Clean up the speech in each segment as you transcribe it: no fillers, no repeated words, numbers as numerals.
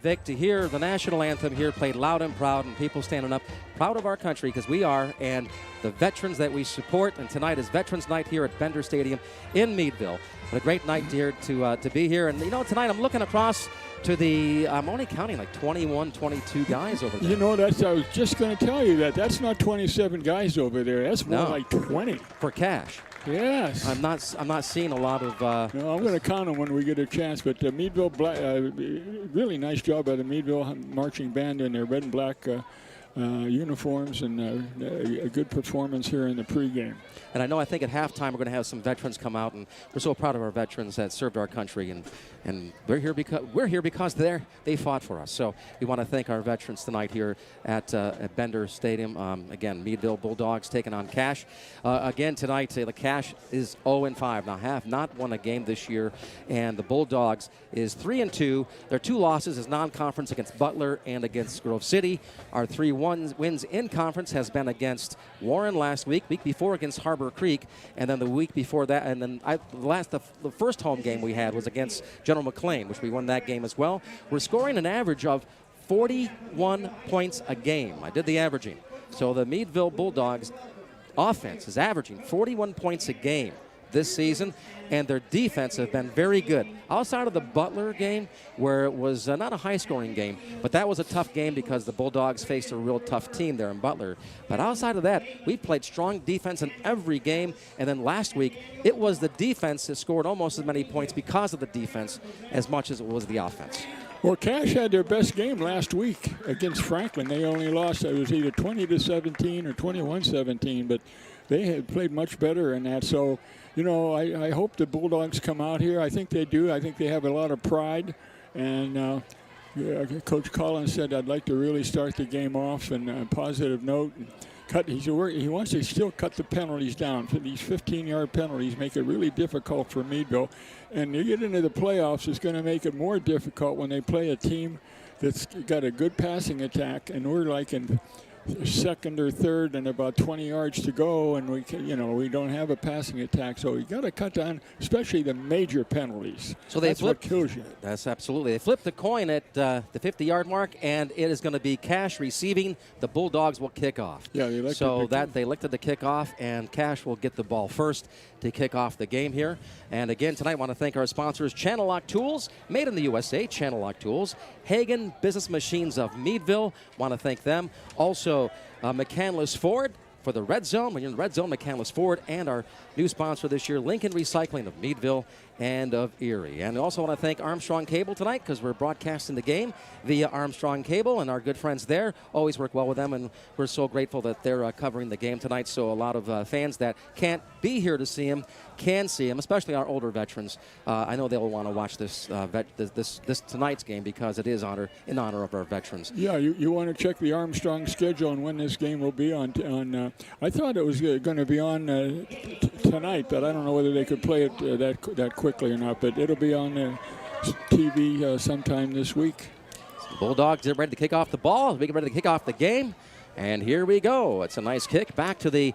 Vic, to hear the national anthem here played loud and proud, and people standing up, proud of our country, because we are, and the veterans that we support. And tonight is Veterans Night here at Bender Stadium in Meadville. What a great night here to be here. And, tonight I'm looking across to I'm only counting like 21, 22 guys over there. I was just going to tell you that. That's not 27 guys over there. That's more like 20. For Cash. Yes. I'm not seeing a lot of. No, I'm going to count them when we get a chance. But Meadville, really nice job by the Meadville marching band in their red and black uniforms, and a good performance here in the pregame. And I think at halftime we're going to have some veterans come out, and we're so proud of our veterans that served our country, and we're here because they fought for us. So we want to thank our veterans tonight here at Bender Stadium. Again, Meadville Bulldogs taking on Cash. Again tonight, the Cash is 0-5. Now have not won a game this year, and the Bulldogs is 3-2. Their 2 losses is non-conference against Butler and against Grove City. Our 3 wins in conference has been against Warren last week before against Harbor Creek, and then the week before that, and then the first home game we had was against General McLean, which we won that game as well. We're scoring an average of 41 points a game. I did the averaging. So the Meadville Bulldogs offense is averaging 41 points a game this season, and their defense have been very good. Outside of the Butler game, where it was not a high-scoring game, but that was a tough game because the Bulldogs faced a real tough team there in Butler. But outside of that, we played strong defense in every game, and then last week, it was the defense that scored almost as many points because of the defense as much as it was the offense. Well, Cash had their best game last week against Franklin. They only lost, it was either 20-17 or 21-17, but they had played much better in that. So, I hope the Bulldogs come out here. I think they do. I think they have a lot of pride. And Coach Collins said, I'd like to really start the game off on a positive note. He wants to still cut the penalties down. These 15-yard penalties make it really difficult for Meadville. And you get into the playoffs, it's going to make it more difficult when they play a team that's got a good passing attack, and we're like in second or third and about 20 yards to go, and we don't have a passing attack, so you got to cut down, especially the major penalties. So that's what kills you. That's absolutely. They flipped the coin at the 50-yard mark, and it is going to be Cash receiving. The Bulldogs will kick off. Yeah, they elected the kickoff, and Cash will get the ball first to kick off the game here. And again, tonight I want to thank our sponsors, Channel Lock Tools, made in the USA, Channel Lock Tools, Hagen Business Machines of Meadville, want to thank them. Also, McCandless Ford for the Red Zone. When you're in the Red Zone, McCandless Ford, and our new sponsor this year, Lincoln Recycling of Meadville and of Erie. And I also want to thank Armstrong Cable tonight, because we're broadcasting the game via Armstrong Cable, and our good friends there always work well with them, and we're so grateful that they're covering the game tonight. So a lot of fans that can't be here to see him can see him, especially our older veterans. I know they'll want to watch this tonight's game, because it is in honor of our veterans. Yeah, you want to check the Armstrong schedule and when this game will be on. I thought it was going to be on tonight, but I don't know whether they could play it that quickly or not. But it'll be on TV sometime this week. So the Bulldogs are ready to kick off the ball. We get ready to kick off the game, and here we go. It's a nice kick back to the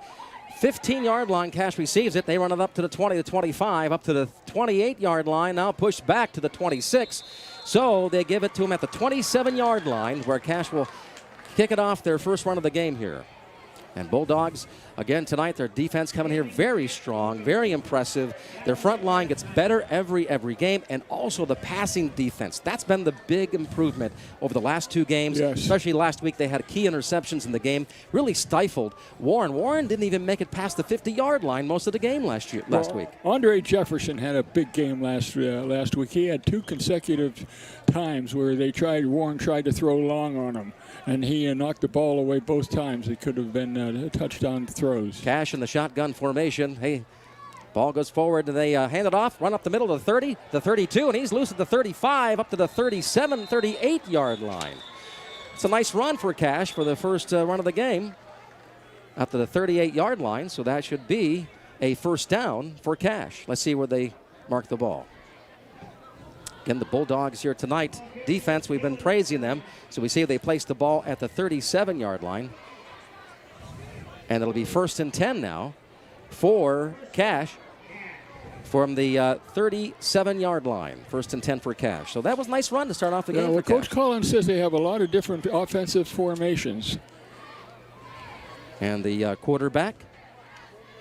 15-yard line. Cash receives it. They run it up to the 20, the 25, up to the 28-yard line. Now pushed back to the 26. So they give it to him at the 27-yard line, where Cash will kick it off their first run of the game here. And Bulldogs, again tonight, their defense coming here very strong, very impressive. Their front line gets better every game, and also the passing defense. That's been the big improvement over the last 2 games. Yes. Especially last week, they had key interceptions in the game, really stifled Warren. Warren didn't even make it past the 50-yard line most of the game last week. Andre Jefferson had a big game last week. He had 2 consecutive times where Warren tried to throw long on him, and he knocked the ball away both times. It could have been touchdown throws. Cash in the shotgun formation. Hey, ball goes forward, and they hand it off, run up the middle to the 30, the 32, and he's loose at the 35, up to the 37, 38-yard line. It's a nice run for Cash for the first run of the game, up to the 38-yard line, so that should be a first down for Cash. Let's see where they mark the ball. Again, the Bulldogs here tonight, defense, we've been praising them, so we see they place the ball at the 37-yard line. And it'll be 1st and 10 now for Cash from the 37-yard line. 1st and 10 for Cash. So that was a nice run to start off the game. Well, Coach Collins says they have a lot of different offensive formations. And the quarterback,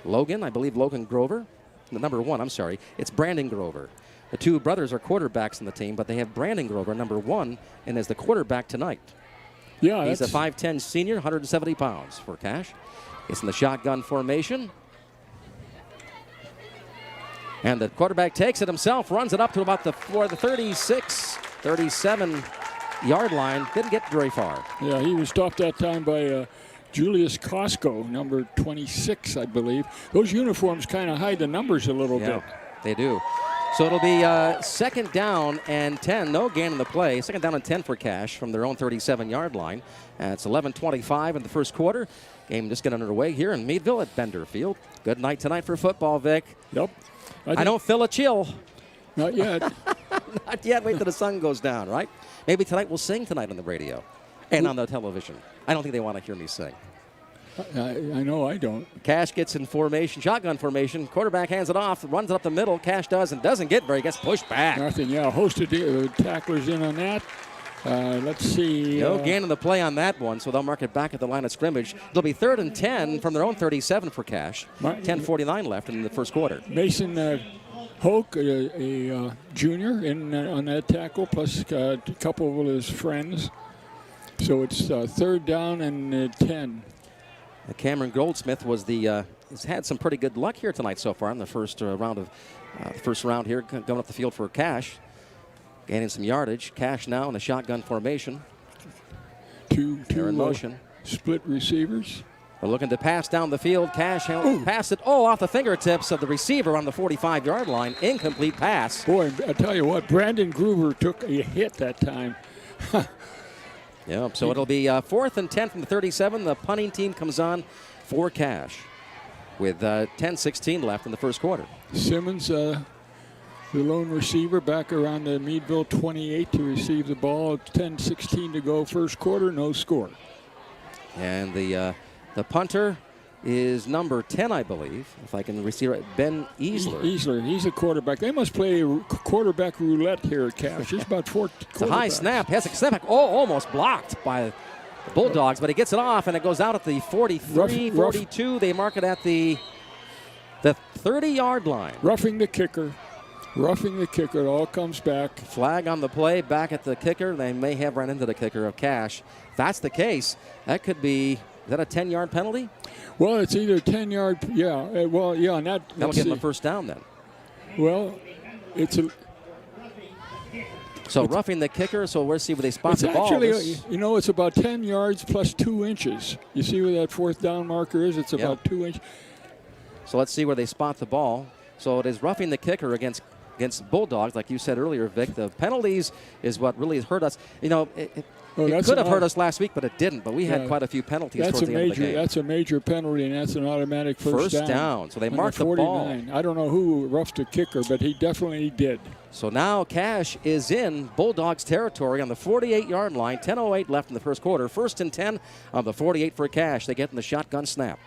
Logan, I believe Logan Grover. The number 1, I'm sorry. It's Brandon Grover. The two brothers are quarterbacks in the team, but they have Brandon Grover, number 1, and as the quarterback tonight. Yeah, he's a 5'10 senior, 170 pounds for Cash. It's in the shotgun formation. And the quarterback takes it himself, runs it up to about the 36, 37-yard line. Didn't get very far. Yeah, he was stopped that time by Julius Costco, number 26, I believe. Those uniforms kind of hide the numbers a little bit. They do. So it'll be 2nd down and 10. No gain in the play. 2nd down and 10 for Cash from their own 37-yard line. It's 11:25 in the first quarter. Game just getting underway here in Meadville at Bender Field. Good night tonight for football, Vic. Yep. I don't feel a chill. Not yet. Not yet. Wait till the sun goes down, right? Maybe tonight we'll sing tonight on the radio and on the television. I don't think they want to hear me sing. I know I don't. Cash gets in formation, shotgun formation. Quarterback hands it off, runs it up the middle. Cash does and doesn't get very. Gets pushed back. Nothing, yeah. A host of tacklers in on that. Let's see. No gain in the play on that one, so they'll mark it back at the line of scrimmage. It'll be 3rd and 10 from their own 37 for Cash. 10:49 left in the first quarter. Mason Hoke, a junior, on that tackle, plus a couple of his friends. So it's 3rd down and 10. Cameron Goldsmith has had some pretty good luck here tonight so far in the first round here, going up the field for Cash. Gaining some yardage. Cash now in the shotgun formation. Two in motion. Split receivers. They're looking to pass down the field. Cash pass it off the fingertips of the receiver on the 45-yard line. Incomplete pass. Boy, I tell you what, Brandon Gruber took a hit that time. Yep, so it'll be 4th and 10 from the 37. The punting team comes on for Cash with 10:16 left in the first quarter. Simmons, the lone receiver, back around the Meadville 28 to receive the ball. 10:16 to go, first quarter, no score. And the punter is number 10, I believe, if I can receive it, Ben Easler. Easler, he's a quarterback. They must play quarterback roulette here at Cash. There's about 4 It's a high snap. Has a snap. Almost blocked by the Bulldogs, but he gets it off, and it goes out at the 43, 42. They mark it at the 30-yard line. Roughing the kicker. It all comes back. Flag on the play, back at the kicker. They may have run into the kicker of Cash. If that's the case, that could be, is that a 10-yard penalty? Well, it's either 10-yard, yeah. Well, yeah, and that'll give them a first down then. Well, it's a... So roughing the kicker, so we'll see where they spot the ball. Actually, it's about 10 yards plus 2 inches. You see where that 4th down marker is? It's about 2 inches. So let's see where they spot the ball. So it is roughing the kicker against Bulldogs, like you said earlier, Vic. The penalties is what really has hurt us. It could have hurt us last week, but it didn't. But we had quite a few penalties towards the end of the game. That's a major penalty, and that's an automatic first down. So they marked the ball. I don't know who roughed the kicker, but he definitely did. So now Cash is in Bulldogs territory on the 48-yard line. 10:08 left in the first quarter. 1st and 10 on the 48 for Cash. They get in the shotgun snap.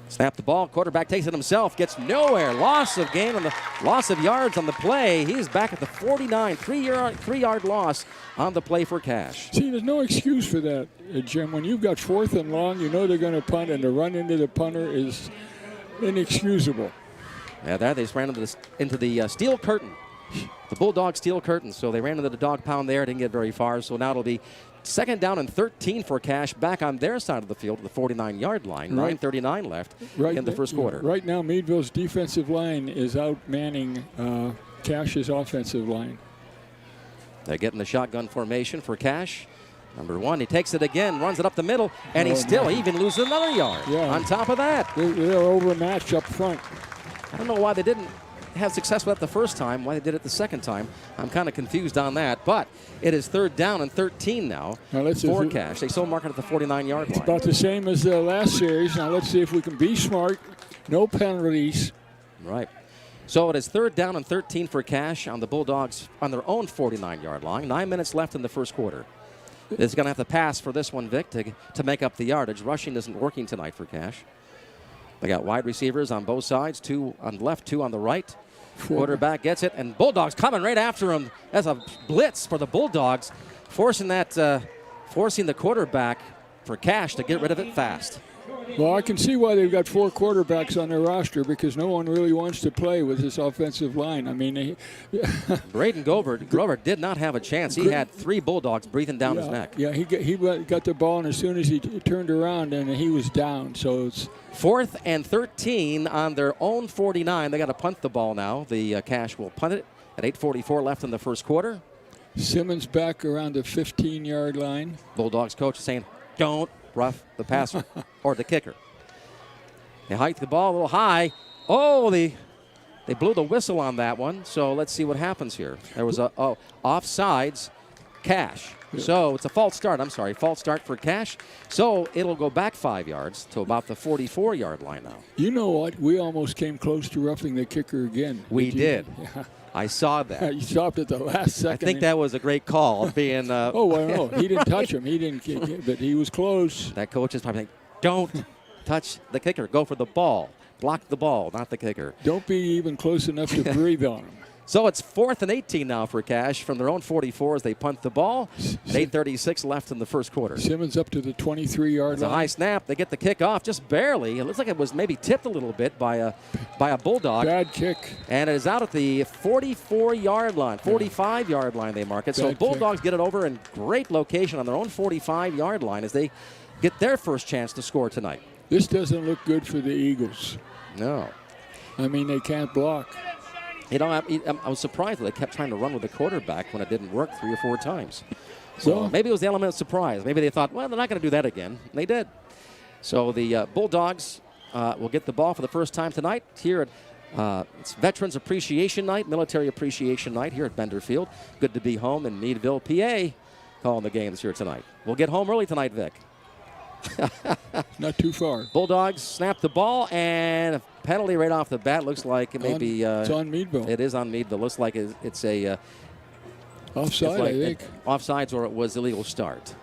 Snap the ball. Quarterback takes it himself. Gets nowhere. Loss of yards on the play. He's back at the 49. 3-yard loss on the play for Cash. See, there's no excuse for that, Jim. When you've got 4th and long, you know they're going to punt, and to run into the punter is inexcusable. Yeah, they just ran into the steel curtain. The Bulldogs steel curtain. So they ran into the dog pound there. Didn't get very far. So now it'll be 2nd down and 13 for Cash, back on their side of the field at the 49-yard line. 9:39 left in the first quarter. Right now, Meadville's defensive line is out-manning Cash's offensive line. They're getting the shotgun formation for Cash. Number 1, he takes it again, runs it up the middle, and he even loses another yard on top of that. They're overmatched up front. I don't know why they didn't have success with that the first time, why they did it the second time. I'm kind of confused on that, but it is 3rd down and 13 now for Cash. They still mark it at the 49-yard line. It's about the same as the last series. Now let's see if we can be smart. No penalties. Right. So it is 3rd down and 13 for Cash on the Bulldogs on their own 49-yard line. 9 minutes left in the first quarter. It's going to have to pass for this one, Vic, to make up the yardage. Rushing isn't working tonight for Cash. They got wide receivers on both sides, 2 on the left, 2 on the right. Quarterback gets it, and Bulldogs coming right after him. That's a blitz for the Bulldogs, forcing the quarterback for Cash to get rid of it fast. Well, I can see why they've got 4 quarterbacks on their roster, because no one really wants to play with this offensive line. I mean, Braden Grover did not have a chance. He had 3 Bulldogs breathing down his neck. Yeah, he got the ball, and as soon as he turned around, and he was down. So it's 4th and 13 on their own 49. They got to punt the ball now. The Cash will punt it at 8:44 left in the first quarter. Simmons back around the 15-yard line. Bulldogs coach is saying, don't rough the passer or the kicker. They hiked the ball a little high. Oh, they blew the whistle on that one. So let's see what happens here. There was a offsides, Cash. So it's a false start. I'm sorry, false start for Cash. So it'll go back 5 yards to about the 44-yard line now. You know what? We almost came close to roughing the kicker again. We did. Yeah. I saw that. You stopped at the last second. I think that was a great call. Being oh, well, no, he didn't touch him. He didn't kick it, but he was close. That coach is probably thinking, don't touch the kicker. Go for the ball. Block the ball, not the kicker. Don't be even close enough to breathe on him. So it's 4th and 18 now for Cash from their own 44 as they punt the ball. 8:36 left in the first quarter. Simmons up to the 23-yard line. It's a high snap. They get the kick off just barely. It looks like it was maybe tipped a little bit by a Bulldog. Bad kick. And it is out at the 44-yard line, 45-yard line they mark it. So Bulldogs get it over in great location on their own 45-yard line as they get their first chance to score tonight. This doesn't look good for the Eagles. No. I mean, they can't block. You know, I was surprised that they kept trying to run with the quarterback when it didn't work 3 or 4 times. So well, maybe it was the element of surprise. Maybe they thought, well, they're not going to do that again. And they did. So the Bulldogs will get the ball for the first time tonight here at it's Veterans Appreciation Night, Military Appreciation Night here at Bender Field. Good to be home in Meadville, PA, calling the games here tonight. We'll get home early tonight, Vic. Not too far. Bulldogs snap the ball, and a penalty right off the bat. Looks like it may be. It's on Meadville. It is on Meadville. Looks like it's a offside, I think. Offsides, or it was illegal start.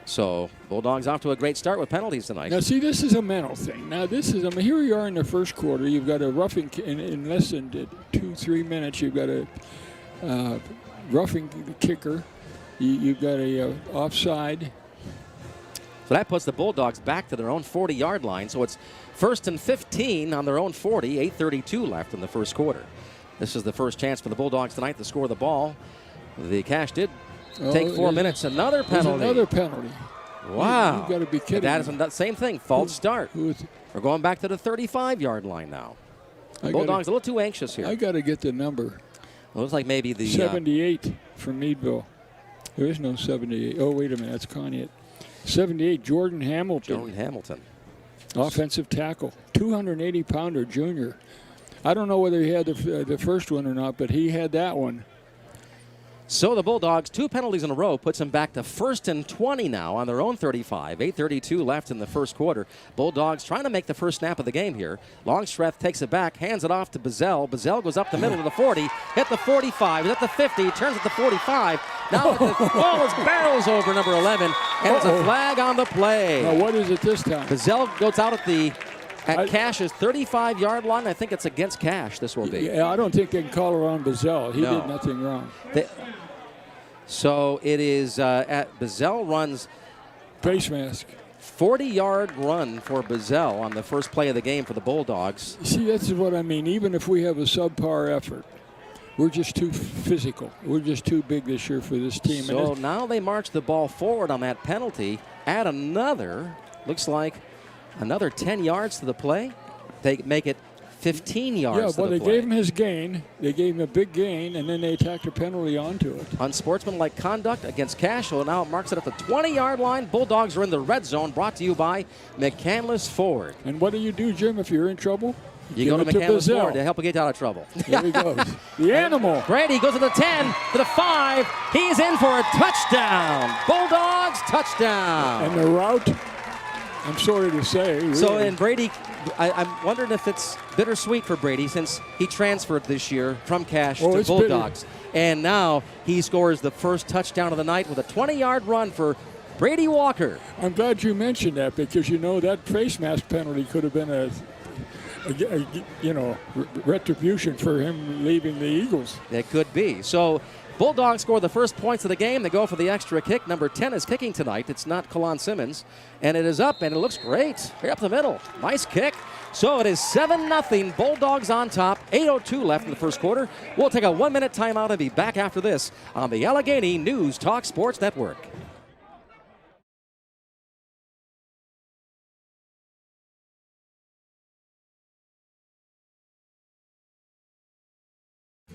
So Bulldogs off to a great start with penalties tonight. Now, see, this is a mental thing. Now, here you are in the first quarter. You've got a roughing in less than 2-3 minutes. You've got a roughing the kicker. You've got a offside. So that puts the Bulldogs back to their own 40-yard line. So it's 1st and 15 on their own 40, 8:32 left in the first quarter. This is the first chance for the Bulldogs tonight to score the ball. The Cash did take 4 minutes. Another penalty. Another penalty. Wow. You've got to be kidding that me. is the same thing. False start. We're going back to the 35-yard line now. The Bulldogs a little too anxious here. I got to get the number. Well, it looks like maybe the 78 from Meadville. There is no 78. Oh, wait a minute. That's Conneaut. 78, Jordan Hamilton. Offensive tackle. 280-pounder junior. I don't know whether he had the first one or not, but he had that one. So the Bulldogs, 2 penalties in a row, puts them back to 1st and 20 now on their own 35. 8:32 left in the first quarter. Bulldogs trying to make the first snap of the game here. Longstreth takes it back, hands it off to Bazell. Bazell goes up the middle to the 40, hit the 45, is at the 50, turns at the 45. Now the ball is barrels over number 11, and it's a flag on the play. Now what is it this time? Bazell goes out at Cash's 35-yard line. I think it's against Cash, this will be. Yeah, I don't think they can call her on Bazell. He did nothing wrong. So it is at Bazell runs face mask. 40-yard run for Bazell on the first play of the game for the Bulldogs. See, that's what I mean. Even if we have a subpar effort, we're just too physical. We're just too big this year for this team. So now they march the ball forward on that penalty. Add looks like another 10 yards to the play. They make it 15 yards to the play. Yeah, well, they gave him his gain. They gave him a big gain, and then they attacked a penalty onto it. Unsportsmanlike conduct against Cash. So now it marks it at the 20-yard line. Bulldogs are in the red zone, brought to you by McCandless Ford. And what do you do, Jim, if you're in trouble? You go to McCandless Ford to help you get out of trouble. There he goes. The animal. Brady goes to the 10, to the 5. He's in for a touchdown. Bulldogs touchdown. And the route, I'm sorry to say. Really. So, and Brady, I'm wondering if it's bittersweet for Brady since he transferred this year from Cash to Bulldogs. Bitter. And now he scores the first touchdown of the night with a 20-yard run for Brady Walker. I'm glad you mentioned that because, that face mask penalty could have been a retribution for him leaving the Eagles. It could be. So Bulldogs score the first points of the game. They go for the extra kick. Number 10 is kicking tonight. It's not Kalon Simmons. And it is up, and it looks great. Right up the middle. Nice kick. So it is 7-0. Bulldogs on top. 8:02 left in the first quarter. We'll take a 1-minute timeout and be back after this on the Allegheny News Talk Sports Network.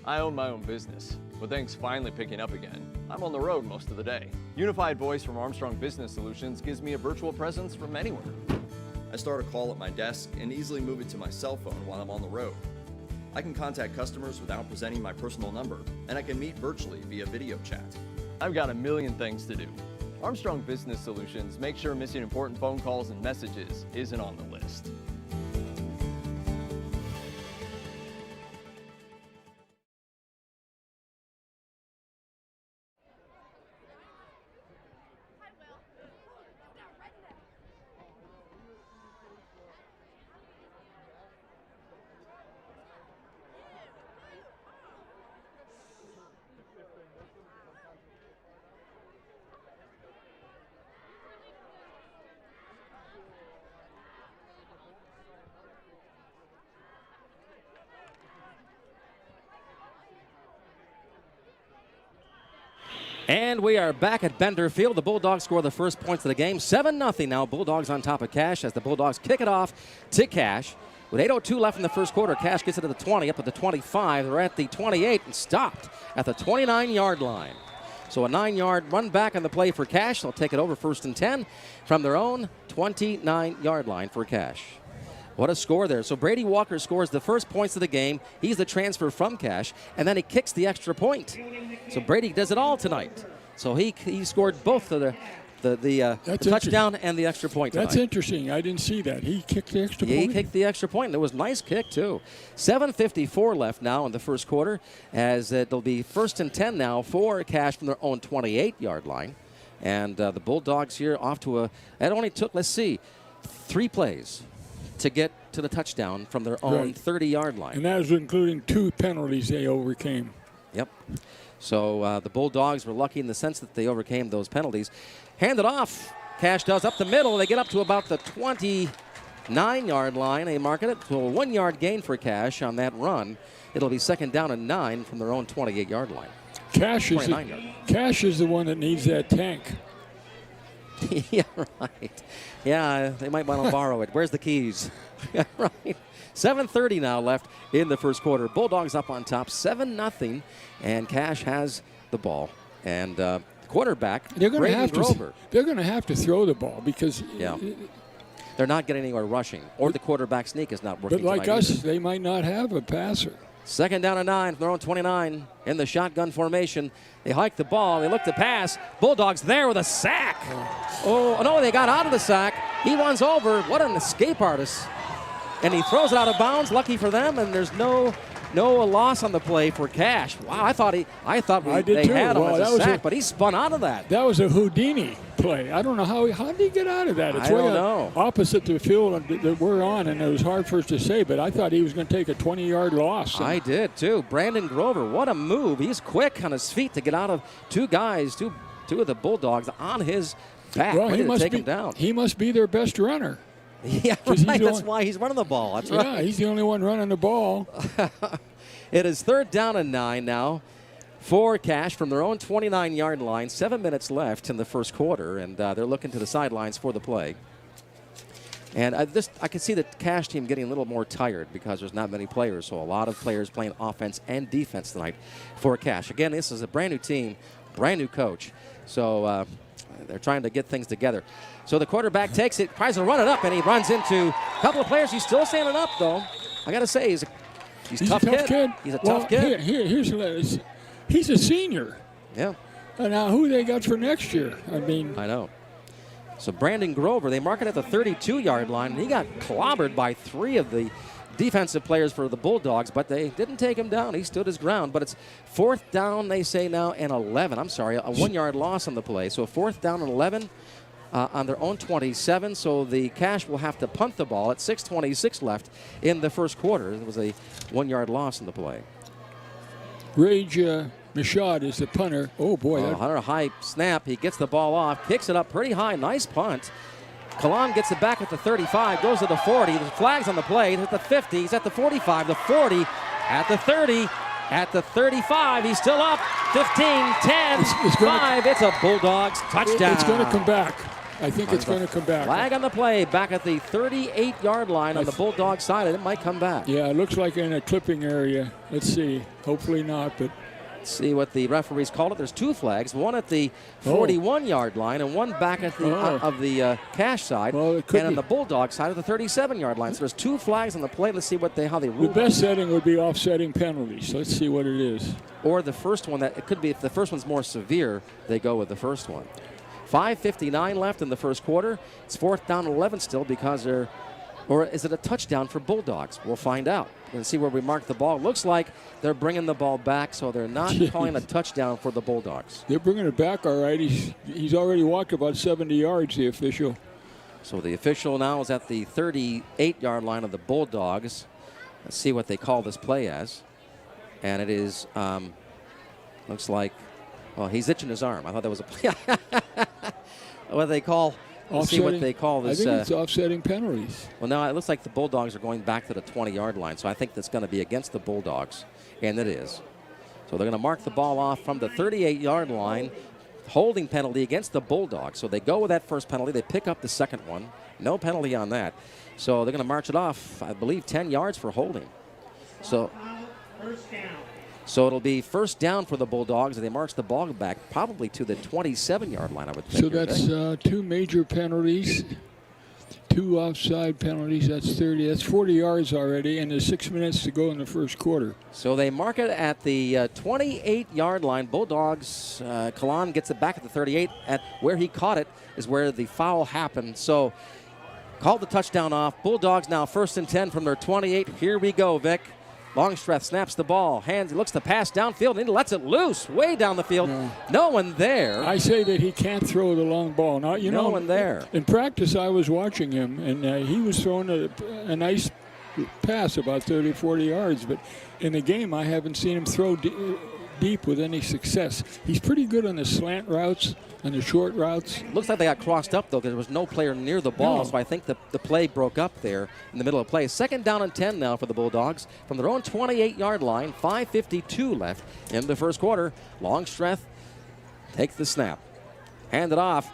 I own my own business. With things finally picking up again, I'm on the road most of the day. Unified Voice from Armstrong Business Solutions gives me a virtual presence from anywhere. I start a call at my desk and easily move it to my cell phone while I'm on the road. I can contact customers without presenting my personal number, and I can meet virtually via video chat. I've got a million things to do. Armstrong Business Solutions makes sure missing important phone calls and messages isn't on the list. And we are back at Bender Field. The Bulldogs score the first points of the game. 7-0 now. Bulldogs on top of Cash as the Bulldogs kick it off to Cash. With 8:02 left in the first quarter, Cash gets it to the 20, up at the 25. They're at the 28 and stopped at the 29-yard line. So a 9-yard run back on the play for Cash. They'll take it over 1st and 10 from their own 29-yard line for Cash. What a score there. So Brady Walker scores the first points of the game. He's the transfer from Cash, and then he kicks the extra point. So Brady does it all tonight. So he scored both of the touchdown and the extra point tonight. That's interesting. I didn't see that. He kicked the extra point? He kicked the extra point. It was a nice kick, too. 7:54 left now in the first quarter, as it'll be 1st and 10 now for Cash from their own 28-yard line. And the Bulldogs here off to it only took, 3 plays to get to the touchdown from their own 30-yard line. And that was including 2 penalties they overcame. Yep. So the Bulldogs were lucky in the sense that they overcame those penalties. Hand it off. Cash does up the middle. They get up to about the 29-yard line. They mark it to a 1-yard gain for Cash on that run. It'll be 2nd down and 9 from their own 28-yard line. Cash is the one that needs that tank. Yeah, right. Yeah, they might want to borrow it. Where's the keys? Right. 7:30 now left in the first quarter. Bulldogs up on top, 7-0, and Cash has the ball. And quarterback, Brandon Grover. They're going to have to throw the ball because they're not getting anywhere rushing, or the quarterback sneak is not working. But like us, either. they might not have a passer. 2nd down and 9 from their own 29 in the shotgun formation. They hike the ball. They look to pass. Bulldogs there with a sack. Oh, no, they got out of the sack. He runs over. What an escape artist. And he throws it out of bounds. Lucky for them, and there's no loss on the play for Cash. Wow, I thought they had him as a sack, but he spun out of that. That was a Houdini play. I don't know how did he get out of that? It's I don't know. Opposite the field that we're on, and it was hard for us to say, but I thought he was going to take a 20-yard loss. I did, too. Brandon Grover, what a move. He's quick on his feet to get out of 2 guys, two of the Bulldogs on his back, ready to take him down. He must be their best runner. Yeah, right. That's why he's running the ball. That's right. Yeah, he's the only one running the ball. It is 3rd down and 9 now for Cash from their own 29-yard line. 7 minutes left in the first quarter, and they're looking to the sidelines for the play. And I can see the Cash team getting a little more tired because there's not many players, so a lot of players playing offense and defense tonight for Cash. Again, this is a brand new team, brand new coach, so they're trying to get things together. So the quarterback takes it, tries to run it up, and he runs into a couple of players. He's still standing up, though. I got to say, he's a tough kid. He's a tough kid. He's a senior. Yeah. And now who they got for next year? I know. So Brandon Grover, they mark it at the 32-yard line, and he got clobbered by 3 of the defensive players for the Bulldogs, but they didn't take him down. He stood his ground. But it's 4th down, they say now, and 11. I'm sorry, a 1-yard loss on the play. So 4th down and 11 on their own 27. So the Cash will have to punt the ball at 6:26 left in the first quarter. It was a 1-yard loss in the play. Rage Michaud is the punter. Oh, boy. Hunter, high snap. He gets the ball off, kicks it up pretty high. Nice punt. Kalan gets it back at the 35, goes to the 40. The flag's on the play. He's at the 50. He's at the 45, the 40, at the 30, at the 35. He's still up. 15, 10, 5. It's a Bulldogs touchdown. It's going to come back. I think it's going to come back. Flag on the play, back at the 38-yard line on the Bulldog side, and it might come back. Yeah, it looks like in a clipping area. Let's see. Hopefully not, but let's see what the referees called it. There's 2 flags, one at the 41-yard line and one back at the of the Cash side, and on the Bulldog side of the 37-yard line. So there's 2 flags on the play. Let's see how they rule. The best setting would be offsetting penalties. Let's see what it is. Or the first one, that it could be if the first one's more severe, they go with the first one. 5:59 left in the first quarter. It's 4th down and 11 still because they're, or is it a touchdown for Bulldogs? We'll find out. We're going to see where we mark the ball. Looks like they're bringing the ball back, so they're not calling a touchdown for the Bulldogs. They're bringing it back, all right. He's already walked about 70 yards, the official. So the official now is at the 38-yard line of the Bulldogs. Let's see what they call this play as. And it is, looks like, well, he's itching his arm. I thought that was a play. What they call, let's see what they call this. I think it's offsetting penalties. Well, now it looks like the Bulldogs are going back to the 20-yard line, so I think that's going to be against the Bulldogs, and it is. So they're going to mark the ball off from the 38-yard line, holding penalty against the Bulldogs. So they go with that first penalty. They pick up the second one. No penalty on that. So they're going to march it off, I believe, 10 yards for holding. So it'll be first down for the Bulldogs, and they march the ball back probably to the 27-yard line, I would think. So that's 2 major penalties, 2 offside penalties. That's 30. That's 40 yards already, and there's 6 minutes to go in the first quarter. So they mark it at the 28-yard line. Bulldogs, Kalan gets it back at the 38. At where he caught it is where the foul happened. So called the touchdown off. Bulldogs now 1st and 10 from their 28. Here we go, Vic. Longstreth snaps the ball, hands, he looks to pass downfield, and he lets it loose way down the field. No one there. I say that he can't throw the long ball. Now, no one there. In practice, I was watching him, and he was throwing a nice pass about 30, 40 yards. But in the game, I haven't seen him throw deep with any success. He's pretty good on the slant routes and the short routes. Looks like they got crossed up, though, because there was no player near the ball, so I think the play broke up there in the middle of the play. 2nd down and 10 now for the Bulldogs from their own 28-yard line. 5:52 left in the first quarter. Longstreth takes the snap. Hand it off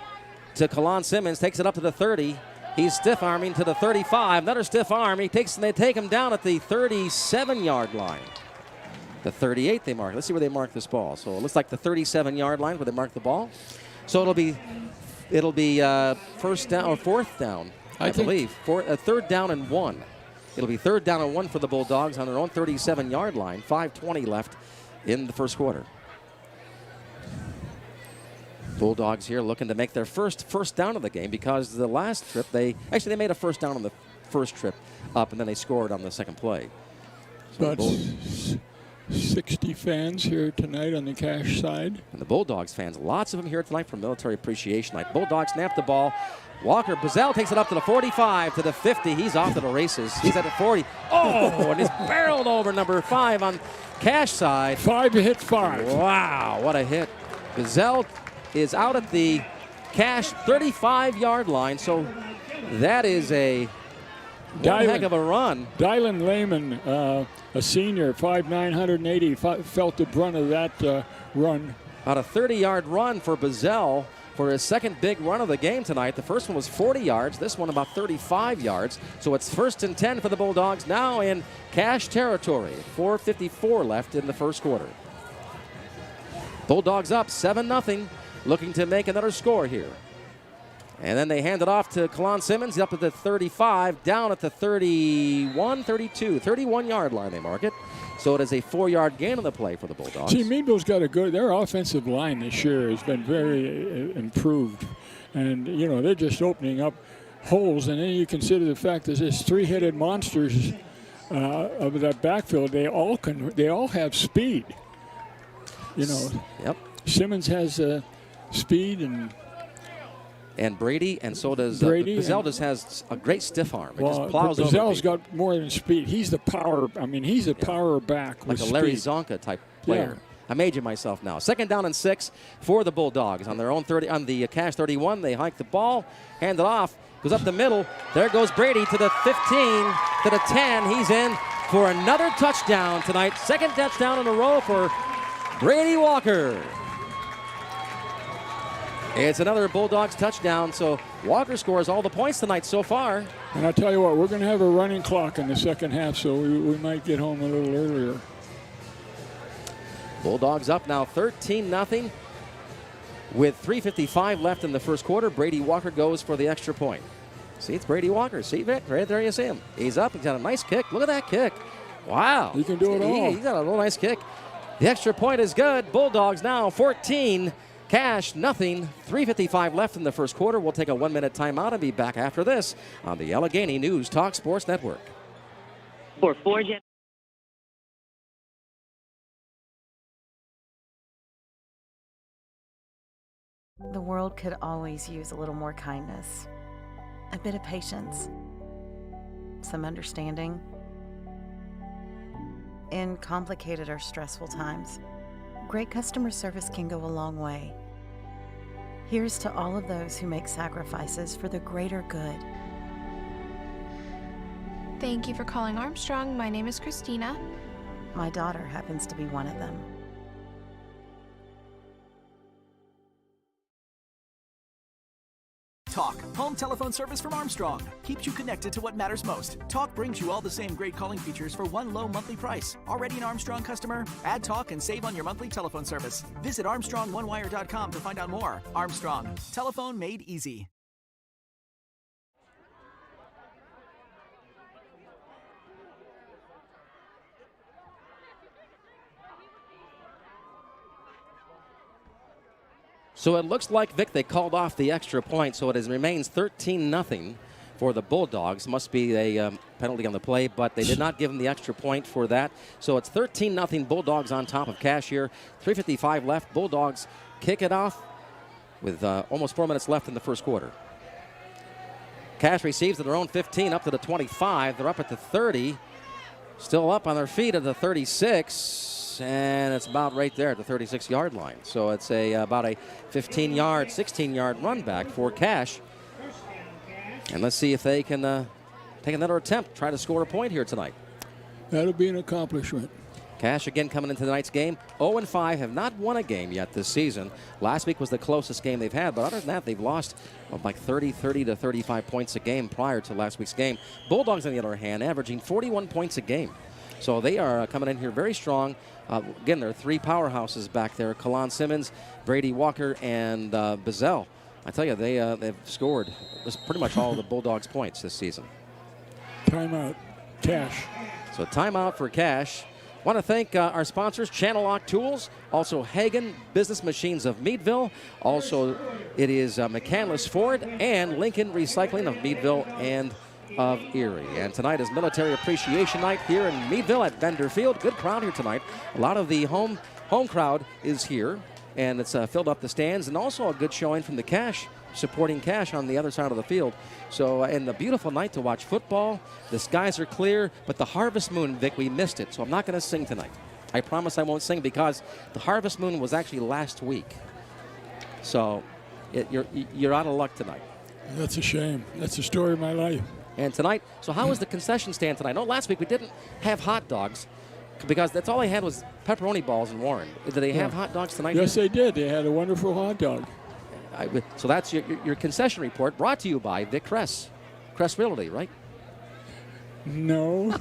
to Kalan Simmons, takes it up to the 30. He's stiff-arming to the 35. Another stiff arm. They take him down at the 37-yard line. The 38 they mark. Let's see where they mark this ball. So it looks like the 37-yard line where they mark the ball. So it'll be first down or 4th down, I believe. 3rd down and 1. It'll be 3rd down and 1 for the Bulldogs on their own 37-yard line. 5:20 left in the first quarter. Bulldogs here looking to make their first down of the game because the last trip they made a first down on the first trip up, and then they scored on the second play. So but 60 fans here tonight on the Cash side. And the Bulldogs fans, lots of them here tonight for Military Appreciation Night. Bulldogs snap the ball. Walker Bazell takes it up to the 45, to the 50. He's off to the races. He's at the 40. Oh, and he's barreled over number 5 on Cash side. 5 to hit 5. Wow, what a hit. Bazell is out at the Cash 35-yard line, so that is a heck of a run. Dylan Lehman, a senior, 5'9", 180, felt the brunt of that run. About a 30-yard run for Bazell for his second big run of the game tonight. The first one was 40 yards. This one about 35 yards. So it's 1st and 10 for the Bulldogs now in Cash territory. 4:54 left in the first quarter. Bulldogs up 7-0, looking to make another score here. And then they hand it off to Kalan Simmons, up at the 35, down at the 31-yard line they mark it. So it is a 4-yard gain on the play for the Bulldogs. See, Meadville's got their offensive line this year has been very improved. And, they're just opening up holes. And then you consider the fact that this 3-headed monsters of that backfield, they all have speed. You know. Yep. Simmons has speed and Brady, and so does Brady. Bizzell just has a great stiff arm. It Well, just plows over Bizzell's people. got more than speed. He's the power. I mean, he's a power back Like with a Larry speed. Zonka type player. Yeah. I made you myself now. 2nd down and 6 for the Bulldogs on their own 30 on the Cash 31. They hike the ball, hand it off, goes up the middle. There goes Brady to the 15, to the 10. He's in for another touchdown tonight. 2nd touchdown in a row for Brady Walker. It's another Bulldogs touchdown, so Walker scores all the points tonight so far. And I'll tell you what, we're going to have a running clock in the second half, so we might get home a little earlier. Bulldogs up now 13-0 with 3:55 left in the first quarter. Brady Walker goes for the extra point. See, it's Brady Walker. See, Vic, right there you see him. He's up. He's got a nice kick. Look at that kick. Wow. He can do it all. He's got a real nice kick. The extra point is good. Bulldogs now 14. Cash, nothing. 3:55 left in the first quarter. We'll take a 1-minute timeout and be back after this on the Allegheny News Talk Sports Network. For 4Gen. The world could always use a little more kindness, a bit of patience, some understanding. In complicated or stressful times, great customer service can go a long way. Here's to all of those who make sacrifices for the greater good. Thank you for calling Armstrong. My name is Christina. My daughter happens to be one of them. Talk, home telephone service from Armstrong. Keeps you connected to what matters most. Talk brings you all the same great calling features for one low monthly price. Already an Armstrong customer? Add Talk and save on your monthly telephone service. Visit ArmstrongOneWire.com to find out more. Armstrong, telephone made easy. So it looks like, Vic, they called off the extra point, so it remains 13-0 for the Bulldogs. Must be a penalty on the play, but they did not give them the extra point for that. So it's 13-0 Bulldogs on top of Cash here. 3:55 left. Bulldogs kick it off with almost 4 minutes left in the first quarter. Cash receives at their own 15 up to the 25. They're up at the 30. Still up on their feet at the 36. And it's about right there at the 36-yard line. So it's about a 15-yard, 16-yard run back for Cash. And let's see if they can take another attempt, try to score a point here tonight. That'll be an accomplishment. Cash again coming into tonight's game. 0-5, have not won a game yet this season. Last week was the closest game they've had, but other than that, they've lost like 30 to 35 points a game prior to last week's game. Bulldogs, on the other hand, averaging 41 points a game. So they are coming in here very strong. Again, there are three powerhouses back there: Kalon Simmons, Brady Walker, and Bizzell. I tell you, they've scored pretty much all of the Bulldogs' points this season. Timeout. Cash. So timeout for Cash. Want to thank our sponsors, Channel Lock Tools, also Hagen Business Machines of Meadville. Also, it is McCandless Ford and Lincoln Recycling of Meadville and of Erie. And tonight is Military Appreciation Night here in Meadville at Bender Field. Good crowd here tonight. A lot of the home crowd is here, and it's filled up the stands, and also a good showing from the Cash, supporting Cash on the other side of the field. So, and a beautiful night to watch football. The skies are clear, but the harvest moon, Vic, we missed it, so I'm not going to sing tonight. I promise I won't sing because the harvest moon was actually last week. So you're out of luck tonight. That's a shame. That's the story of my life. And tonight, so how was the concession stand tonight? No, last week we didn't have hot dogs because that's all they had was pepperoni balls in Warren. Did they have hot dogs tonight? Yes, they did. They had a wonderful hot dog. So that's your concession report, brought to you by Vic Kress. Kress Realty, right? No.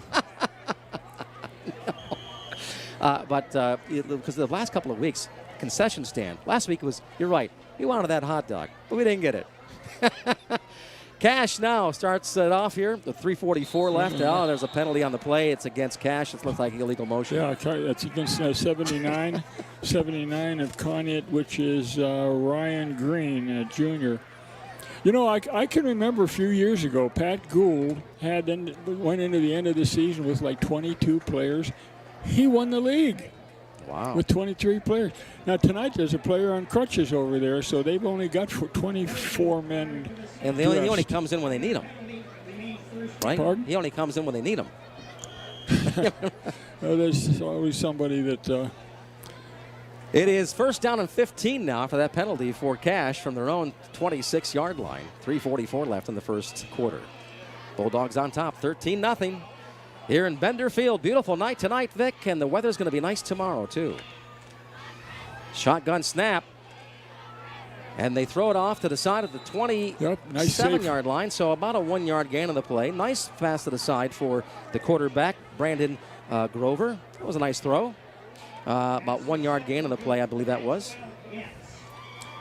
But because the last couple of weeks, concession stand. Last week was, you're right, we wanted that hot dog, but we didn't get it. Cash now starts it off here. The 3:44 left. Oh, there's a penalty on the play. It's against Cash. It looks like illegal motion. Yeah, that's against 79. 79 of Conneaut, which is Ryan Green, Jr. You know, I can remember a few years ago, Pat Gould went into the end of the season with like 22 players. He won the league. Wow. With 23 players. Now, tonight there's a player on crutches over there, so they've only got 24 men. And he only comes in when they need him. Right? Pardon? He only comes in when they need him. There's always somebody that... It is first down and 15 now for that penalty for Cash from their own 26-yard line. 3:44 left in the first quarter. Bulldogs on top, 13-0. Here in Bender Field. Beautiful night tonight, Vic, and the weather's going to be nice tomorrow, too. Shotgun snap. And they throw it off to the side of the 27-yard line, so about a 1-yard gain on the play. Nice pass to the side for the quarterback, Brandon Grover. That was a nice throw. About 1-yard gain on the play, I believe that was.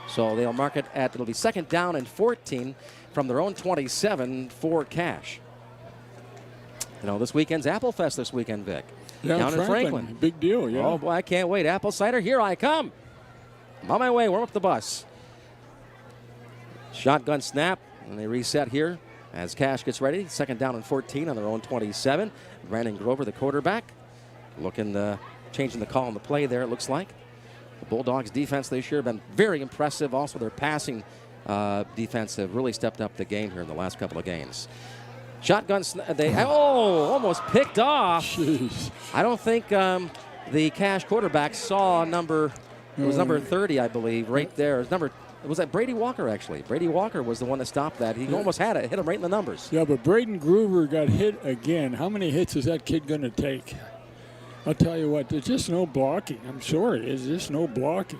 So they'll mark it at, it'll be second down and 14 from their own 27 for Cash. You know, this weekend's Apple Fest this weekend, Vic. Yeah, down in Franklin. Big deal, yeah. Oh, boy, I can't wait. Apple cider, here I come. I'm on my way. Warm up the bus. Shotgun snap, and they reset here as Cash gets ready. Second down and 14 on their own 27. Brandon Grover, the quarterback, changing the call on the play there, it looks like. The Bulldogs' defense this year have been very impressive. Also, their passing defense have really stepped up the game here in the last couple of games. Shotgun snap. Almost picked off. Jeez. I don't think the Cash quarterback saw number 30, I believe, right there. It was that Brady Walker, actually. Brady Walker was the one that stopped that. He almost had it, hit him right in the numbers. Yeah, but Braden Groover got hit again. How many hits is that kid going to take? I'll tell you what, there's just no blocking. I'm sorry, there's just no blocking.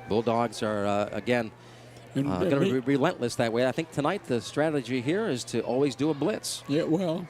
Bulldogs are, again, going to be relentless that way. I think tonight the strategy here is to always do a blitz. Yeah, well,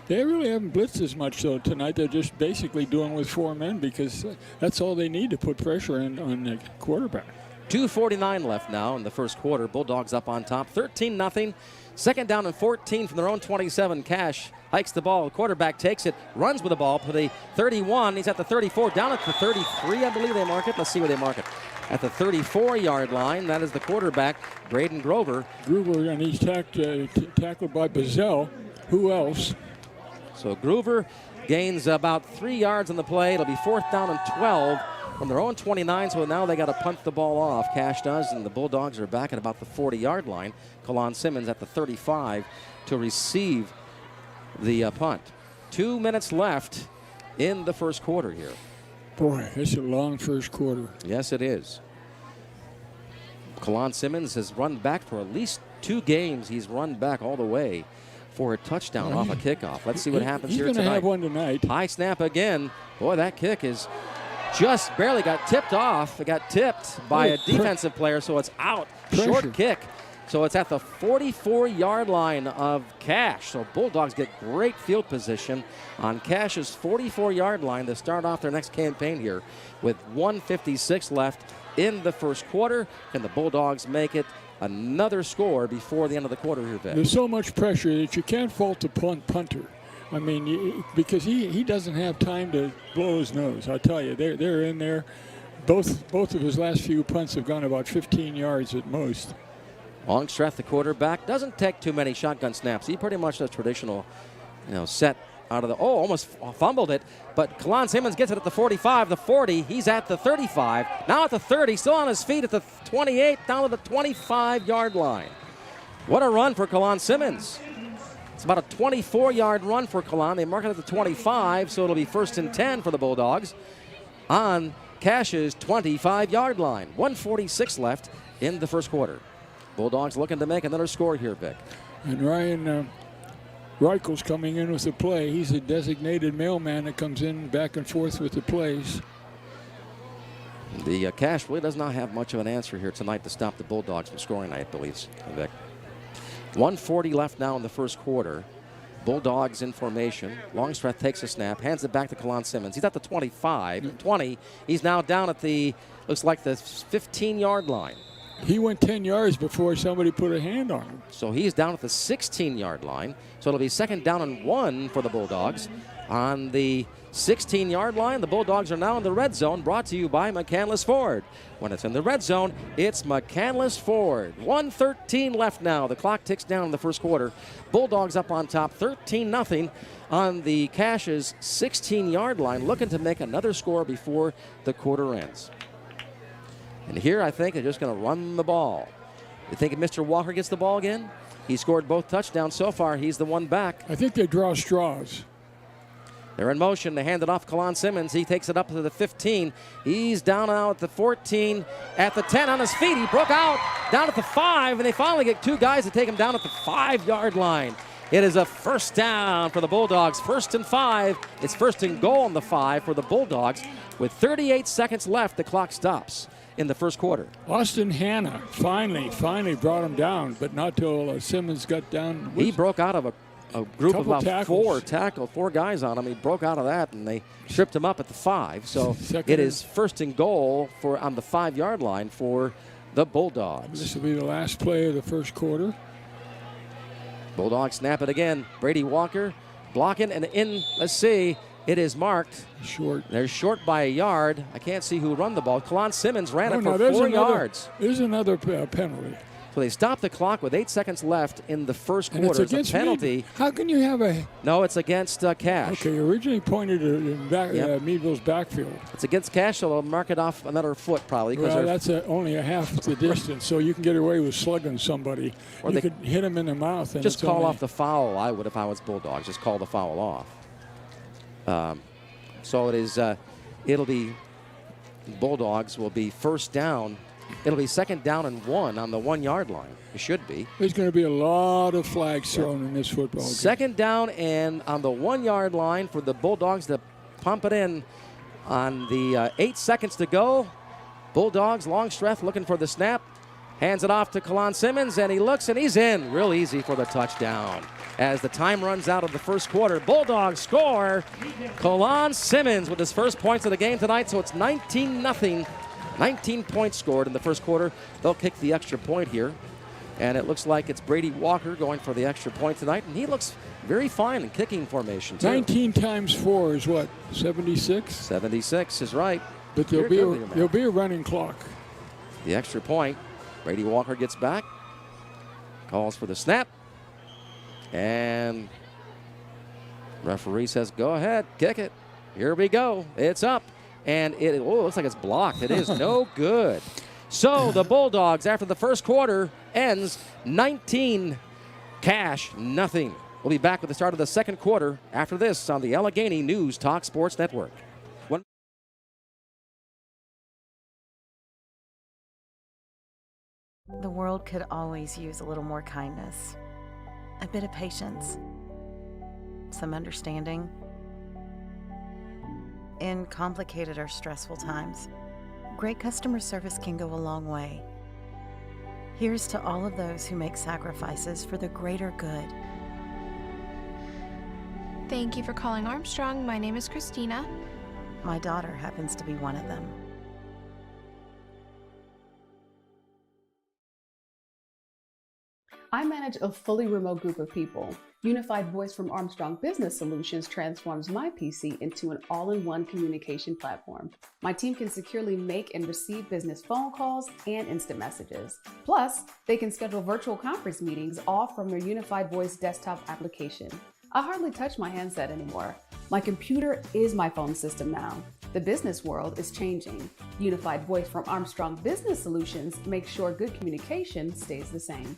they really haven't blitzed as much, though, tonight. They're just basically doing with 4 men because that's all they need to put pressure on the quarterback. 2:49 left now in the first quarter. Bulldogs up on top, 13-0. Second down and 14 from their own 27. Cash hikes the ball. The quarterback takes it, runs with the ball to the 31. He's at the 34, down at the 33, I believe they mark it. Let's see where they mark it. At the 34-yard line, that is the quarterback, Braden Grover. Grover, and he's tackled by Bazell. Who else? So Grover gains about 3 yards on the play. It'll be fourth down and 12 from their own 29, so now they got to punt the ball off. Cash does, and the Bulldogs are back at about the 40-yard line. Kalon Simmons at the 35 to receive the punt. 2 minutes left in the first quarter here. Boy, it's a long first quarter. Yes, it is. Kalon Simmons has run back for at least 2 games. He's run back all the way for a touchdown off a kickoff. Let's see what happens here tonight. He's going to have one tonight. High snap again. Boy, that kick is just barely got tipped off. It got tipped by a defensive player, so it's out. Short kick. So it's at the 44-yard line of Cash. So Bulldogs get great field position on Cash's 44-yard line to start off their next campaign here with 1:56 left in the first quarter. Can the Bulldogs make it another score before the end of the quarter here, Vic? There's so much pressure that you can't fault the punter. I mean, because he doesn't have time to blow his nose. I tell you, they're in there. Both of his last few punts have gone about 15 yards at most. Longstreth, the quarterback, doesn't take too many shotgun snaps. He pretty much does traditional, set out of the, almost fumbled it. But Kalon Simmons gets it at the 45, the 40. He's at the 35. Now at the 30, still on his feet at the 28, down to the 25-yard line. What a run for Kalon Simmons. It's about a 24-yard run for Kalon. They mark it at the 25, so it'll be first and 10 for the Bulldogs on Cash's 25-yard line. 1:46 left in the first quarter. Bulldogs looking to make another score here, Vic. And Ryan Reichel's coming in with the play. He's a designated mailman that comes in back and forth with the plays. The Cash really does not have much of an answer here tonight to stop the Bulldogs from scoring, I believe, Vic. 1:40 left now in the first quarter. Bulldogs in formation. Longstreth takes a snap, hands it back to Kalon Simmons. He's at the 25, 20. He's now down at the, looks like the 15-yard line. He went 10 yards before somebody put a hand on him. So he's down at the 16-yard line. So it'll be second down and 1 for the Bulldogs on the 16-yard line. The Bulldogs are now in the red zone, brought to you by McCandless Ford. When it's in the red zone, it's McCandless Ford. 1:13 left now. The clock ticks down in the first quarter. Bulldogs up on top, 13-0 on the Cash's 16-yard line, looking to make another score before the quarter ends. And here I think they're just going to run the ball. You think if Mr. Walker gets the ball again? He scored both touchdowns so far. He's the one back. I think they draw straws. They're in motion. They hand it off to Kalon Simmons. He takes it up to the 15. He's down now at the 14, at the 10 on his feet. He broke out down at the 5, and they finally get two guys to take him down at the 5-yard line. It is a first down for the Bulldogs. 1st and 5. It's 1st and goal on the 5 for the Bulldogs. With 38 seconds left, the clock stops in the first quarter. Austin Hanna finally brought him down, but not till Simmons got down. He broke out of a group of about tackles. four guys on him. He broke out of that, and they tripped him up at the 5. So Second it is 1st and goal on the 5-yard line for the Bulldogs. This will be the last play of the first quarter. Bulldogs snap it again. Brady Walker blocking and in. Let's see. It is marked. Short. They're short by a yard. I can't see who run the ball. Kalon Simmons ran it for there's 4 yards. There's another penalty. So they stopped the clock with 8 seconds left in the first And quarter. it's against a penalty. How can you have a... No, it's against Cash. Okay, you originally pointed it in Meadville's backfield. It's against Cash, so they'll mark it off another foot probably. Well, that's only a half the distance, so you can get away with slugging somebody. Or you they could hit him in the mouth. And just it's call only, off the foul. I would if I was Bulldogs. Just call the foul off. So it is. It'll be Bulldogs will be first down. It'll be 2nd down and 1 on the 1-yard line. It should be. There's going to be a lot of flags thrown in this football game. 2nd down and on the 1-yard line for the Bulldogs to pump it in on the 8 seconds to go. Bulldogs, Longstreth looking for the snap. Hands it off to Kalon Simmons, and he looks, and he's in. Real easy for the touchdown. As the time runs out of the first quarter, Bulldogs score. Kalon Simmons with his first points of the game tonight, so it's 19-0. 19 points scored in the first quarter. They'll kick the extra point here. And it looks like it's Brady Walker going for the extra point tonight, and he looks very fine in kicking formation, too. 19 times 4 is what, 76? 76 is right. But there'll be a running clock. The extra point. Brady Walker gets back, calls for the snap, and referee says, go ahead, kick it. Here we go. It's up, and it looks like it's blocked. It is no good. So the Bulldogs, after the first quarter, ends 19, Cash, nothing. We'll be back with the start of the second quarter after this on the Allegheny News Talk Sports Network. The world could always use a little more kindness, a bit of patience, some understanding. In complicated or stressful times, great customer service can go a long way. Here's to all of those who make sacrifices for the greater good. Thank you for calling Armstrong. My name is Christina. My daughter happens to be one of them. I manage a fully remote group of people. Unified Voice from Armstrong Business Solutions transforms my PC into an all-in-one communication platform. My team can securely make and receive business phone calls and instant messages. Plus, they can schedule virtual conference meetings all from their Unified Voice desktop application. I hardly touch my handset anymore. My computer is my phone system now. The business world is changing. Unified Voice from Armstrong Business Solutions makes sure good communication stays the same.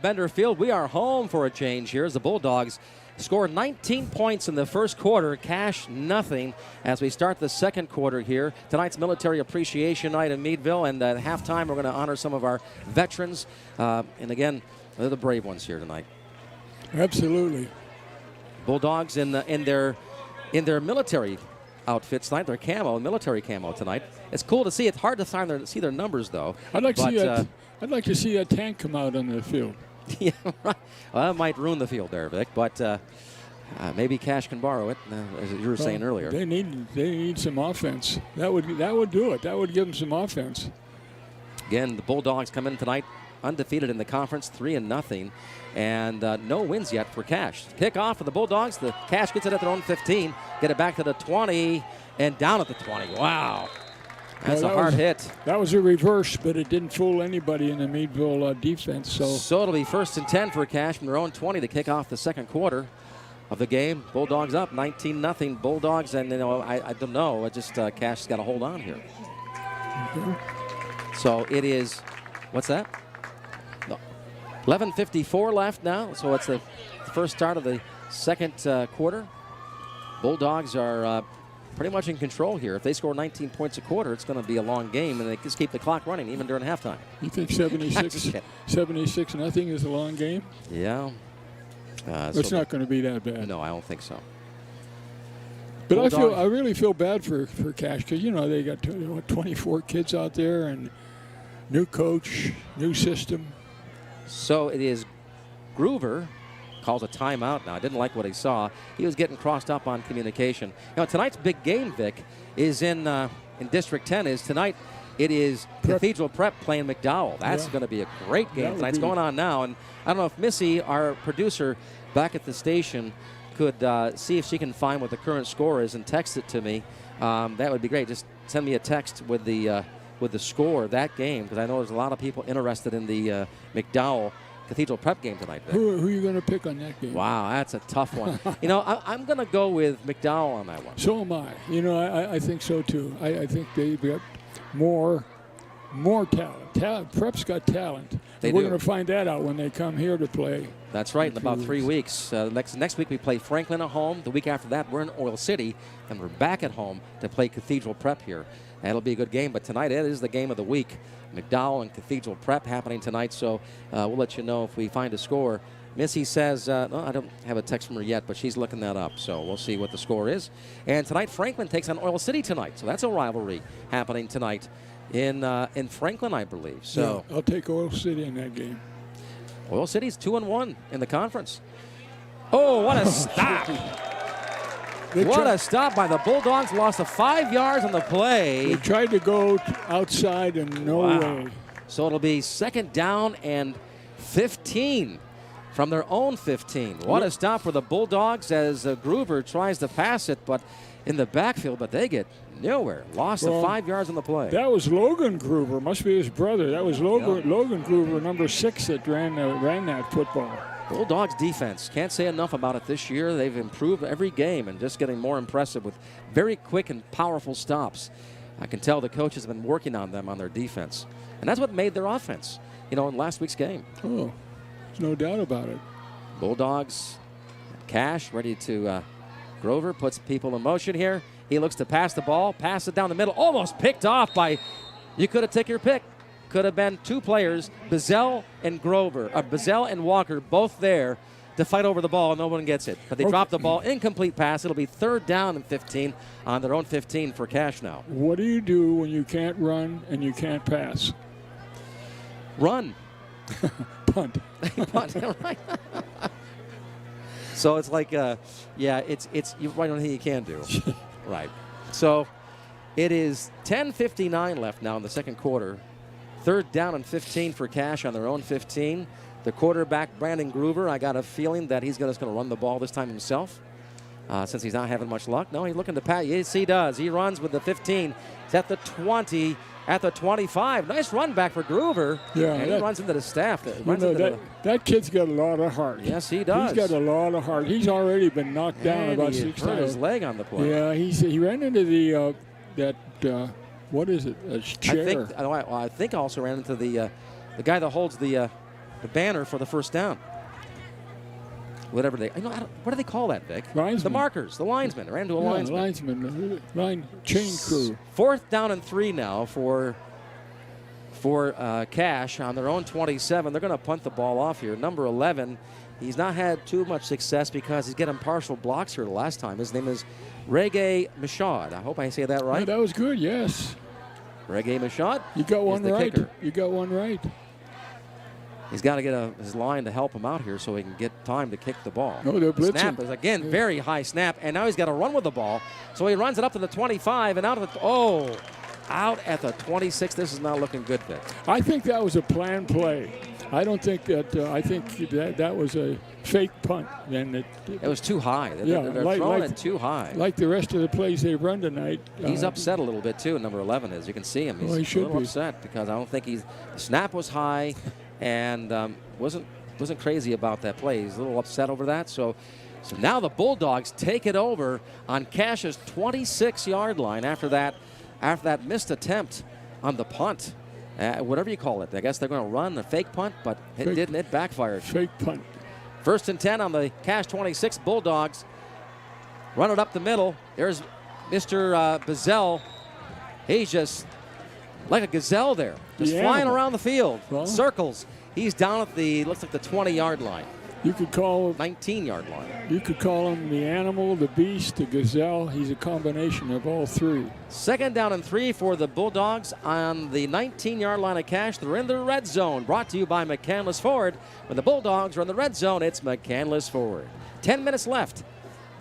Bender Field, we are home for a change here as the Bulldogs scored 19 points in the first quarter. Cash nothing as we start the second quarter here. Tonight's Military Appreciation Night in Meadville, and at halftime we're going to honor some of our veterans. And again, they're the brave ones here tonight. Absolutely. Bulldogs in their military outfits tonight. Their camo, military camo tonight. It's cool to see. It's hard to see their numbers though. I'd like to see that tank come out on the field. Yeah, right. Well, that might ruin the field there, Vic, but maybe Cash can borrow it, as you were saying earlier. They need some offense. That would do it. That would give them some offense. Again, the Bulldogs come in tonight undefeated in the conference, 3-0, and no wins yet for Cache. Kickoff for the Bulldogs. The Cache gets it at their own 15, get it back to the 20, and down at the 20. Wow. That's a hard hit. That was a reverse, but it didn't fool anybody in the Meadville defense. So it'll be 1st and 10 for Cache from their own 20 to kick off the second quarter of the game. Bulldogs up 19-0. Bulldogs, and I don't know. Cache's got to hold on here. So it is, what's that? No. 11:54 left now. So it's the first start of the second quarter. Bulldogs are pretty much in control here. If they score 19 points a quarter, it's going to be a long game, and they just keep the clock running even during halftime. You think 76-0 is a long game? Yeah. It's not going to be that bad. No, I don't think so. But I really feel bad for Cache because they got 24 kids out there and new coach, new system. So it is Groover calls a timeout now. I didn't like what he saw. He was getting crossed up on communication. Tonight's big game, Vic, is in District 10. Tonight it is Cathedral Prep playing McDowell. That's going to be a great game. Tonight's going on now. And I don't know if Missy, our producer back at the station, could see if she can find what the current score is and text it to me. That would be great. Just send me a text with the score of that game, because I know there's a lot of people interested in the McDowell Cathedral Prep game tonight. Who are you going to pick on that game? Wow, that's a tough one. I'm going to go with McDowell on that one. So am I. I think so too. I think they've got more talent. Prep's got talent. We're going to find that out when they come here to play. That's right. In about 3 weeks. Next week we play Franklin at home. The week after that we're in Oil City, and we're back at home to play Cathedral Prep here. That'll be a good game. But tonight it is the game of the week. McDowell and Cathedral Prep happening tonight. So we'll let you know if we find a score. Missy says, I don't have a text from her yet, but she's looking that up. So we'll see what the score is. And tonight Franklin takes on Oil City tonight. So that's a rivalry happening tonight in Franklin, I believe. So yeah, I'll take Oil City in that game. Oil City's 2-1 in the conference. Oh, what a stop! What a stop by the Bulldogs. Lost 5 yards on the play. They tried to go outside and no way. So it'll be 2nd down and 15 from their own 15. What a stop for the Bulldogs as Groover tries to pass it, but in the backfield, but they get nowhere. Lost 5 yards on the play. That was Logan Groover. Must be his brother. That was Logan Groover, number 6, that ran that football. Bulldogs defense, can't say enough about it this year. They've improved every game and just getting more impressive with very quick and powerful stops. I can tell the coaches have been working on them on their defense. And that's what made their offense, in last week's game. Oh, there's no doubt about it. Bulldogs, Cache ready to, Grover puts people in motion here. He looks to pass the ball, pass it down the middle, almost picked off by, you could have taken your pick. Could have been 2 players, Bazell and Walker, both there to fight over the ball, and no one gets it. But they dropped the ball, incomplete pass. It'll be 3rd down and 15 on their own 15 for Cache now. What do you do when you can't run and you can't pass? Run. Punt. Punt, right. So it's like, it's you right on who you can do. Right. So it is 10:59 left now in the second quarter. 3rd down and 15 for Cache on their own 15. The quarterback, Brandon Groover, I got a feeling that he's just going to run the ball this time himself since he's not having much luck. No, he's looking to pass. Yes, he does. He runs with the 15. He's at the 20, at the 25. Nice run back for Groover. Yeah, and he runs into the staff. That kid's got a lot of heart. Yes, he does. He's got a lot of heart. He's already been knocked down about 6 times. He hurt his leg on the play. Yeah, he ran into the what is it? A chair. I think I also ran into the guy that holds the banner for the first down. Whatever what do they call that, Vic? Linesman. The markers, the linesman. Ran into a linesman. Chain crew. 4th down and 3 now for Cache on their own 27. They're going to punt the ball off here. Number 11. He's not had too much success because he's getting partial blocks here the last time. His name is Reggae Mashad. I hope I say that right. Yeah, that was good, yes. Reggae Mashad. You got one right. Kicker. You got one right. He's got to get his line to help him out here so he can get time to kick the ball. No, they're blitzing. Snap is, again, very high snap, and now he's got to run with the ball. So he runs it up to the 25 and out at the 26. This is not looking good, Vic. I think that was a planned play. I don't think that. I think that was a fake punt. And it was too high. Yeah, they're throwing it too high. Like the rest of the plays they run tonight. He's upset a little bit too. Number 11 is. You can see him. He's he a little upset because I don't think the snap was high, and wasn't crazy about that play. He's a little upset over that. So now the Bulldogs take it over on Cash's 26-yard line after that missed attempt on the punt. Whatever you call it. I guess they're going to run a fake punt, but it didn't. It backfired. Fake punt. 1st and 10 on the Cash 26. Bulldogs run it up the middle. There's Mr. Bazell. He's just like a gazelle there. Just flying around the field. Well, circles. He's down at looks like the 20-yard line. You could call him 19-yard line. You could call him the animal, the beast, the gazelle. He's a combination of all three. 2nd down and 3 for the Bulldogs on the 19-yard line of Cash. They're in the red zone. Brought to you by McCandless Ford. When the Bulldogs are in the red zone, it's McCandless Ford. 10 minutes left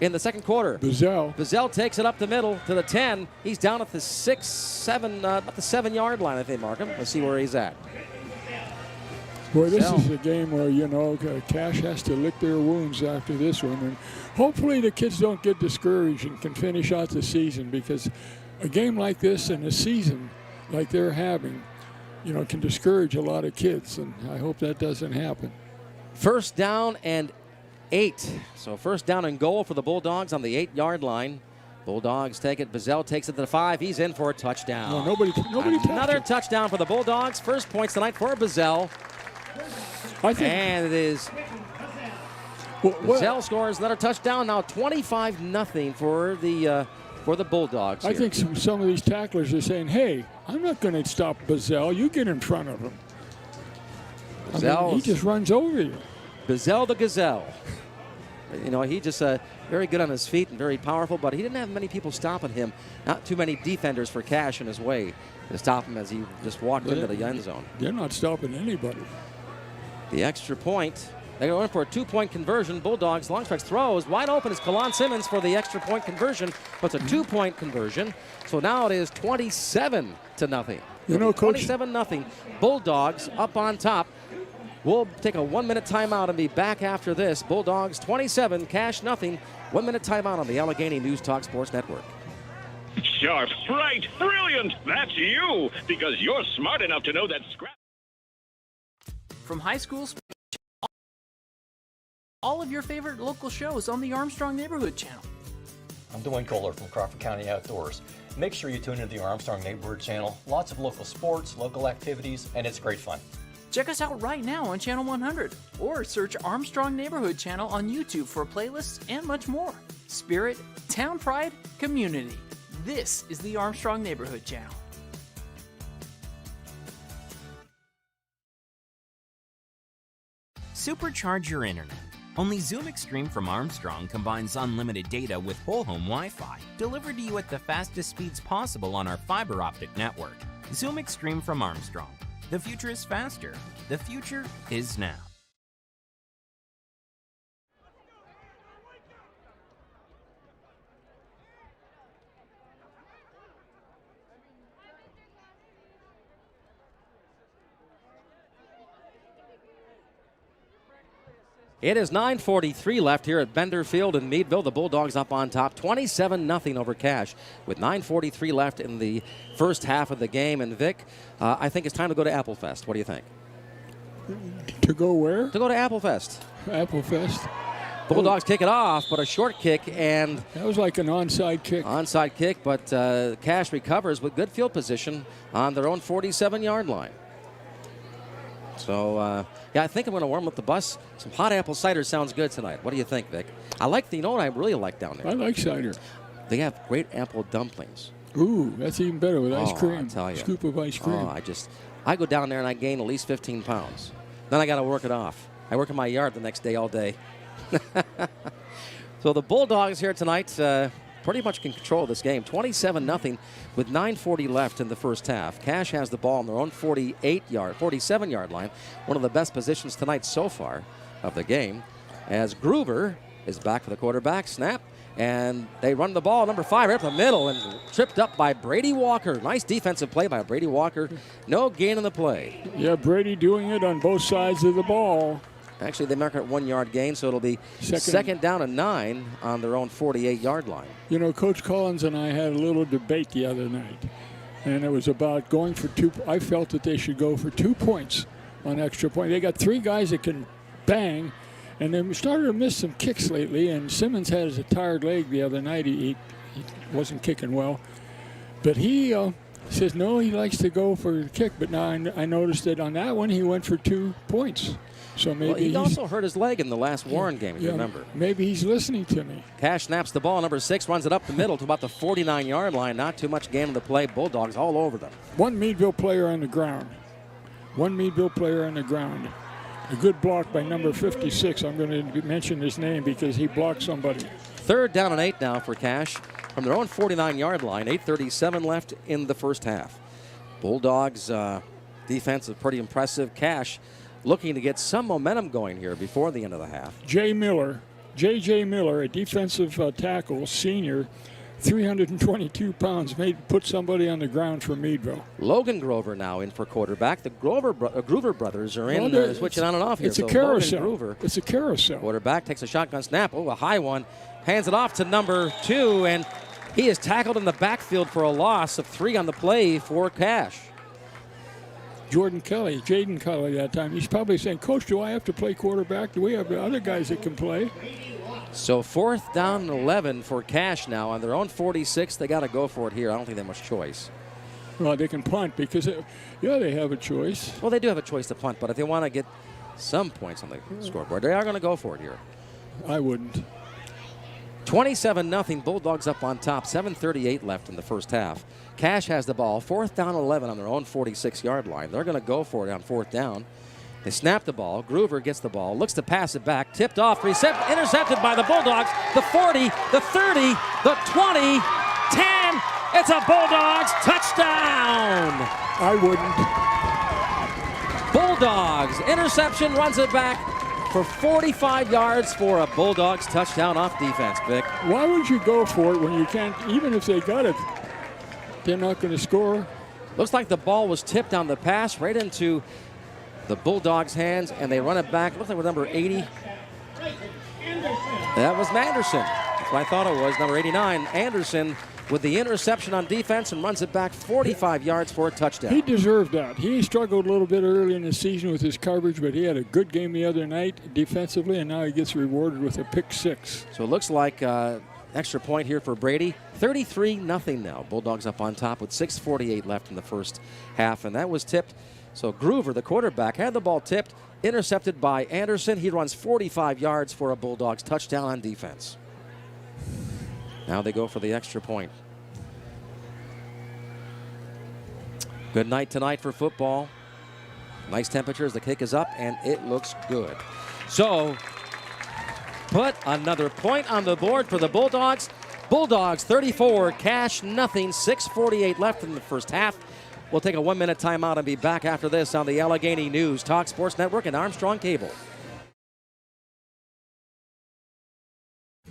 in the second quarter. Bazell takes it up the middle to the 10. He's down at the 7-yard line, I think, Markham. Let's see where he's at. Boy, this is a game where, Cash has to lick their wounds after this one. And hopefully the kids don't get discouraged and can finish out the season, because a game like this and a season like they're having, can discourage a lot of kids. And I hope that doesn't happen. 1st down and 8. So 1st down and goal for the Bulldogs on the 8-yard line. Bulldogs take it. Bazell takes it to the 5. He's in for a touchdown. No, nobody Another touchdown for the Bulldogs. First points tonight for Bazell. And it is Bazell scores another touchdown. Now 25-0 for the Bulldogs. I think some of these tacklers are saying, "Hey, I'm not going to stop Bazell. You get in front of him." He just runs over you. Bazell the Gazelle. He just very good on his feet and very powerful, but he didn't have many people stopping him. Not too many defenders for Cash in his way to stop him as he just walked into the end zone. They're not stopping anybody. The extra point. They go in for a 2-point conversion. Bulldogs, long strikes throws. Wide open is Kalon Simmons for the extra point conversion, but it's a 2-point conversion. So now it is 27-0. Coach. 27-0. Bulldogs up on top. We'll take a 1-minute timeout and be back after this. Bulldogs 27, Cash nothing. 1-minute timeout on the Allegheny News Talk Sports Network. Sharp, bright, brilliant. That's you, because you're smart enough to know that scrap. From high school, all of your favorite local shows on the Armstrong Neighborhood Channel. I'm Dwayne Kohler from Crawford County Outdoors. Make sure you tune into the Armstrong Neighborhood Channel. Lots of local sports, local activities, and it's great fun. Check us out right now on Channel 100 or search Armstrong Neighborhood Channel on YouTube for playlists and much more. Spirit, town pride, community. This is the Armstrong Neighborhood Channel. Supercharge your internet. Only Zoom Extreme from Armstrong combines unlimited data with whole home Wi-Fi, delivered to you at the fastest speeds possible on our fiber optic network. Zoom Extreme from Armstrong. The future is faster. The future is now. It is 9:43 left here at Bender Field in Meadville. The Bulldogs up on top, 27-0 over Cash, with 9:43 left in the first half of the game. And Vic, I think it's time to go to Applefest. What do you think? To go where? To go to Applefest. Applefest. Bulldogs kick it off, but a short kick, and that was like an onside kick. Onside kick, but Cash recovers with good field position on their own 47-yard line. So, I think I'm going to warm up the bus. Some hot apple cider sounds good tonight. What do you think, Vic? I like you know what I really like down there? I like cider. They have great apple dumplings. Ooh, that's even better with ice cream. I tell you. Scoop of ice cream. I go down there and I gain at least 15 pounds. Then I got to work it off. I work in my yard the next day all day. So the Bulldogs here tonight pretty much can control this game. 27-0 with 9:40 left in the first half. Cash has the ball on their own 47-yard line. One of the best positions tonight so far of the game, as Gruber is back for the quarterback. Snap. And they run the ball, number 5, right up the middle, and tripped up by Brady Walker. Nice defensive play by Brady Walker. No gain on the play. Yeah, Brady doing it on both sides of the ball. Actually, they mark it 1 yard gain, so it'll be second down and 9 on their own 48-yard line. You know, Coach Collins and I had a little debate the other night, and it was about going for 2. I felt that they should go for 2 points on extra point. They got 3 guys that can bang, and they started to miss some kicks lately, and Simmons has a tired leg the other night. He wasn't kicking well. But he says, no, he likes to go for the kick. But now I noticed that on that one, he went for 2 points. So maybe well, he also hurt his leg in the last Warren game, if you remember. Maybe he's listening to me. Cash snaps the ball. Number 6 runs it up the middle to about the 49-yard line. Not too much gain on the play. Bulldogs all over them. One Meadville player on the ground. One Meadville player on the ground. A good block by number 56. I'm going to mention his name because he blocked somebody. 3rd down and 8 now for Cash from their own 49-yard line. 8:37 left in the first half. Bulldogs defense is pretty impressive. Cash looking to get some momentum going here before the end of the half. J.J. Miller, a defensive tackle, senior, 322 pounds, put somebody on the ground for Meadville. Logan Grover now in for quarterback. The Groover brothers are in, switching on and off here. It's a carousel. It's a carousel. Quarterback takes a shotgun snap. Oh, a high one. Hands it off to number 2, and he is tackled in the backfield for a loss of 3 on the play for Cash. Jaden Kelly that time. He's probably saying, Coach, do I have to play quarterback? Do we have other guys that can play? So 4th down and 11 for Cash now. On their own 46, they got to go for it here. I don't think they have much choice. Well, they can punt because, they have a choice. Well, they do have a choice to punt, but if they want to get some points on the scoreboard, they are going to go for it here. I wouldn't. 27-0, Bulldogs up on top. 7:38 left in the first half. Cash has the ball. 4th down 11 on their own 46-yard line. They're going to go for it on 4th down. They snap the ball. Groover gets the ball, looks to pass it back, tipped off, intercepted by the Bulldogs. The 40, the 30, the 20, 10. It's a Bulldogs touchdown. I wouldn't. Bulldogs interception, runs it back for 45 yards for a Bulldogs touchdown off defense, Vic. Why would you go for it when you can't, even if they got it, they're not going to score? Looks like the ball was tipped on the pass right into the Bulldogs' hands, and they run it back. Looks like with number 80. That was Manderson. That's what I thought it was. Number 89, Anderson, with the interception on defense and runs it back 45 yards for a touchdown. He deserved that. He struggled a little bit early in the season with his coverage, but he had a good game the other night defensively, and now he gets rewarded with a pick 6. So it looks like extra point here for Brady. 33-0 now. Bulldogs up on top with 6:48 left in the first half, and that was tipped. So Groover, the quarterback, had the ball tipped, intercepted by Anderson. He runs 45 yards for a Bulldogs touchdown on defense. Now they go for the extra point. Good night tonight for football. Nice temperatures. The kick is up, and it looks good. So put another point on the board for the Bulldogs. Bulldogs 34, Cash nothing. 6:48 left in the first half. We'll take a 1-minute timeout and be back after this on the Allegheny News Talk Sports Network and Armstrong Cable.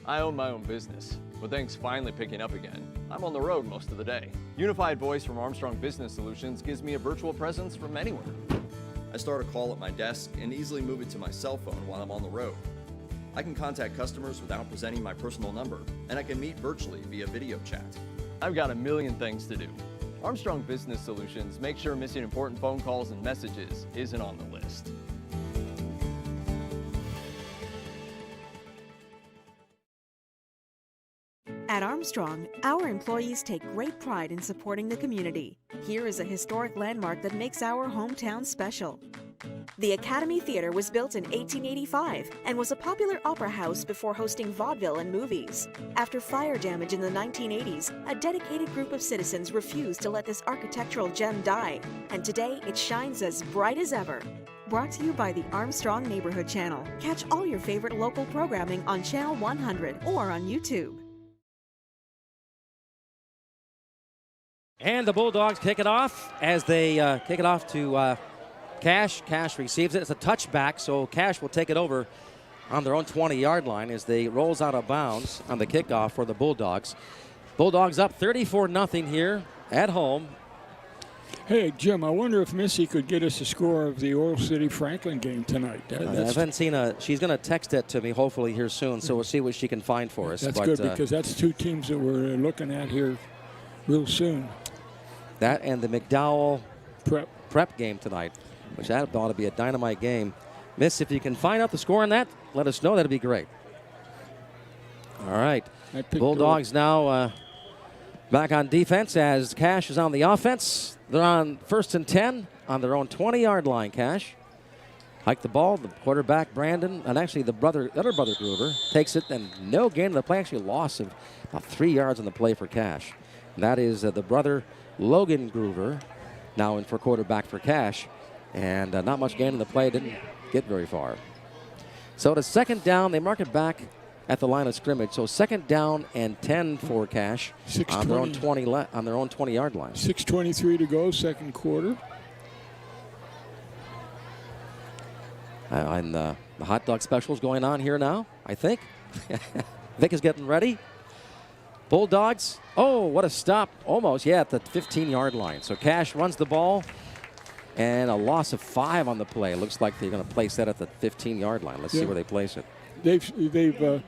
I own my own business. With things finally picking up again, I'm on the road most of the day. Unified Voice from Armstrong Business Solutions gives me a virtual presence from anywhere. I start a call at my desk and easily move it to my cell phone while I'm on the road. I can contact customers without presenting my personal number, and I can meet virtually via video chat. I've got a million things to do. Armstrong Business Solutions makes sure missing important phone calls and messages isn't on the list. At Armstrong, our employees take great pride in supporting the community. Here is a historic landmark that makes our hometown special. The Academy Theater was built in 1885 and was a popular opera house before hosting vaudeville and movies. After fire damage in the 1980s, a dedicated group of citizens refused to let this architectural gem die, and today it shines as bright as ever. Brought to you by the Armstrong Neighborhood Channel. Catch all your favorite local programming on Channel 100 or on YouTube. And the Bulldogs kick it off as they kick it off to Cash. Cash receives it. It's a touchback, so Cash will take it over on their own 20-yard line as they rolls out of bounds on the kickoff for the Bulldogs. Bulldogs up 34-0 here at home. Hey, Jim, I wonder if Missy could get us a score of the Oil City Franklin game tonight. I haven't seen she's going to text it to me hopefully here soon, so we'll see what she can find for us. That's good because that's two teams that we're looking at here real soon. That and the McDowell prep game tonight, which that ought to be a dynamite game. Miss, if you can find out the score on that, let us know. That'd be great. All right. Bulldogs now back on defense as Cash is on the offense. They're on 1st and 10 on their own 20-yard line, Cash. Hike the ball. The quarterback, Brandon, and actually the other brother, Groover, takes it, and no gain of the play. Actually, loss of about 3 yards on the play for Cash. And that is the brother, Logan Groover, now in for quarterback for Cash. And not much gain in the play. Didn't get very far. So to 2nd down, they mark it back at the line of scrimmage. So 2nd down and 10 for Cash on their own 20-yard line. 6:23 to go, second quarter. And the hot dog special's going on here now, I think. Vic is getting ready. Bulldogs. Oh, what a stop. Almost, yeah, at the 15-yard line. So Cash runs the ball. And a loss of 5 on the play. Looks like they're going to place that at the 15-yard line. Let's see where they place it. They've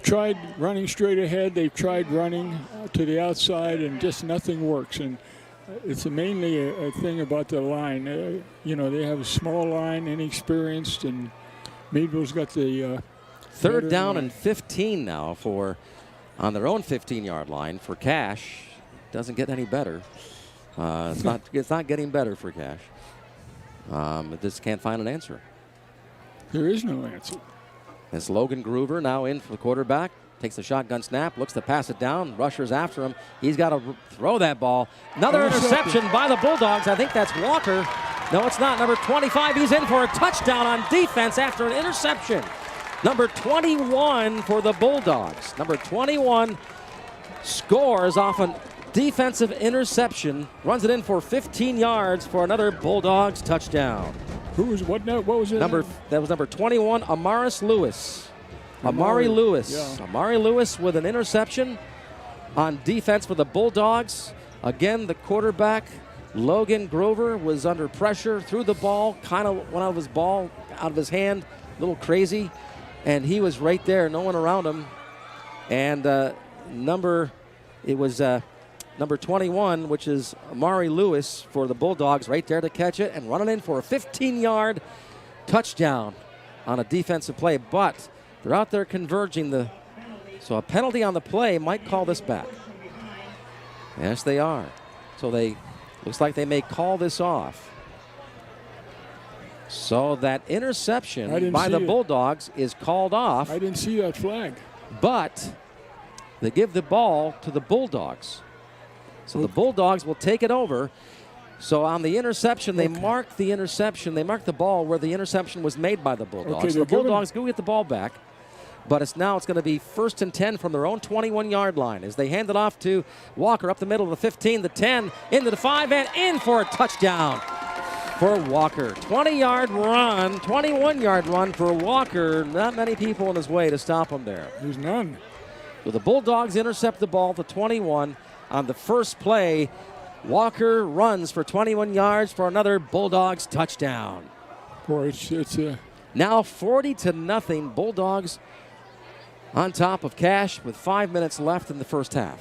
tried running straight ahead. They've tried running to the outside, and just nothing works. And it's mainly a thing about the line. They have a small line, inexperienced, and Meadville's got the 3rd down and 15 now on their own 15-yard line for Cash. Doesn't get any better. It's not getting better for Cash. It just can't find an answer. There is no answer. It's Logan Groover now in for the quarterback. Takes the shotgun snap, looks to pass it down. Rushers after him. He's got to throw that ball. Another interception by the Bulldogs. I think that's Walker. No, it's not. Number 25, he's in for a touchdown on defense after an interception. Number 21 for the Bulldogs. Number 21 scores off an defensive interception, runs it in for 15 yards for another Bulldogs touchdown. What was it? That was number 21, Amaris Lewis. Amari Lewis. Yeah. Amari Lewis with an interception on defense for the Bulldogs. Again, the quarterback, Logan Groover, was under pressure, threw the ball, kind of went out of his hand, a little crazy, and he was right there, no one around him. And number 21, which is Amari Lewis for the Bulldogs, right there to catch it and running in for a 15-yard touchdown on a defensive play. But they're out there converging. So a penalty on the play might call this back. Yes, they are. So looks like they may call this off. So that interception by the Bulldogs is called off. I didn't see that flag. But they give the ball to the Bulldogs. So the Bulldogs will take it over. So on the interception, they mark the interception. They mark the ball where the interception was made by the Bulldogs. Okay, so the Bulldogs go get the ball back. But it's going to be 1st and 10 from their own 21-yard line as they hand it off to Walker up the middle of the 15, the 10, into the 5, and in for a touchdown for Walker. 20-yard run, 21-yard run for Walker. Not many people in his way to stop him there. There's none. So the Bulldogs intercept the ball to 21. On the first play, Walker runs for 21 yards for another Bulldogs touchdown. Boy, it's now 40-0. Bulldogs on top of Cash with 5 minutes left in the first half.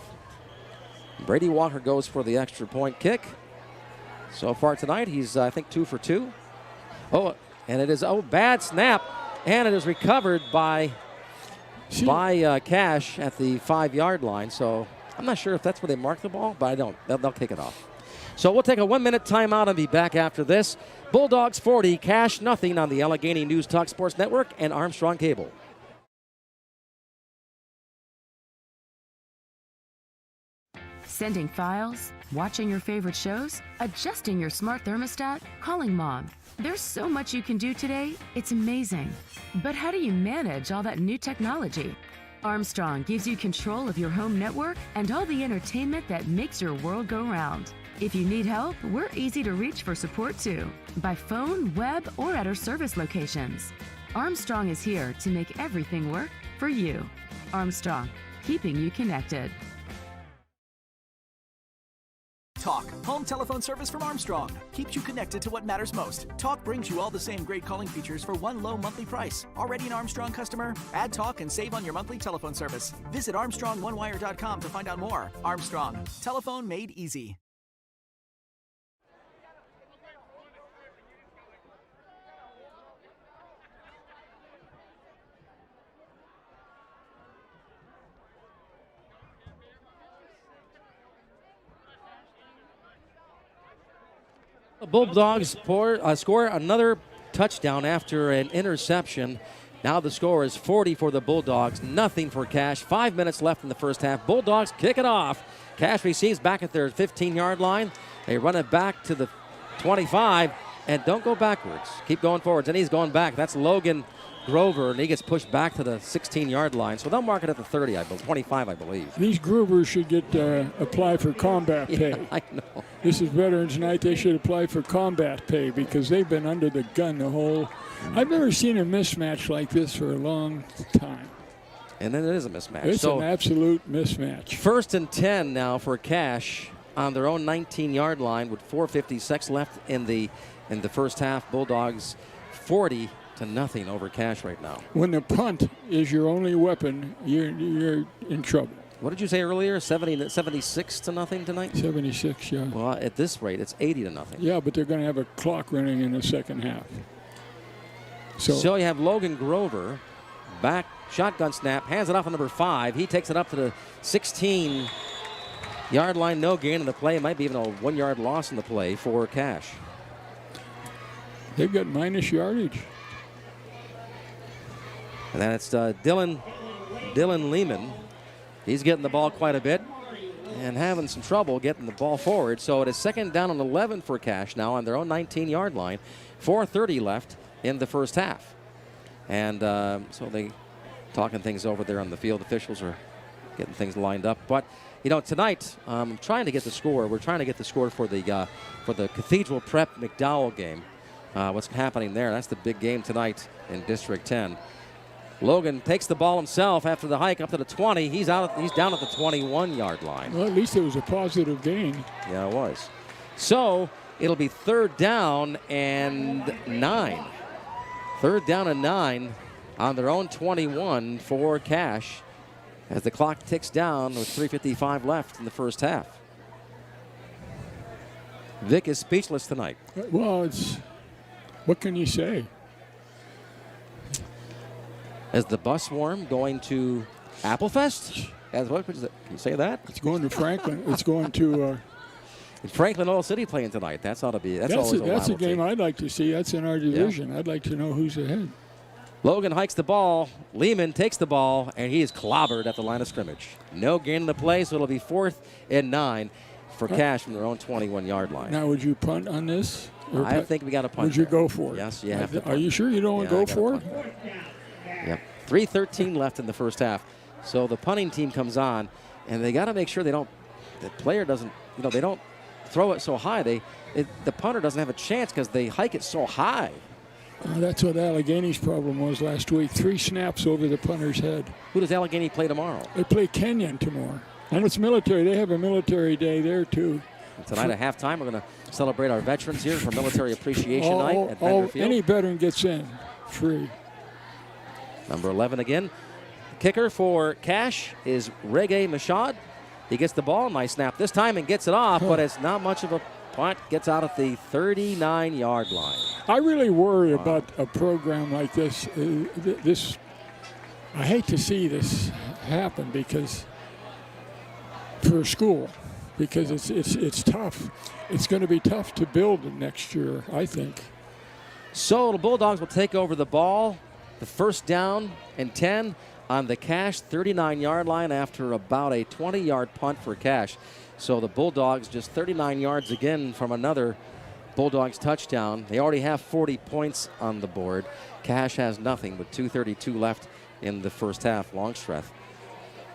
Brady Walker goes for the extra point kick. So far tonight, he's, I think, 2 for 2. Oh, and it is, bad snap. And it is recovered by Cash at the 5-yard line. So I'm not sure if that's where they mark the ball, but they'll kick it off. So we'll take a 1-minute timeout and be back after this. Bulldogs 40, Cash nothing on the Allegheny News Talk Sports Network and Armstrong Cable. Sending files, watching your favorite shows, adjusting your smart thermostat, calling mom. There's so much you can do today, it's amazing. But how do you manage all that new technology? Armstrong gives you control of your home network and all the entertainment that makes your world go round. If you need help, we're easy to reach for support too, by phone, web, or at our service locations. Armstrong is here to make everything work for you. Armstrong, keeping you connected. Talk, home telephone service from Armstrong. Keeps you connected to what matters most. Talk brings you all the same great calling features for one low monthly price. Already an Armstrong customer? Add Talk and save on your monthly telephone service. Visit ArmstrongOneWire.com to find out more. Armstrong, telephone made easy. The Bulldogs score another touchdown after an interception. Now the score is 40 for the Bulldogs, nothing for Cash. 5 minutes left in the first half. Bulldogs kick it off. Cash receives back at their 15-yard line. They run it back to the 25, and don't go backwards. Keep going forwards, and he's going back. That's Logan Grover, and he gets pushed back to the 16-yard line. So they'll mark it at the 30, 25, I believe. These Groovers should get apply for combat pay. Yeah, I know. This is Veterans Night. They should apply for combat pay because they've been under the gun the whole. I've never seen a mismatch like this for a long time. And then it is a mismatch. It's so an absolute mismatch. 1st and 10 now for Cash on their own 19-yard line with 4:56 left in the first half. Bulldogs 40-0 over Cash right now. When the punt is your only weapon, you're in trouble. What did you say earlier? 76-0 tonight? 76, yeah. Well, at this rate, it's 80-0. Yeah, but they're going to have a clock running in the second half. So you have Logan Grover back, shotgun snap, hands it off to number 5. He takes it up to the 16-yard line, no gain in the play. It might be even a 1-yard loss in the play for Cash. They've got minus yardage. And then it's Dylan Lehman. He's getting the ball quite a bit and having some trouble getting the ball forward. So it is 2nd down and 11 for Cash now on their own 19-yard line. 4:30 left in the first half. And so they talking things over there on the field. Officials are getting things lined up. But, you know, tonight, trying to get the score. We're trying to get the score for the Cathedral Prep McDowell game. What's happening there? That's the big game tonight in District 10. Logan takes the ball himself after the hike up to the 20. He's down at the 21-yard line. Well, at least it was a positive gain. Yeah, it was. So it'll be 3rd down and 9. 3rd down and 9 on their own 21 for Cash as the clock ticks down with 3:55 left in the first half. Vic is speechless tonight. Well, what can you say? Is the bus swarm going to Applefest? Can you say that? It's going to Franklin. It's going to Franklin Oil City playing tonight. That's ought to be. That's a game I'd like to see. That's in our division. Yeah. I'd like to know who's ahead. Logan hikes the ball. Lehman takes the ball, and he is clobbered at the line of scrimmage. No gain in the play, so it'll be 4th and 9 for Cash from their own 21-yard line. Now, would you punt on this? I think we got to punt. Would you go for it? Yes, you have to punt. Are you sure you don't want to go for it? Yep. 3:13 left in the first half. So the punting team comes on, and they got to make sure the player doesn't, they don't throw it so high. The punter doesn't have a chance because they hike it so high. That's what Allegheny's problem was last week. 3 snaps over the punter's head. Who does Allegheny play tomorrow? They play Kenyon tomorrow. And it's military. They have a military day there, too. And tonight at halftime, we're going to celebrate our veterans here for Military Appreciation Night at Bender Field. Any veteran gets in free. Number 11 again. The kicker for Cash is Reggae Mashad. He gets the ball. Nice snap this time and gets it off, but it's not much of a punt. Gets out at the 39-yard line. I really worry about a program like this. I hate to see this happen for school because it's tough. It's going to be tough to build next year, I think. So the Bulldogs will take over the ball. The 1st down and 10 on the Cash 39-yard line after about a 20-yard punt for Cash. So the Bulldogs just 39 yards again from another Bulldogs touchdown. They already have 40 points on the board. Cash has nothing with 2:32 left in the first half. Longstreth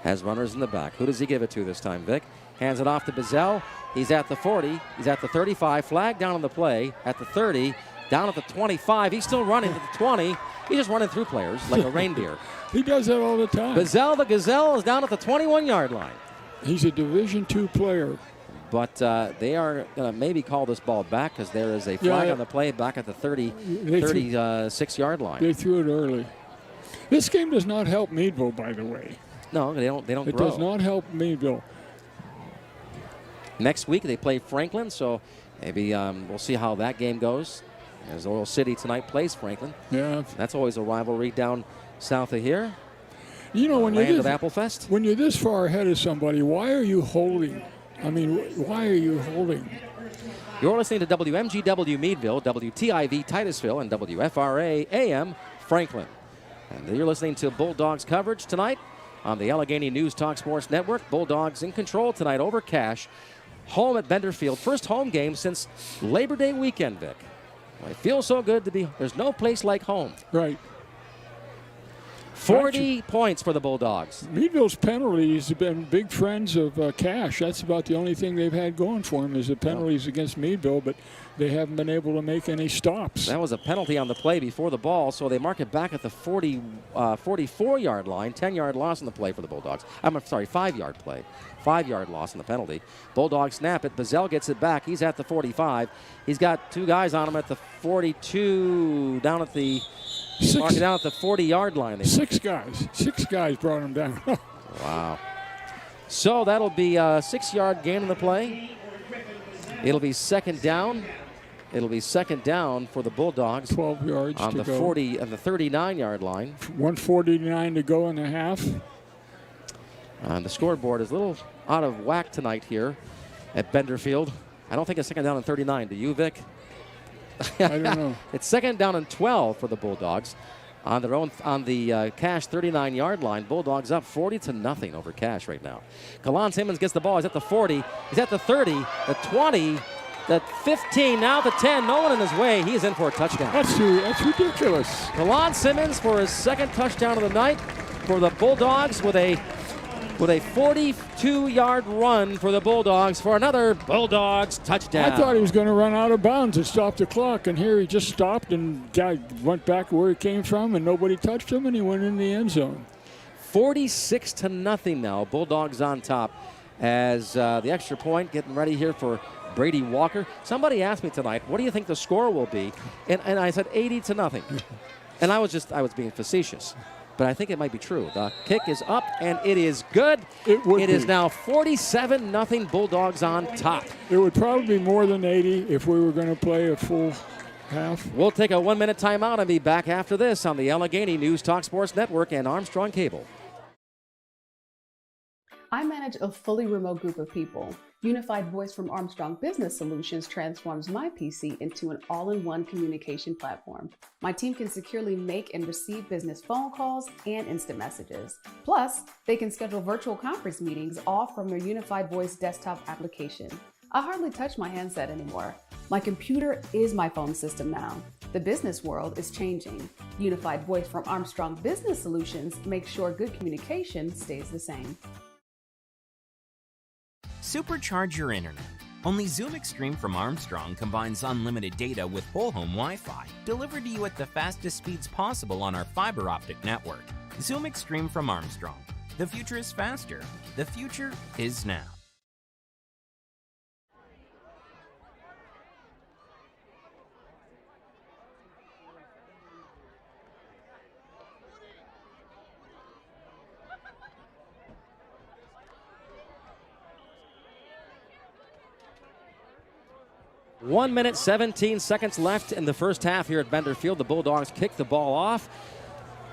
has runners in the back. Who does he give it to this time, Vic? Hands it off to Bazell. He's at the 40. He's at the 35. Flag down on the play at the 30. Down at the 25. He's still running to the 20. He's just running through players like a reindeer. He does that all the time. Bazell, the Gazelle, is down at the 21-yard line. He's a Division II player. But they are going to maybe call this ball back because there is a flag on the play back at the 36-yard line. They threw it early. This game does not help Meadville, by the way. No, they don't It grow. does not help Meadville. Next week they play Franklin, so maybe we'll see how that game goes. As Oil City tonight plays Franklin. Yeah. That's always a rivalry down south of here. You know, when Land of Applefest. When you're this far ahead of somebody, why are you holding? I mean, why are you holding? You're listening to WMGW Meadville, WTIV Titusville, and WFRA AM Franklin. And you're listening to Bulldogs coverage tonight on the Allegheny News Talk Sports Network. Bulldogs in control tonight over Cache. Home at Benderfield. First home game since Labor Day weekend, Vic. Well, it feels so good to be. There's no place like home. Right. 40 points for the Bulldogs. Meadville's penalties have been big friends of Cache. That's about the only thing they've had going for them is the penalties against Meadville, but they haven't been able to make any stops. That was a penalty on the play before the ball, so they mark it back at the 44-yard line. 10-yard loss on the play for the Bulldogs. I'm sorry, 5-yard play. 5-yard loss on the penalty. Bulldogs snap it. Bazell gets it back. He's at the 45. He's got two guys on him at the 42, down at the 40-yard line. Six guys brought him down. Wow. So that'll be a 6-yard gain on the play. It'll be second down. It'll be second down for the Bulldogs. 12 yards on to the go. 40 and the 39-yard line. 1:49 to go in the half. The scoreboard is a little out of whack tonight here at Benderfield. I don't think it's second down and 39. Do you, Vic? I don't know. It's second down and 12 for the Bulldogs on their own on the Cache 39-yard line. Bulldogs up 40-0 over Cache right now. Kalon Simmons gets the ball. He's at the 40. He's at the 30, the 20, the 15, now the 10. No one in his way. He is in for a touchdown. That's ridiculous. Kalon Simmons for his second touchdown of the night for the Bulldogs with a 42-yard run for the Bulldogs for another Bulldogs touchdown. I thought he was going to run out of bounds and stop the clock, and here he just stopped and went back where he came from, and nobody touched him, and he went in the end zone. 46-0 now. Bulldogs on top as the extra point getting ready here for Brady Walker. Somebody asked me tonight, what do you think the score will be? And I said 80-0. And I was being facetious. But I think it might be true. The kick is up, and it is good. It is now 47-0 Bulldogs on top. It would probably be more than 80 if we were going to play a full half. We'll take a 1-minute timeout and be back after this on the Allegheny News Talk Sports Network and Armstrong Cable. I manage a fully remote group of people. Unified Voice from Armstrong Business Solutions transforms my PC into an all-in-one communication platform. My team can securely make and receive business phone calls and instant messages. Plus, they can schedule virtual conference meetings all from their Unified Voice desktop application. I hardly touch my handset anymore. My computer is my phone system now. The business world is changing. Unified Voice from Armstrong Business Solutions makes sure good communication stays the same. Supercharge your internet. Only Zoom Extreme from Armstrong combines unlimited data with whole home Wi-Fi, delivered to you at the fastest speeds possible on our fiber optic network. Zoom Extreme from Armstrong. The future is faster. The future is now. One minute, 17 seconds left in the first half here at Benderfield. The Bulldogs kick the ball off.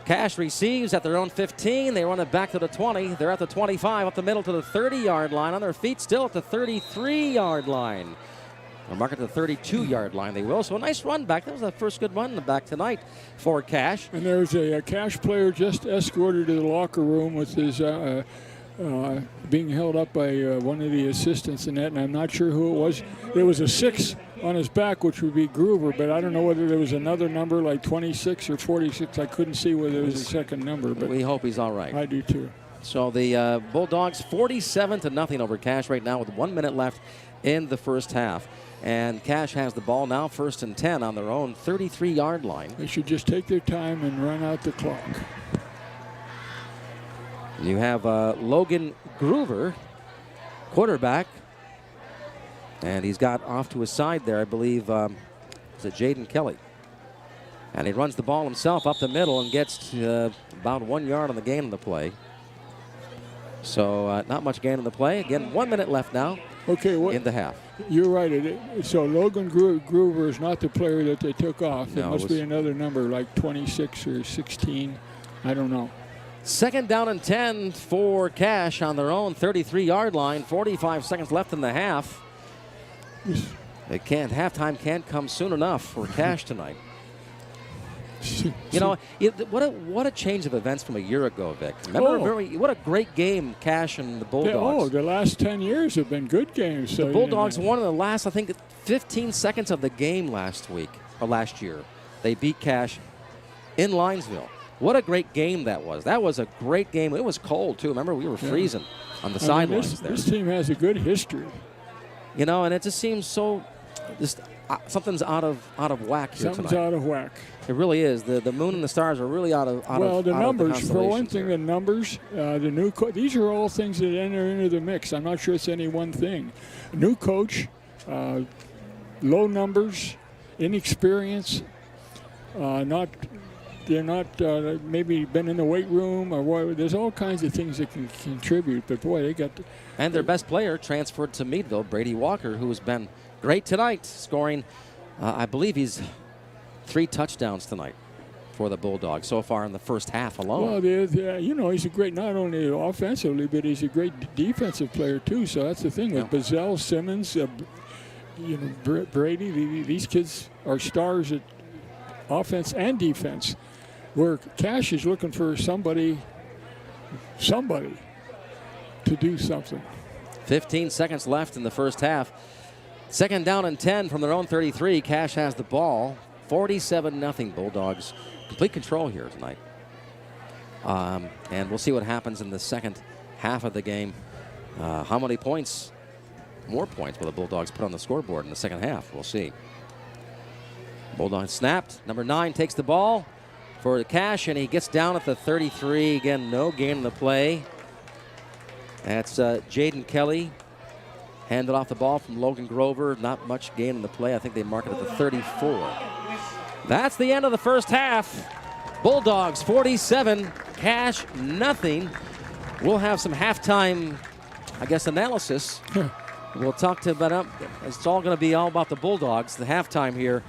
Cache receives at their own 15. They run it back to the 20. They're at the 25, up the middle to the 30-yard line. On their feet, still at the 33-yard line. They'll mark it to the 32-yard line. They will. So a nice run back. That was the first good run back tonight for Cache. And there's a Cache player just escorted to the locker room with his being held up by one of the assistants in that, and I'm not sure who it was. There was a 6 on his back, which would be Groover, but I don't know whether there was another number like 26 or 46. I couldn't see whether there was a second number. But we hope he's all right. I do too. So the Bulldogs 47-0 over Cache right now with 1 minute left in the first half. And Cache has the ball now, 1st and 10 on their own 33-yard line. They should just take their time and run out the clock. You have Logan Groover, quarterback. And he's got off to his side there, I believe, is it Jaden Kelly? And he runs the ball himself up the middle and gets about 1 yard on the gain of the play. So not much gain on the play. Again, 1 minute left now in the half. You're right. So Logan Groover is not the player that they took off. No, it must be another number, like 26 or 16. I don't know. 2nd down and 10 for Cache on their own 33-yard line. 45 seconds left in the half. Halftime can't come soon enough for Cache tonight. You know, what a change of events from a year ago, Vic. Remember, what a great game Cache and the Bulldogs. The last 10 years have been good games. So the Bulldogs won in the last, I think, 15 seconds of the game last year. They beat Cache in Linesville. What a great game that was. That was a great game. It was cold, too. Remember, we were freezing on the sidelines there. This team has a good history. You know, and it just seems so something's out of whack here Something's tonight. out of whack. It really is. The moon and the stars are really out of the numbers. The for one thing, here. the numbers. The new these are all things that enter into the mix. I'm not sure it's any one thing. New coach, low numbers, inexperience. They're not maybe been in the weight room or what. There's all kinds of things that can contribute. But boy, they got. And their best player transferred to Meadville, Brady Walker, who has been great tonight, scoring. I believe he's 3 touchdowns tonight for the Bulldogs so far in the first half alone. Well, you know, he's a great, not only offensively, but he's a great defensive player too. So that's the thing with Bazell, Simmons, Brady. These kids are stars at offense and defense. Where Cache is looking for somebody to do something. 15 seconds left in the first half. 2nd down and 10 from their own 33. Cache has the ball. 47-0 Bulldogs. Complete control here tonight. And we'll see what happens in the second half of the game. How many points, more points will the Bulldogs put on the scoreboard in the second half? We'll see. Bulldogs snapped. Number 9 takes the ball for Cache, and he gets down at the 33. Again, no gain in the play. That's Jaden Kelly. Handed off the ball from Logan Grover. Not much gain in the play. I think they mark it at the 34. That's the end of the first half. Bulldogs 47, Cache nothing. We'll have some halftime, I guess, analysis. We'll talk to about it's all going to be all about the Bulldogs, the halftime here.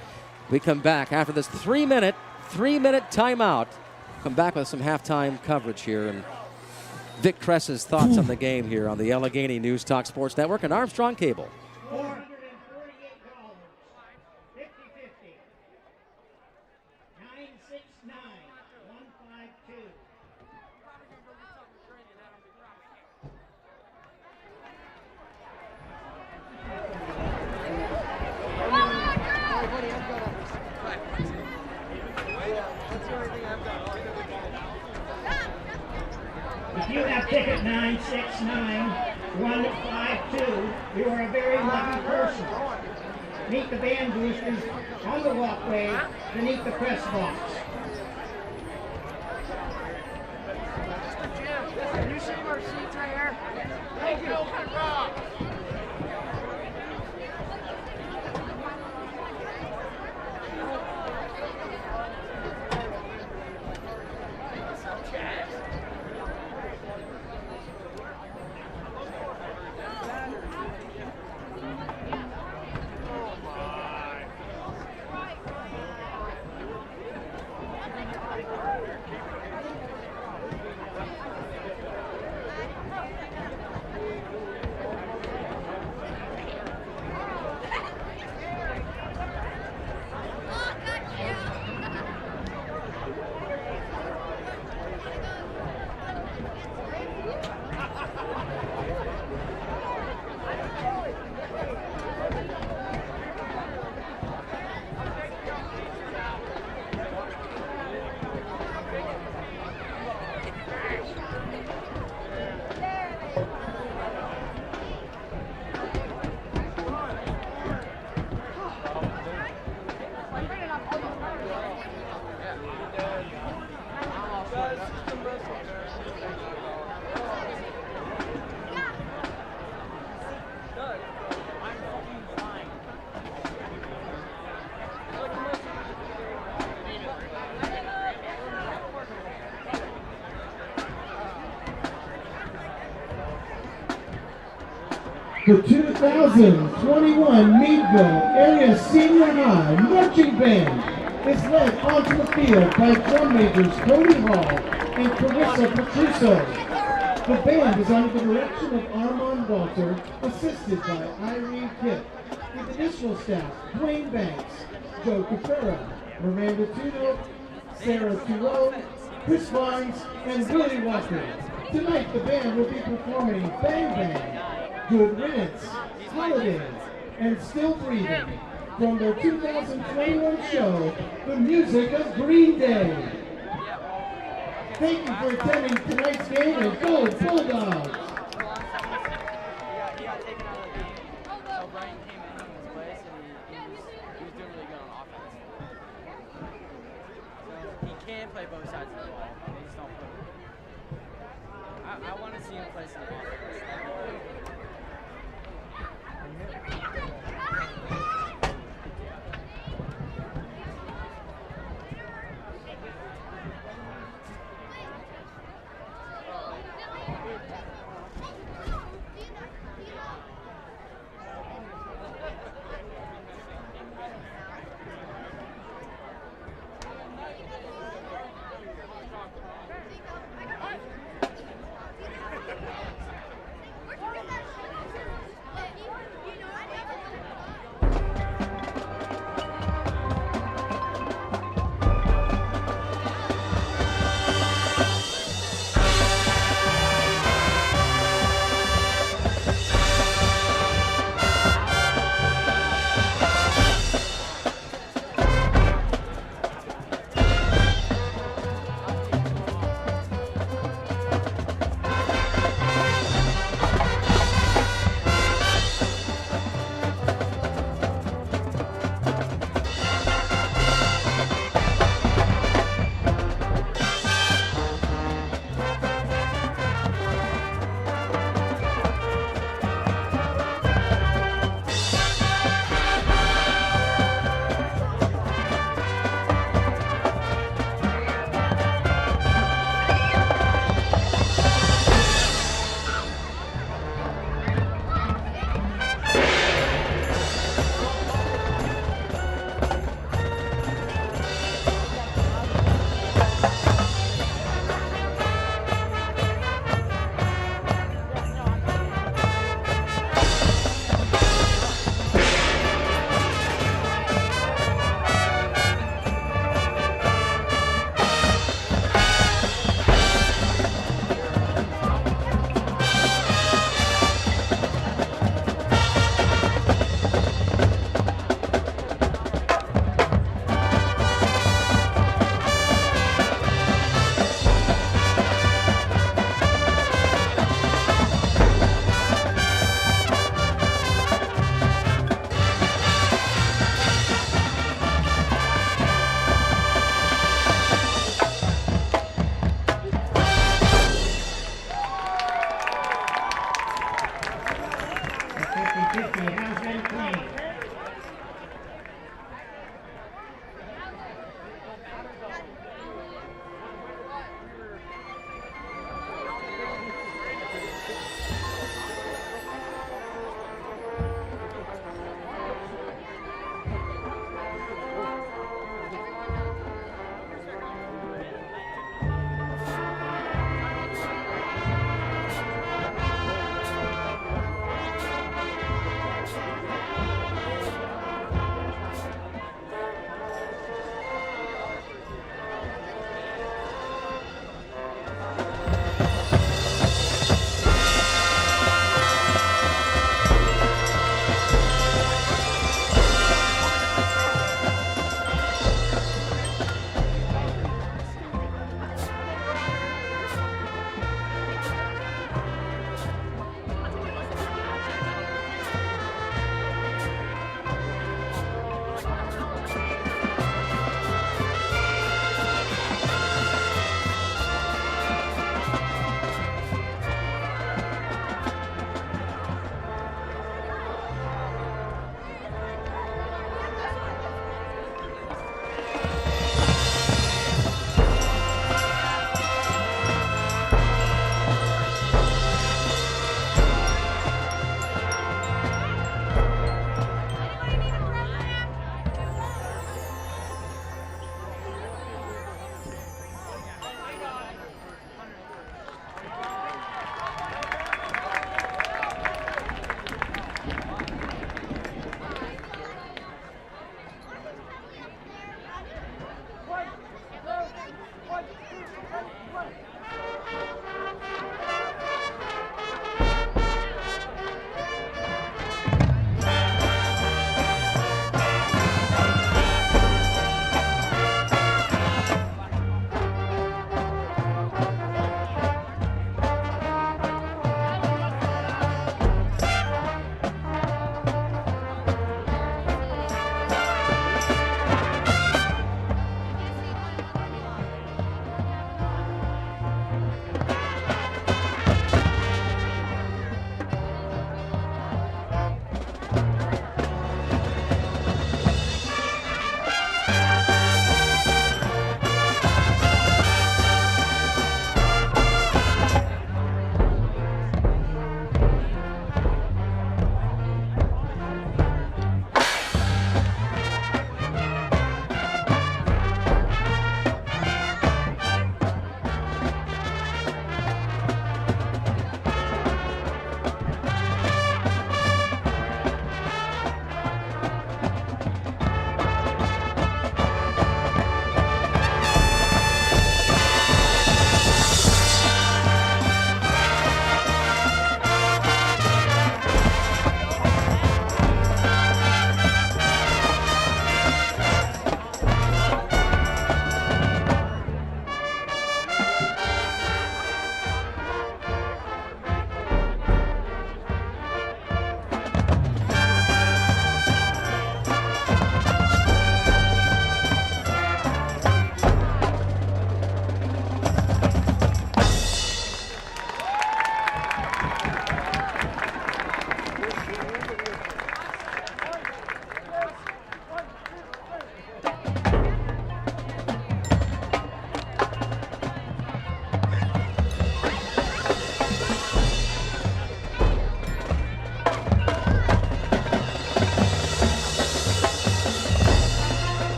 We come back after this 3-minute timeout. Come back with some halftime coverage here, and Vic Kress's thoughts on the game here on the Allegheny News Talk Sports Network and Armstrong Cable. $448, 50-50, 969, 152. If you have ticket 969-152, you are a very lucky person. Meet the band boosters on the walkway beneath the press box. Can you save our seats right here? Thank you. The 2021 Meadville Area Senior High Marching Band is led onto the field by drum majors Cody Hall and Carissa Petruso. The band is under the direction of Armand Walter, assisted by Irene Kipp. With additional staff, Dwayne Banks, Joe Caprera, Miranda Tuno, Sarah Turon, Chris Vines, and Willie Walker. Tonight the band will be performing Bang Bang, Good Riddance, Holidays, and Still Breathing from their 2021 show, The Music of Green Day. Thank you for attending tonight's game and go Bulldogs! He can play both sides of the ball. They just don't put him. I want to see him play some offense.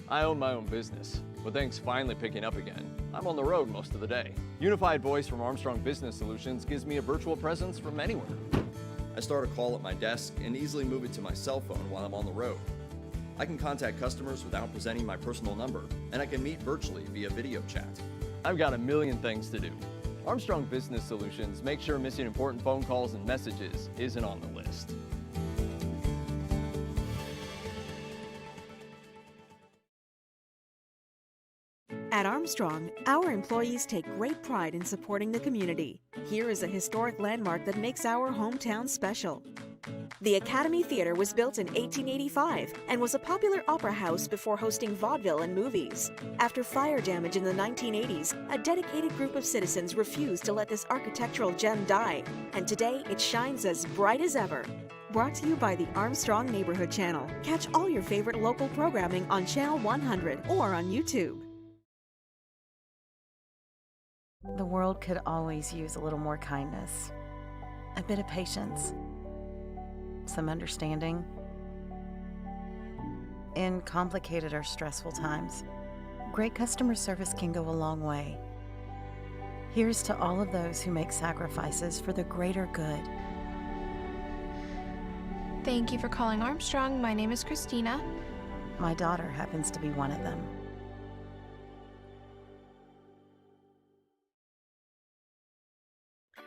I own my own business. With things finally picking up again, I'm on the road most of the day. Unified Voice from Armstrong Business Solutions gives me a virtual presence from anywhere. I start a call at my desk and easily move it to my cell phone while I'm on the road. I can contact customers without presenting my personal number, and I can meet virtually via video chat. I've got a million things to do. Armstrong Business Solutions makes sure missing important phone calls and messages isn't on the list. At Armstrong, our employees take great pride in supporting the community. Here is a historic landmark that makes our hometown special. The Academy Theater was built in 1885 and was a popular opera house before hosting vaudeville and movies. After fire damage in the 1980s, a dedicated group of citizens refused to let this architectural gem die, and today it shines as bright as ever. Brought to you by the Armstrong Neighborhood Channel. Catch all your favorite local programming on Channel 100 or on YouTube. The world could always use a little more kindness, a bit of patience, some understanding. In complicated or stressful times, great customer service can go a long way. Here's to all of those who make sacrifices for the greater good. Thank you for calling Armstrong. My name is Christina. My daughter happens to be one of them.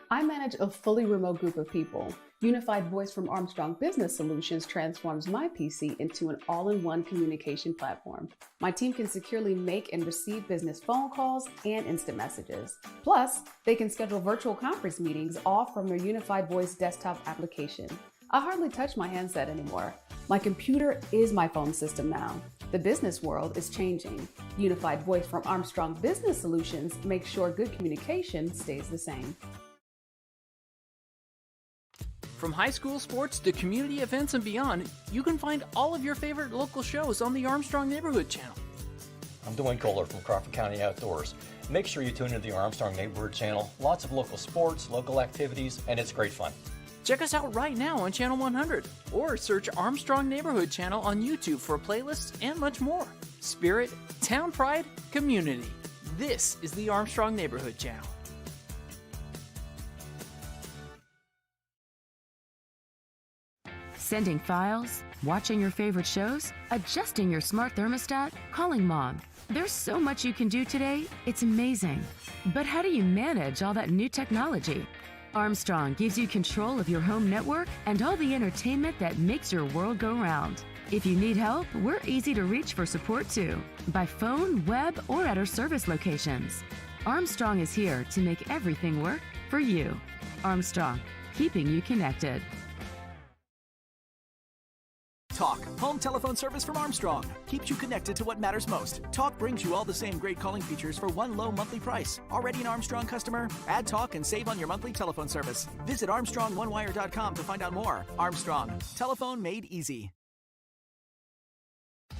I manage a fully remote group of people. Unified Voice from Armstrong Business Solutions transforms my PC into an all-in-one communication platform. My team can securely make and receive business phone calls and instant messages. Plus, they can schedule virtual conference meetings all from their Unified Voice desktop application. I hardly touch my handset anymore. My computer is my phone system now. The business world is changing. Unified Voice from Armstrong Business Solutions makes sure good communication stays the same. From high school sports to community events and beyond, you can find all of your favorite local shows on the Armstrong Neighborhood Channel. I'm Dwayne Kohler from Crawford County Outdoors. Make sure you tune into the Armstrong Neighborhood Channel. Lots of local sports, local activities, and it's great fun. Check us out right now on Channel 100 or search Armstrong Neighborhood Channel on YouTube for playlists and much more. Spirit, town pride, community. This is the Armstrong Neighborhood Channel. Sending files, watching your favorite shows, adjusting your smart thermostat, calling mom. There's so much you can do today, it's amazing. But how do you manage all that new technology? Armstrong gives you control of your home network and all the entertainment that makes your world go round. If you need help, we're easy to reach for support too, by phone, web, or at our service locations. Armstrong is here to make everything work for you. Armstrong, keeping you connected. Talk, home telephone service from Armstrong. Keeps you connected to what matters most. Talk brings you all the same great calling features for one low monthly price. Already an Armstrong customer? Add Talk and save on your monthly telephone service. Visit ArmstrongOneWire.com to find out more. Armstrong, telephone made easy.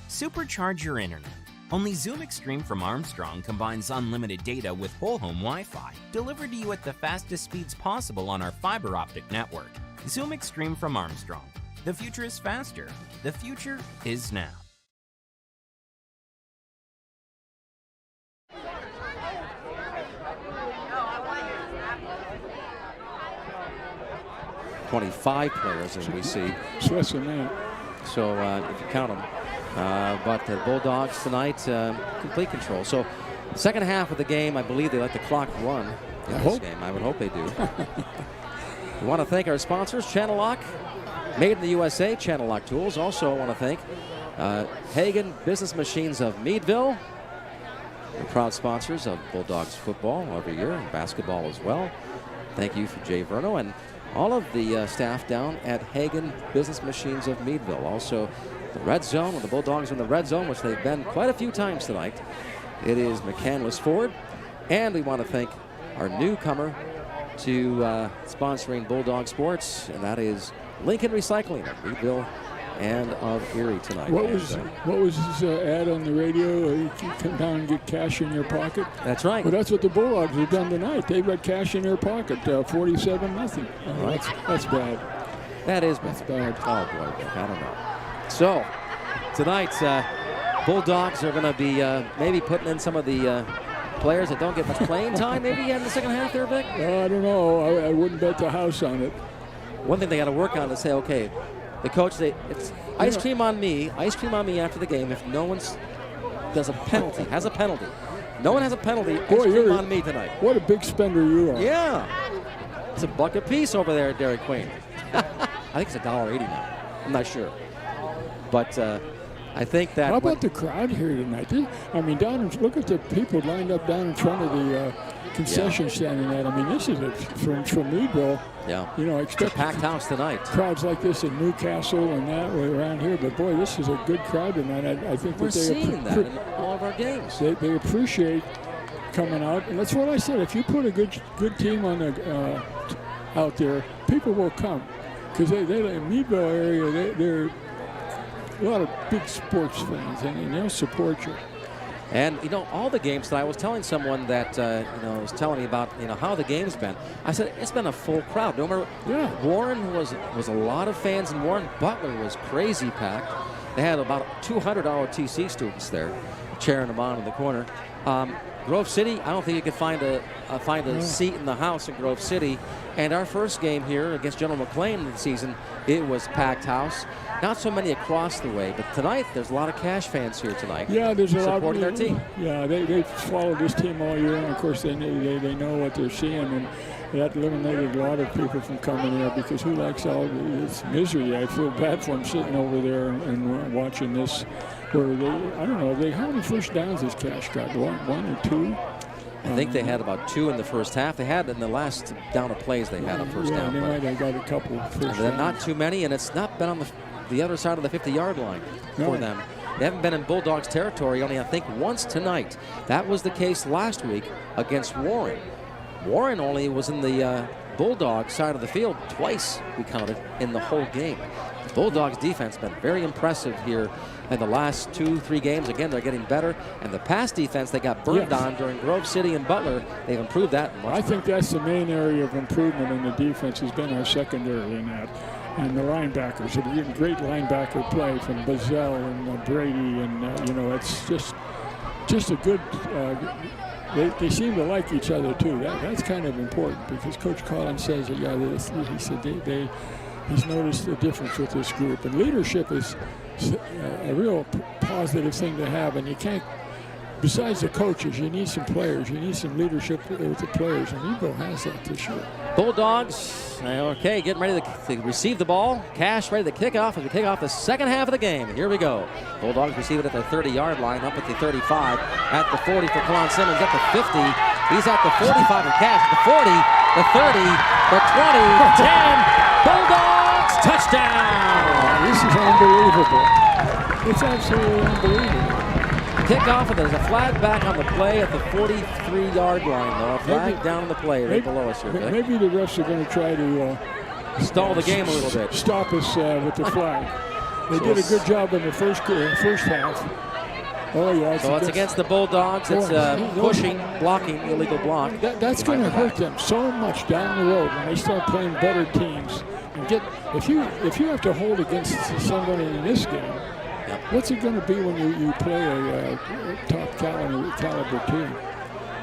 Supercharge your internet. Only Zoom Extreme from Armstrong combines unlimited data with whole home Wi-Fi, delivered to you at the fastest speeds possible on our fiber optic network. Zoom Extreme from Armstrong. The future is faster. The future is now. "25 players, as we see. It's less than that. So if you count them. But the Bulldogs tonight, complete control. So second half of the game, I believe they let the clock run in this game. I would hope they do. We want to thank our sponsors, Channel Lock, Made in the USA, Channel Lock Tools. Also want to thank Hagen Business Machines of Meadville. We're proud sponsors of Bulldogs football every year and basketball as well. Thank you for Jay Verno and all of the staff down at Hagen Business Machines of Meadville. Also the red zone, when the Bulldogs are in the red zone, which they've been quite a few times tonight, it is McCandless Ford. And we want to thank our newcomer to sponsoring Bulldog Sports, and that is Lincoln Recycling of Meadville and of Erie tonight. What was his ad on the radio? You come down and get cash in your pocket. That's right. Well, that's what the Bulldogs have done tonight. They've got cash in their pocket, 47-0. Right. That's bad. That is bad. That's bad. Oh boy, I don't know. So tonight, Bulldogs are going to be maybe putting in some of the players that don't get much playing time maybe in the second half there, Vic? I don't know. I wouldn't bet the house on it. One thing they got to work on is say, okay, the coach, it's ice cream on me after the game if no one has a penalty. No one has a penalty. Ice cream on me tonight. What a big spender you are. Yeah. It's a buck a piece over there at Dairy Queen. I think it's $1.80 now. I'm not sure. But I think that... How about the crowd here tonight? I mean, look at the people lined up down in front of the concession stand and that. I mean, this is from Meadville. Yeah. You know, expect a packed house tonight. Crowds like this in Newcastle and that way around here. But boy, this is a good crowd tonight. I think we're seeing that in all of our games. They appreciate coming out, and that's what I said. If you put a good team on the out there, people will come because they in Meadville area they're a lot of big sports fans and they'll support you. And, you know, all the games that I was telling someone that, was telling me about, how the game's been. I said, it's been a full crowd. Remember, Warren was a lot of fans in Warren. Butler was crazy packed. They had about 200 ROTC students there cheering them on in the corner. Grove City, I don't think you could find a seat in the house in Grove City. And our first game here against General McLean in the season, it was packed house. Not so many across the way, but tonight there's a lot of Cash fans here tonight. Yeah, there's a lot supporting their team. Yeah, they followed this team all year, and of course they know what they're seeing, and that eliminated a lot of people from coming here because who likes all this misery? I feel bad for them sitting over there and watching this. Where I don't know, how many first downs has Cash got? One or two? I think they had about 2 in the first half. They had in the last down of plays they had a first down. They might have got a couple first downs. Not too many, and it's not been on the other side of the 50-yard line for them. They haven't been in Bulldogs territory only, I think, once tonight. That was the case last week against Warren. Warren only was in the Bulldog side of the field twice, we counted, in the whole game. The Bulldogs defense has been very impressive here in the last 2-3 games. Again, they're getting better. And the pass defense they got burned on during Grove City and Butler, they've improved that much. I think that's the main area of improvement in the defense has been our secondary in that. And the linebackers have been great linebacker play from Bazell and Brady. And, it's just a good they seem to like each other, too. That's kind of important because Coach Collins says that, he said he's noticed the difference with this group. And leadership is a real positive thing to have, and you can't, besides the coaches, you need some players. You need some leadership with the players, and Meadville has that this year. Bulldogs, okay, getting ready to receive the ball. Cash ready to kick off as we kick off the second half of the game. Here we go. Bulldogs receive it at the 30-yard line, up at the 35, at the 40 for Kalon Simmons, at the 50. He's at the 45 of Cash, the 40, the 30, the 20, 10. Bulldogs, touchdown! This is unbelievable. It's absolutely unbelievable. Kickoff, and there's a flag back on the play at the 43-yard line, though. A flag down on the play right below us here. Maybe the refs are going to try to stall the game a little bit. Stop us with the flag. They did a good job in the first half. Oh, yeah. So it's against the Bulldogs. It's pushing, blocking, illegal block. That's going to hurt them so much down the road when they start playing better teams. And if you have to hold against somebody in this game, what's it going to be when you play a top caliber team?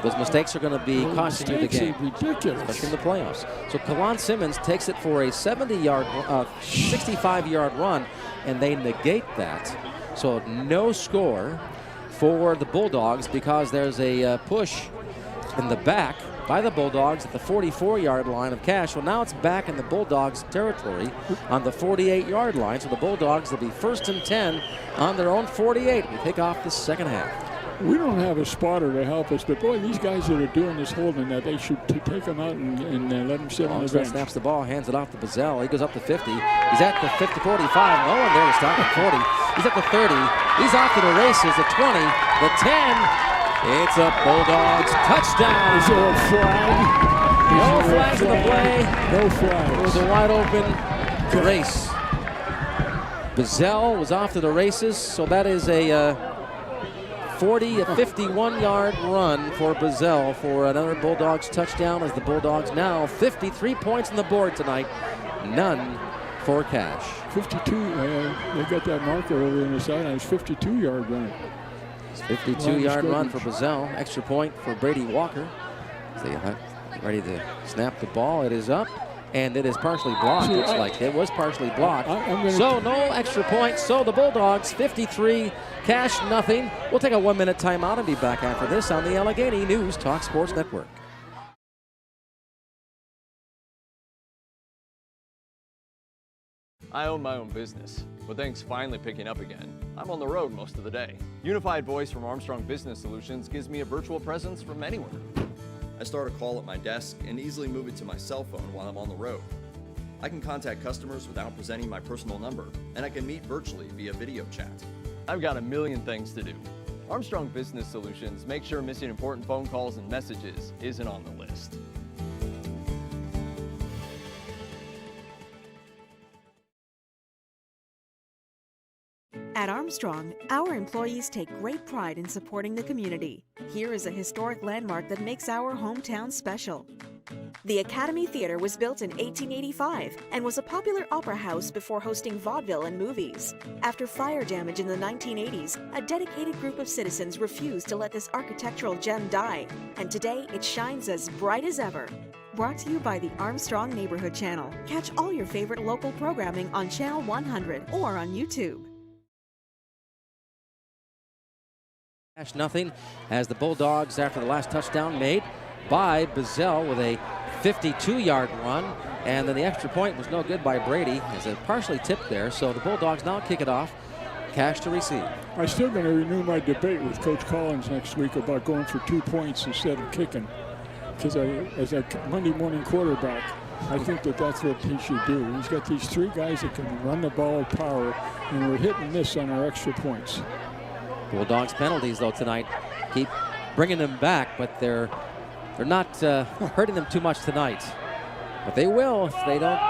Those mistakes are going to be costing you the game. Ridiculous. Especially in the playoffs. So Kalon Simmons takes it for a 65-yard run, and they negate that. So no score for the Bulldogs because there's a push in the back by the Bulldogs at the 44-yard line of Cash. Well, now it's back in the Bulldogs' territory on the 48-yard line. So the Bulldogs will be 1st and 10 on their own 48. We kick off the second half. We don't have a spotter to help us, but boy, these guys that are doing this holding that, they should take them out and let them sit on the bench. Snaps the ball, hands it off to Bazell. He goes up to 50. He's at the 50, 45. No one there to stop him. 40. He's at the 30. He's off to the races. The 20, the 10. It's a Bulldogs touchdown. Is there a flag? No flags in the play. No flags. It was a wide open race. Bazell was off to the races, so that is a 40, a 51-yard run for Bazell for another Bulldogs touchdown as the Bulldogs now 53 points on the board tonight. None for Cash. 52, they got that marker over on the sideline. It's 52-yard run. 52-yard run for Bazell. Extra point for Brady Walker. They ready to snap the ball. It is up, and it is partially blocked. Looks like it was partially blocked. So no extra point. So the Bulldogs 53, Cash nothing. We'll take a 1-minute timeout and be back after this on the Allegheny News Talk Sports Network. I own my own business. With things finally picking up again, I'm on the road most of the day. Unified Voice from Armstrong Business Solutions gives me a virtual presence from anywhere. I start a call at my desk and easily move it to my cell phone while I'm on the road. I can contact customers without presenting my personal number, and I can meet virtually via video chat. I've got a million things to do. Armstrong Business Solutions makes sure missing important phone calls and messages isn't on the list. At Armstrong, our employees take great pride in supporting the community. Here is a historic landmark that makes our hometown special. The Academy Theater was built in 1885 and was a popular opera house before hosting vaudeville and movies. After fire damage in the 1980s, a dedicated group of citizens refused to let this architectural gem die, and today it shines as bright as ever. Brought to you by the Armstrong Neighborhood Channel. Catch all your favorite local programming on Channel 100 or on YouTube. Cash nothing as the Bulldogs, after the last touchdown made by Bazell with a 52-yard run, and then the extra point was no good by Brady as it partially tipped there. So the Bulldogs now kick it off. Cash to receive. I'm still going to renew my debate with Coach Collins next week about going for 2 points instead of kicking, because as a Monday morning quarterback, I think that's what he should do. He's got these 3 guys that can run the ball with power, and we're hit and miss on our extra points. Bulldogs penalties, though, tonight keep bringing them back, but they're not hurting them too much tonight. But they will if they don't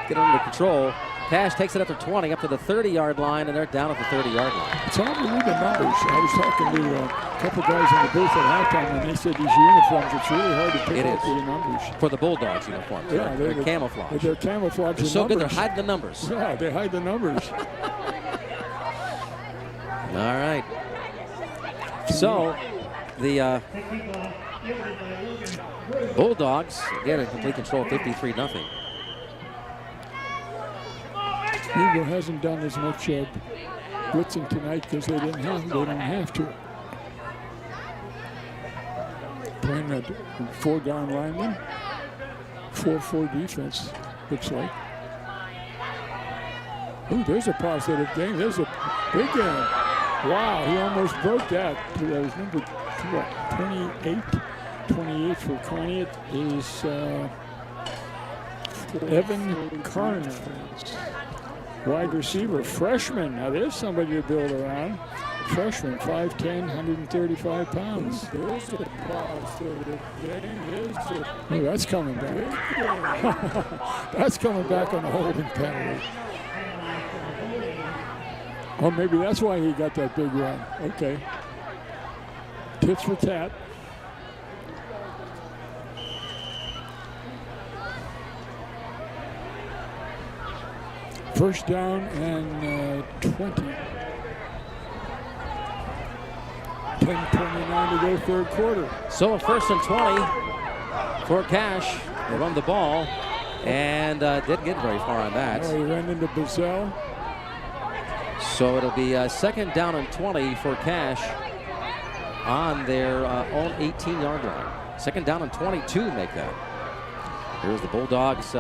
get under control. Cash takes it up to 20, up to the 30-yard line, and they're down at the 30-yard line. It's hard to read the numbers. I was talking to a couple guys in the booth at halftime, and they said these uniforms, it's really hard to pick up the numbers. For the Bulldogs uniforms, yeah, they're camouflage. They're camouflage. They're so good, they're hiding the numbers. Yeah, they hide the numbers. All right. So, the Bulldogs get in complete control, 53-0. Meadville hasn't done as much blitzing tonight because they don't have to. Playing a 4-down lineman, 4-4 defense, looks like. Oh, there's a positive game. There's a big game. Wow, he almost broke that. That was number 28 for Conneaut is Evan Carnes, wide receiver, freshman. Now there's somebody to build around. Freshman, 5'10", 135 pounds. Oh, that's coming back. That's coming back on the holding penalty. Oh, maybe that's why he got that big run. Okay. Tits for tat. First down and 20. 10:29 to go, third quarter. So first and 20 for Cash. They run the ball and didn't get very far on that. Oh, he ran into Bazell. So it'll be second down and 20 for Cash on their own 18-yard line. Second down and 22 make that. Here's the Bulldogs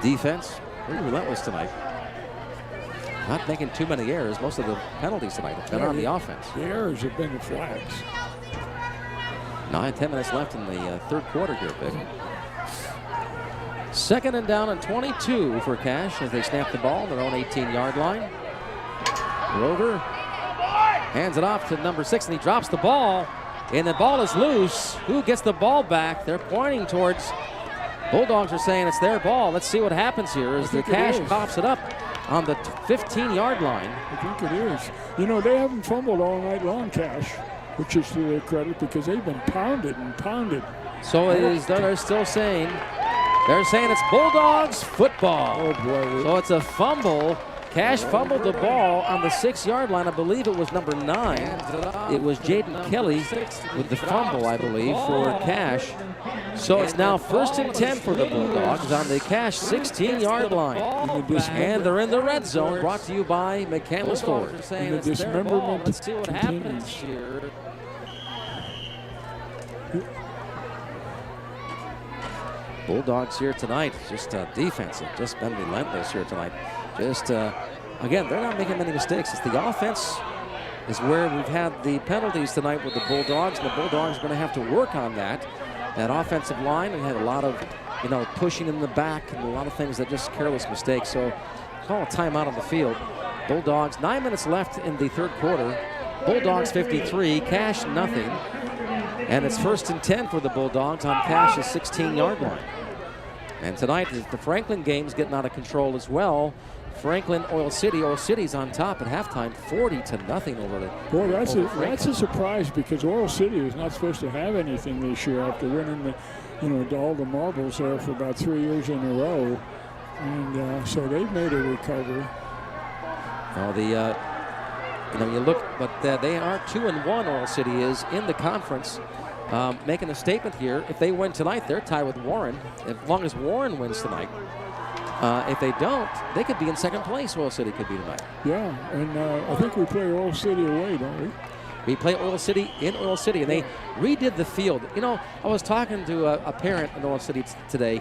defense. Pretty relentless tonight. Not making too many errors. Most of the penalties tonight have been on the offense. The errors have been the flags. 9-10 minutes left in the third quarter here, Vic. Second and down and 22 for Cash as they snap the ball on their own 18-yard line. Rover hands it off to number 6, and he drops the ball, and the ball is loose. Who gets the ball back? They're pointing towards. Bulldogs are saying it's their ball. Let's see what happens here as the Cash pops it up on the 15-yard line. I think it is. You know, they haven't fumbled all night long, Cash, which is to their credit because they've been pounded and pounded. So it is. They're still saying They're saying it's Bulldogs football. Oh, boy. So it's a fumble. Cash fumbled the ball on the 6-yard line. I believe it was number 9. It was Jaden Kelly with the fumble, I believe, for Cash. So it's now 1st and 10 for the Bulldogs on the Cash 16-yard line. And they're in the red zone, brought to you by McCandless Ford. And the dismemberment Let's see what happens here. Bulldogs here tonight, just defensive, just been relentless here tonight. Just, again, they're not making many mistakes. It's the offense is where we've had the penalties tonight with the Bulldogs, and the Bulldogs are going to have to work on that. That offensive line, and had a lot of, pushing in the back and a lot of things that just careless mistakes. So call a timeout on the field. Bulldogs, 9 minutes left in the third quarter. Bulldogs 53, Cash nothing. And it's 1st and 10 for the Bulldogs on Cash's 16-yard line. And tonight, the Franklin game's getting out of control as well. Franklin, Oil City's on top at halftime, 40-0 over the. Boy, that's a surprise, because Oil City was not supposed to have anything this year after winning all the marbles there for about 3 years in a row, and so they've made a recovery. You look, but they are 2-1. Oil City is in the conference. Making a statement here. If they win tonight, they're tied with Warren. As long as Warren wins tonight. If they don't, they could be in second place. Oil City could be tonight. Yeah, and I think we play Oil City away, don't we? We play Oil City in Oil City, and they redid the field. I was talking to a parent in Oil City today,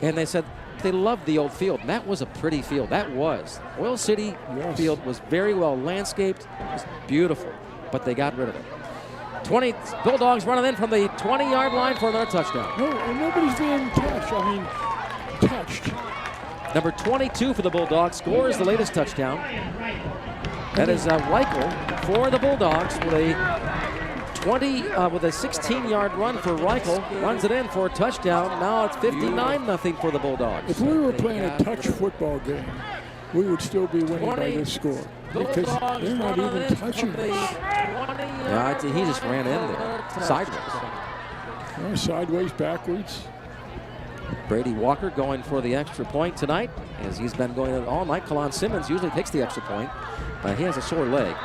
and they said they loved the old field. And that was a pretty field. That was. Oil City field was very well landscaped. It was beautiful, but they got rid of it. 20 Bulldogs running in from the 20-yard line for another touchdown. No, and nobody's being touched. Number 22 for the Bulldogs scores the latest touchdown. That is Reichel for the Bulldogs with a 16-yard run for Reichel. Runs it in for a touchdown. Now it's 59-0 for the Bulldogs. If we were playing a touch football game, we would still be winning by this score, because they're not even touching us. Yeah, he just ran in there, sideways. Sideways, backwards. Brady Walker going for the extra point tonight, as he's been going all night. Kalon Simmons usually takes the extra point, but he has a sore leg.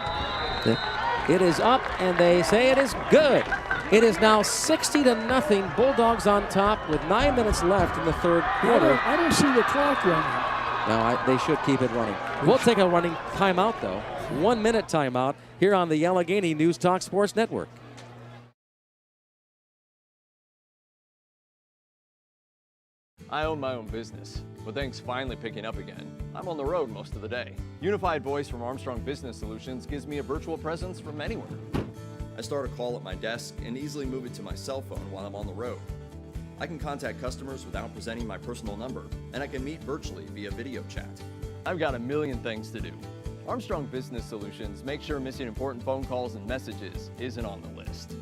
It is up, and they say it is good. It is now 60-0. Bulldogs on top with 9 minutes left in the third quarter. I don't see the clock running. No, they should keep it running. We'll take a running timeout, though. 1 minute timeout here on the Allegheny News Talk Sports Network. I own my own business. With things finally picking up again, I'm on the road most of the day. Unified Voice from Armstrong Business Solutions gives me a virtual presence from anywhere. I start a call at my desk and easily move it to my cell phone while I'm on the road. I can contact customers without presenting my personal number, and I can meet virtually via video chat. I've got a million things to do. Armstrong Business Solutions makes sure missing important phone calls and messages isn't on the list.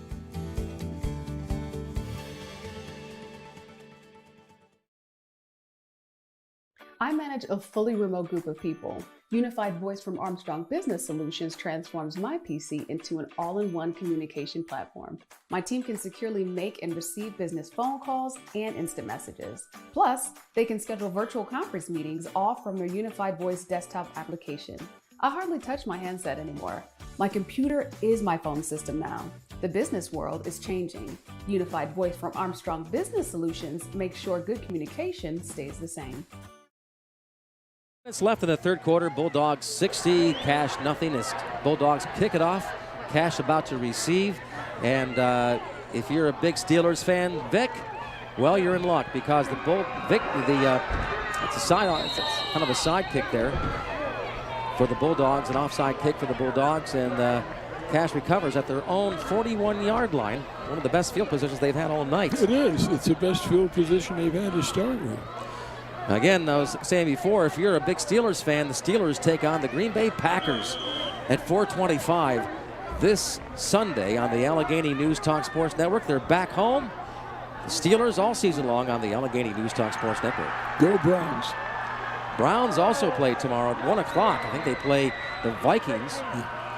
I manage a fully remote group of people. Unified Voice from Armstrong Business Solutions transforms my PC into an all-in-one communication platform. My team can securely make and receive business phone calls and instant messages. Plus, they can schedule virtual conference meetings all from their Unified Voice desktop application. I hardly touch my handset anymore. My computer is my phone system now. The business world is changing. Unified Voice from Armstrong Business Solutions makes sure good communication stays the same. Minutes left in the third quarter. Bulldogs 60, Cash nothing. As Bulldogs kick it off, Cash about to receive. And if you're a big Steelers fan, Vic, well, you're in luck, because it's kind of a side kick there for the Bulldogs, an offside kick for the Bulldogs, and Cash recovers at their own 41-yard line. One of the best field positions they've had all night. It is. It's the best field position they've had to start with. Again, I was saying before, if you're a big Steelers fan, the Steelers take on the Green Bay Packers at 4:25 this Sunday on the Allegheny News Talk Sports Network. They're back home. The Steelers all season long on the Allegheny News Talk Sports Network. Go Browns. Browns also play tomorrow at 1 o'clock. I think they play the Vikings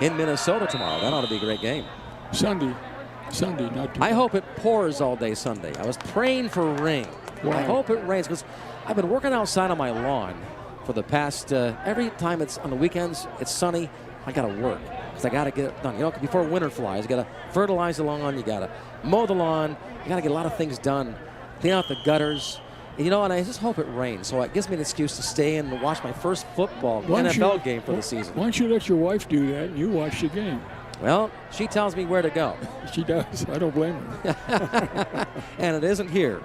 in Minnesota tomorrow. That ought to be a great game. Sunday, not tomorrow. I hope it pours all day Sunday. I was praying for rain. Wow. I hope it rains because I've been working outside on my lawn for the past, every time it's on the weekends, it's sunny, I got to work because I got to get it done. You know, before winter flies, you got to fertilize the lawn, you got to mow the lawn, you got to get a lot of things done, clean out the gutters. You know, and I just hope it rains, so it gives me an excuse to stay and watch my first NFL game for the season. Why don't you let your wife do that and you watch the game? Well, she tells me where to go. She does. I don't blame her. And it isn't here.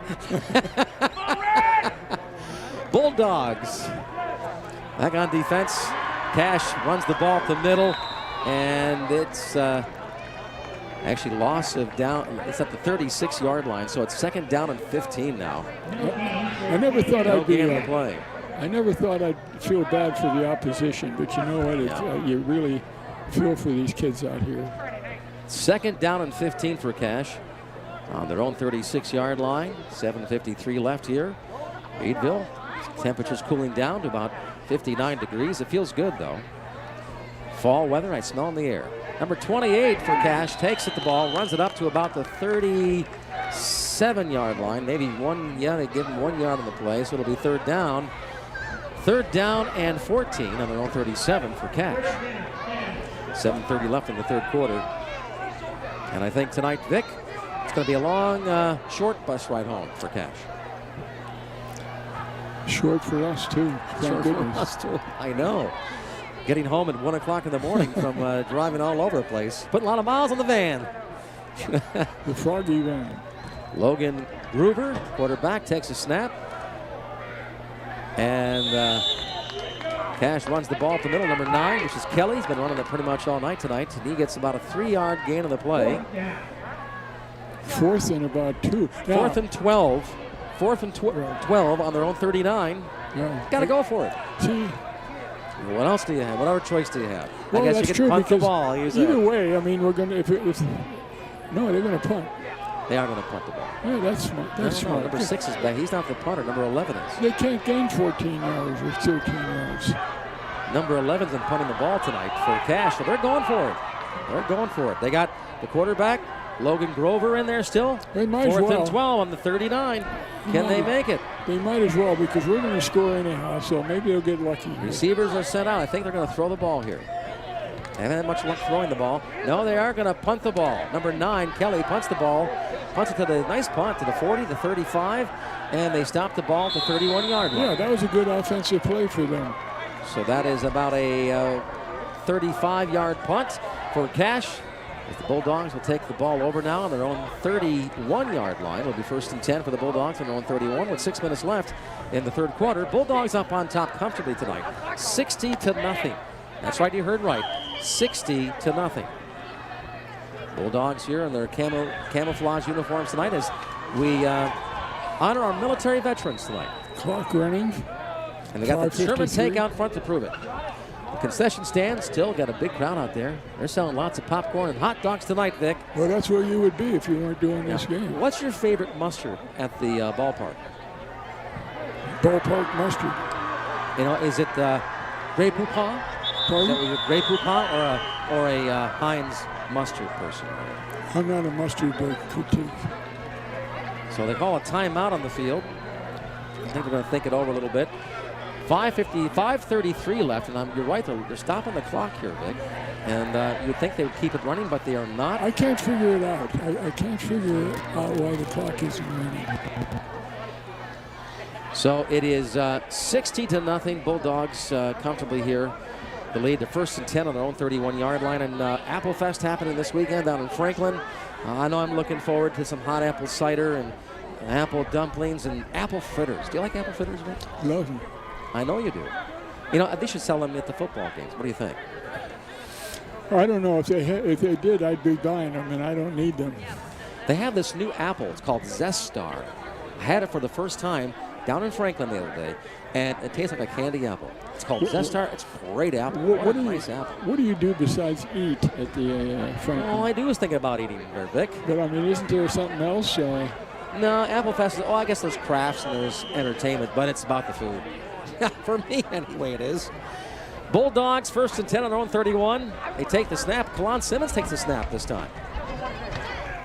Bulldogs back on defense. Cash runs the ball up the middle, and it's actually loss of down. It's at the 36-yard line, so it's 2nd down and 15 now. I never thought I'd be play. I never thought I'd feel bad for the opposition, but you know what? You really feel for these kids out here. 2nd down and 15 for Cash on their own 36-yard line. 7:53 left here. Meadville, temperatures cooling down to about 59 degrees. It feels good though. Fall weather, I smell in the air. Number 28 for Cash takes it the ball, runs it up to about the 37-yard line. Maybe they give him 1 yard on the play, so it'll be 3rd down. 3rd down and 14 on their own 37 for Cash. 7:30 left in the 3rd quarter. And I think tonight, Vic, it's going to be a long, short bus ride home for Cash. Short for us, too. Short for us, too. I know. Getting home at 1 o'clock in the morning from driving all over the place. Putting a lot of miles on the van. The Froggy van. Logan Groover, quarterback, takes a snap. And Cash runs the ball to the middle, number 9, which is Kelly. He's been running it pretty much all night tonight. And he gets about a 3-yard gain on the play. 4th and about 2. 4th and 12. 4th and 12 on their own 39. Yeah. Got to go for it. See, what else do you have? What other choice do you have? well, I guess that's you true, can punt the because ball. either way, I mean, we're going to, no, they're going to punt. They are going to punt the ball. Yeah, that's smart. That's smart. Number 6 is back. He's not the punter. Number 11 is. They can't gain 14 yards or 13 yards. Number 11's been punting the ball tonight for Cash, so they're going for it. They're going for it. They got the quarterback, Logan Grover, in there still. They might as well. 4th and 12 on the 39. Can they make it? They might as well, because we're going to score anyhow, so maybe they'll get lucky. Receivers are sent out. I think they're going to throw the ball here. They haven't had much luck throwing the ball. No, they are going to punt the ball. Number 9, Kelly, punts the ball. Punts it to the nice punt to the 40, the 35, and they stop the ball at the 31-yard line. Yeah, that was a good offensive play for them. So that is about a 35-yard punt for Cash. As the Bulldogs will take the ball over now on their own 31-yard line. It'll be 1st and 10 for the Bulldogs on their own 31 with 6 minutes left in the 3rd quarter. Bulldogs up on top comfortably tonight, 60-0. That's right, you heard right, 60-0. Bulldogs here in their camouflage uniforms tonight as we honor our military veterans tonight. Clock running. And they got the Sherman tank out front to prove it. The concession stand still got a big crowd out there. They're selling lots of popcorn and hot dogs tonight, Vic. Well, that's where you would be if you weren't doing this game. What's your favorite mustard at the ballpark? Ballpark mustard. You know, is it Grey Poupon? Pardon? Is it Grey Poupon or a Heinz mustard person? I'm not a mustard critique. So they call a timeout on the field. I think they're going to think it over a little bit. 5:33 left, and you're right, they're stopping the clock here, Vic. And you'd think they would keep it running, but they are not. I can't figure it out. I can't figure out why the clock isn't running. So it is 60-0. Bulldogs comfortably here. The lead to 1st and 10 on their own 31-yard line. And Apple Fest happening this weekend down in Franklin. I know I'm looking forward to some hot apple cider and apple dumplings and apple fritters. Do you like apple fritters, Vic? Love them. I know you do. You know, they should sell them at the football games. What do you think? I don't know. If they did, I'd be buying them, and I don't need them. They have this new apple. It's called Zest Star. I had it for the first time down in Franklin the other day, and it tastes like a candy apple. It's called Zest Star. It's a great apple. What a nice apple. What do you do besides eat at the Franklin? All I do is think about eating there, Vic. But, I mean, isn't there something else? No, Apple Fest is, I guess there's crafts and there's entertainment, but it's about the food. For me, anyway, it is. Bulldogs 1st and 10 on their own 31. They take the snap. Kalon Simmons takes the snap this time.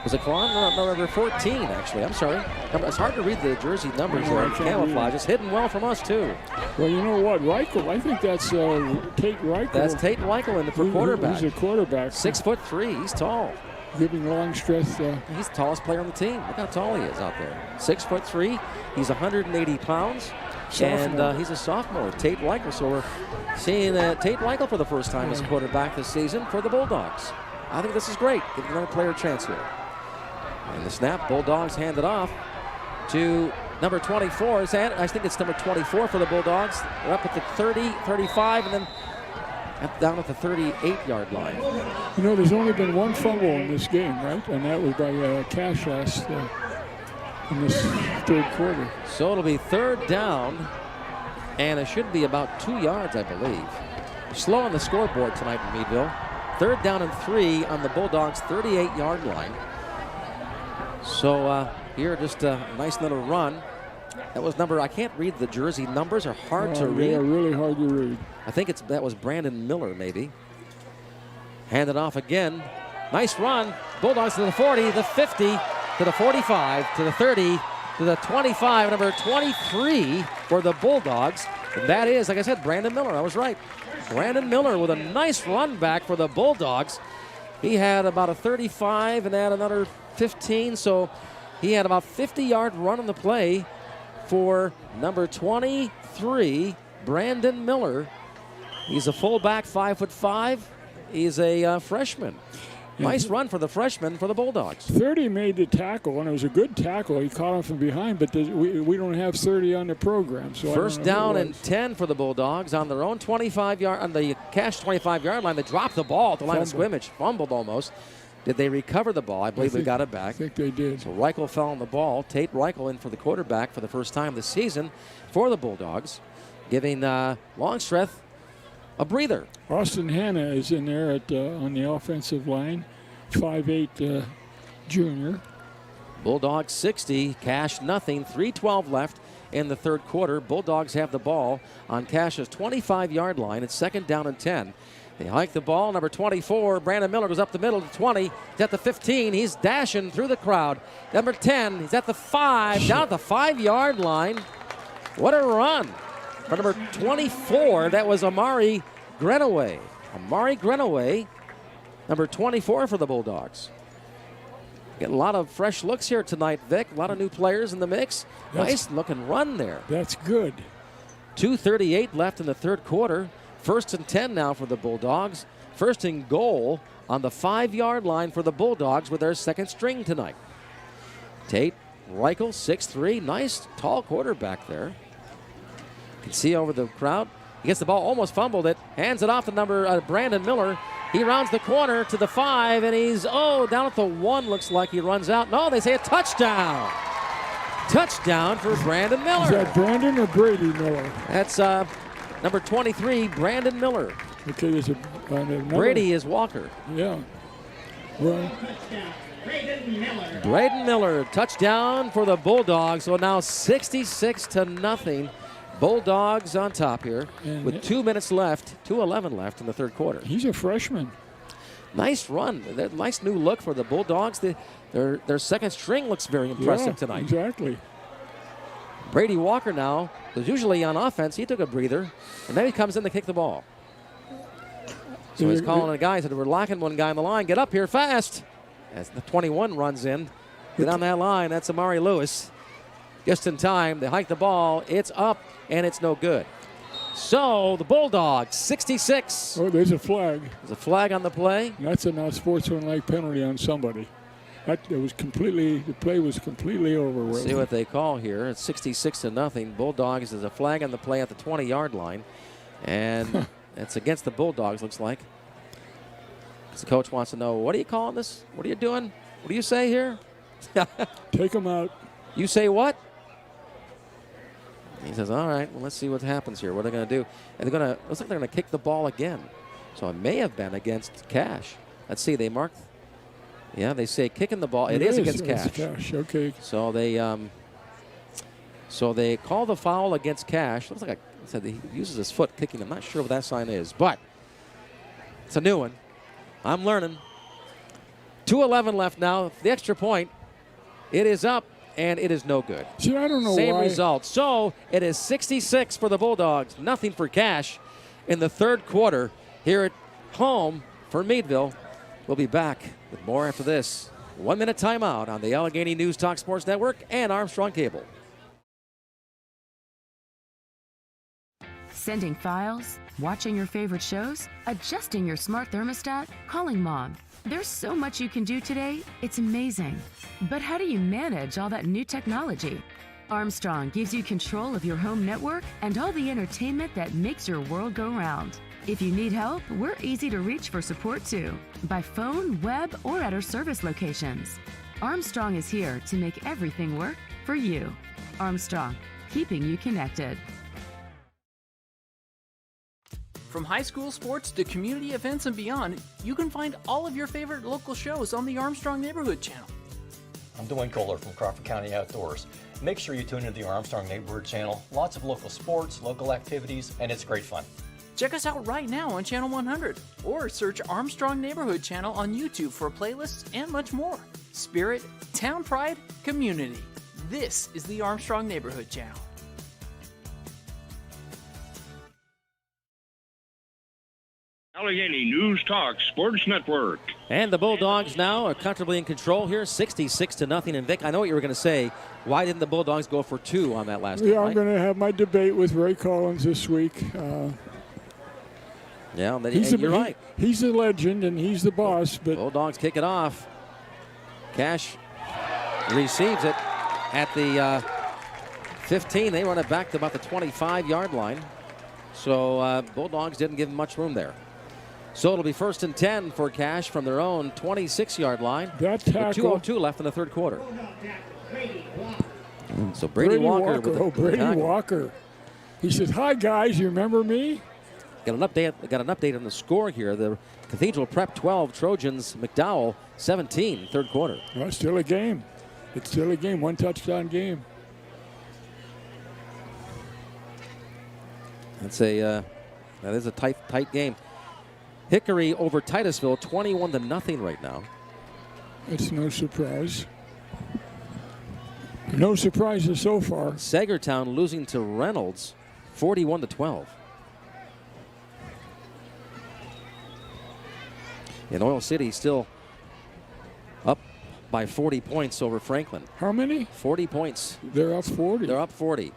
Was it Kwan? No, number 14, actually. I'm sorry. It's hard to read the jersey numbers there. Camouflage. It's hidden well from us, too. Well, you know what? Reichel, I think that's Tate Reichel. That's Tate Reichel in the quarterback. He's a quarterback. 6'3". He's tall. Giving long stretch. He's the tallest player on the team. Look how tall he is out there. 6'3". He's 180 pounds. Sophomore. And he's a sophomore, Tate Reichel. So we're seeing Tate Reichel for the first time as quarterback this season for the Bulldogs. I think this is great. Give another player a chance here. And the snap, Bulldogs hand it off to number 24. I think it's number 24 for the Bulldogs. They're up at the 30, 35, and then down at the 38-yard line. You know, there's only been one fumble in this game, right? And that was by Cash last in this third quarter. So it'll be third down, and it should be about 2 yards, I believe. Slow on the scoreboard tonight in Meadville. Third down and 3 on the Bulldogs' 38-yard line. So here, just a nice little run. That was I can't read the jersey numbers, are hard to read. Yeah, really hard to read. I think that was Brandon Miller, maybe. Hand it off again. Nice run. Bulldogs to the 40, the 50, to the 45, to the 30, to the 25, number 23 for the Bulldogs. And that is, like I said, Brandon Miller. I was right. Brandon Miller with a nice run back for the Bulldogs. He had about a 35 and had another 15, so he had about 50-yard run on the play for number 23, Brandon Miller. He's a fullback, 5'5". He's a freshman. Nice run for the freshman for the Bulldogs. 30 made the tackle, and it was a good tackle. He caught him from behind, but we don't have 30 on the program. So first down and 10 for the Bulldogs on their own 25-yard, on the Cash 25-yard line. They dropped the ball at the line of scrimmage, fumbled almost. Did they recover the ball? I believe they got it back. I think they did. So Reichel fell on the ball. Tate Reichel in for the quarterback for the first time this season for the Bulldogs, giving Longstreth a breather. Austin Hanna is in there on the offensive line, 5'8" junior. Bulldogs 60, Cash nothing, 3:12 left in the third quarter. Bulldogs have the ball on Cash's 25-yard line. It's second down and 10. They hike the ball. Number 24, Brandon Miller, goes up the middle to 20. He's at the 15. He's dashing through the crowd. Number 10, he's at the 5, down at the 5-yard line. What a run for number 24. That was Amari Grenaway. Amari Grenaway, number 24 for the Bulldogs. Getting a lot of fresh looks here tonight, Vic. A lot of new players in the mix. Nice looking run there. That's good. 2:38 left in the third quarter. First and 10 now for the Bulldogs. First and goal on the 5-yard line for the Bulldogs with their second string tonight. Tate Reichel, 6'3", nice tall quarterback there. You can see over the crowd. He gets the ball, almost fumbled it, hands it off to number Brandon Miller. He rounds the corner to the 5, and he's, down at the 1, looks like he runs out. No, they say a touchdown. Touchdown for Brandon Miller. Is that Brandon or Brady Miller? That's number 23, Brandon Miller. Okay, there's Brady is Walker. Yeah. Well, Braden Miller, touchdown for the Bulldogs. So now 66-0. Bulldogs on top here with 2 minutes left, 2:11 left in the third quarter. He's a freshman. Nice run. Nice new look for the Bulldogs. Their second string looks very impressive tonight. Exactly. Brady Walker now, who's usually on offense, he took a breather, and then he comes in to kick the ball. So he's calling the guys that were locking one guy on the line. Get up here fast. As the 21 runs in. Get on that line. That's Amari Lewis. Just in time. They hike the ball. It's up, and it's no good. So the Bulldogs, 66. Oh, there's a flag. There's a flag on the play. That's a non-sportsmanlike penalty on somebody. The play was completely over with. See what they call here. It's 66-0. Bulldogs, there's a flag on the play at the 20-yard line. And it's against the Bulldogs, looks like. Because the coach wants to know, what are you calling this? What are you doing? What do you say here? Take them out. You say what? He says, all right, well, let's see what happens here. What are they going to do? And looks like they're going to kick the ball again. So it may have been against Cash. Let's see, they marked. Yeah, they say kicking the ball. It is against Cash. Cash. Okay. So they call the foul against Cash. Looks like I said he uses his foot kicking. I'm not sure what that sign is, but it's a new one. I'm learning. 2:11 left now. The extra point, it is up, and it is no good. See, I don't know Same why. result. So it is 66 for the Bulldogs, nothing for Cash in the third quarter here at home for Meadville. We'll be back with more after this 1-minute timeout on the Allegheny News Talk Sports Network and Armstrong Cable. Sending files, watching your favorite shows, adjusting your smart thermostat, calling mom. There's so much you can do today, it's amazing. But how do you manage all that new technology? Armstrong gives you control of your home network and all the entertainment that makes your world go round. If you need help, we're easy to reach for support too, by phone, web, or at our service locations. Armstrong is here to make everything work for you. Armstrong, keeping you connected. From high school sports to community events and beyond, you can find all of your favorite local shows on the Armstrong Neighborhood Channel. I'm Dwayne Kohler from Crawford County Outdoors. Make sure you tune into the Armstrong Neighborhood Channel. Lots of local sports, local activities, and it's great fun. Check us out right now on Channel 100 or search Armstrong Neighborhood Channel on YouTube for playlists and much more. Spirit, town pride, community. This is the Armstrong Neighborhood Channel. Allegheny News Talk Sports Network. And the Bulldogs now are comfortably in control here, 66-0. And Vic, I know what you were going to say. Why didn't the Bulldogs go for 2 on that last game? Yeah, I'm going to have my debate with Ray Collins this week. Yeah, you're right. He's a legend and he's the boss. But Bulldogs kick it off. Cash receives it at the 15. They run it back to about the 25-yard line. So Bulldogs didn't give him much room there. So it'll be 1st and 10 for Cash from their own 26-yard line. That tackle. With 2:02 left in the third quarter. So Brady Walker. Brady Walker. He says, "Hi guys, you remember me?" Got an update on the score here. The Cathedral Prep 12, Trojans McDowell 17, third quarter. Well, it's still a game. It's still a game. One touchdown game. That is a tight game. Hickory over Titusville, 21-0 right now. It's no surprise. No surprises so far. Sagertown losing to Reynolds, 41-12. And Oil City still up by 40 points over Franklin. How many? 40 points. They're up 40. They're up 40.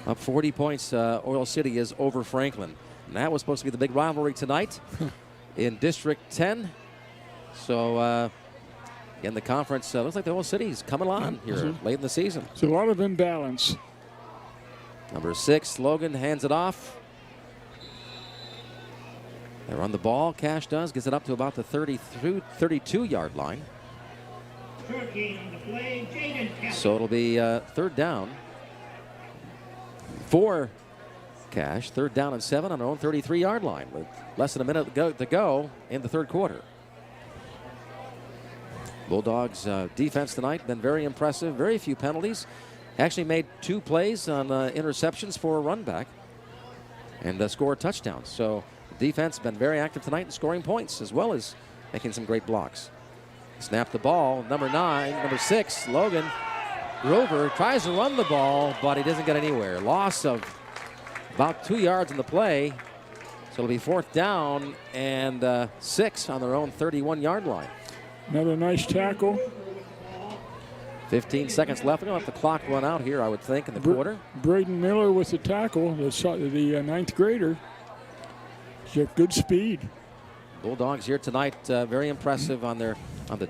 Up 40 points, Oil City is over Franklin. And that was supposed to be the big rivalry tonight in District 10. So, in the conference, looks like the Oil City's coming on here late in the season. It's a lot of imbalance. Number 6, Logan hands it off. They run the ball. Cash gets it up to about the 32-yard line. So it'll be third down for Cash. Third down and 7 on their own 33-yard line with less than a minute to go in the third quarter. Bulldogs defense tonight been very impressive. Very few penalties. Actually made 2 plays on interceptions for a run back and score touchdowns. So defense been very active tonight in scoring points as well as making some great blocks. Snap the ball. Number 6, Logan Grover tries to run the ball, but he doesn't get anywhere. Loss of about 2 yards in the play. So it'll be 4th down and 6 on their own 31-yard line. Another nice tackle. 15 seconds left. We're going to let the clock run out here, I would think, in the quarter. Braden Miller with the tackle, the ninth grader. He's got good speed. Bulldogs here tonight, very impressive on the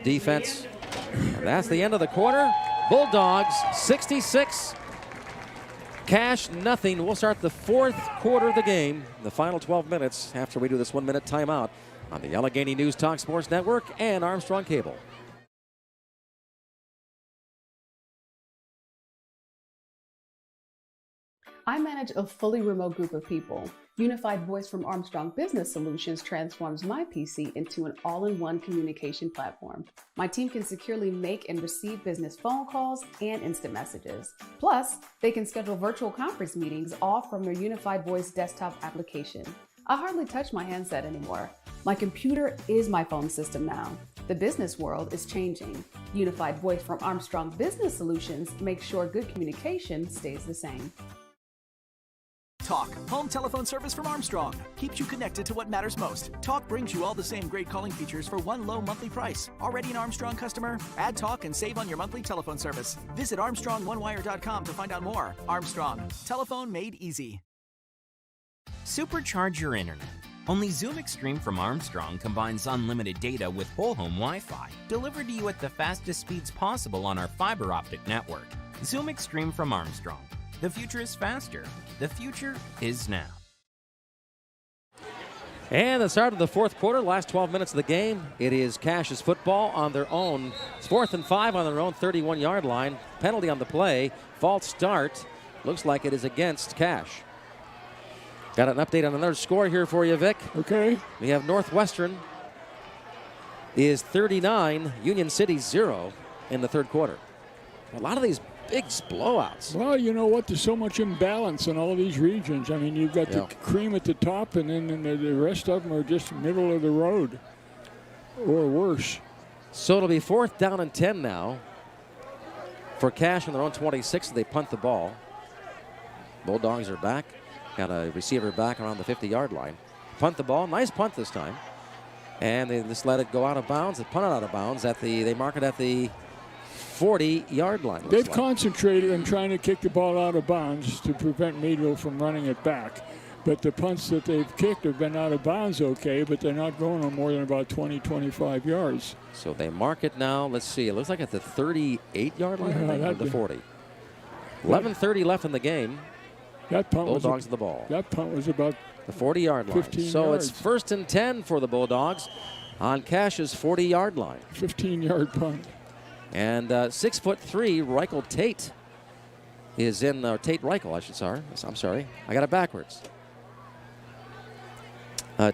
defense. And that's the end of the quarter. Bulldogs 66, Cash nothing. We'll start the fourth quarter of the game, the final 12 minutes after we do this 1-minute timeout on the Allegheny News Talk Sports Network and Armstrong Cable. I manage a fully remote group of people. Unified Voice from Armstrong Business Solutions transforms my PC into an all-in-one communication platform. My team can securely make and receive business phone calls and instant messages. Plus, they can schedule virtual conference meetings all from their Unified Voice desktop application. I hardly touch my handset anymore. My computer is my phone system now. The business world is changing. Unified Voice from Armstrong Business Solutions makes sure good communication stays the same. Talk, home telephone service from Armstrong. Keeps you connected to what matters most. Talk brings you all the same great calling features for one low monthly price. Already an Armstrong customer? Add Talk and save on your monthly telephone service. Visit ArmstrongOneWire.com to find out more. Armstrong, telephone made easy. Supercharge your internet. Only Zoom Extreme from Armstrong combines unlimited data with whole home Wi-Fi, delivered to you at the fastest speeds possible on our fiber optic network. Zoom Extreme from Armstrong. The future is faster. The future is now. And the start of the fourth quarter, last 12 minutes of the game. It is Cash's football on their own. It's 4th and 5 on their own 31-yard line. Penalty on the play. False start. Looks like it is against Cash. Got an update on another score here for you, Vic. Okay. We have Northwestern is 39, Union City 0 in the third quarter. A lot of these big blowouts. Well, you know what? There's so much imbalance in all of these regions. I mean, you've got the cream at the top, and then the rest of them are just middle of the road or worse. So it'll be 4th down and 10 now for Cash on their own 26. They punt the ball. Bulldogs are back. Got a receiver back around the 50-yard line. Punt the ball. Nice punt this time. And they just let it go out of bounds. They punt it out of bounds. They mark it at the 40-yard line. They've concentrated on trying to kick the ball out of bounds to prevent Meadville from running it back. But the punts that they've kicked have been out of bounds okay, but they're not going on more than about 20, 25 yards. So they mark it now. Let's see. It looks like at the 38-yard line or the 40. 11:30 left in the game. That punt Bulldogs the ball. That punt was about the 40-yard line. So yards. It's 1st and 10 for the Bulldogs on Cash's 40-yard line. 15-yard punt. And 6'3", Reichel Tate is in, Tate Reichel, I should say. I'm sorry. I got it backwards.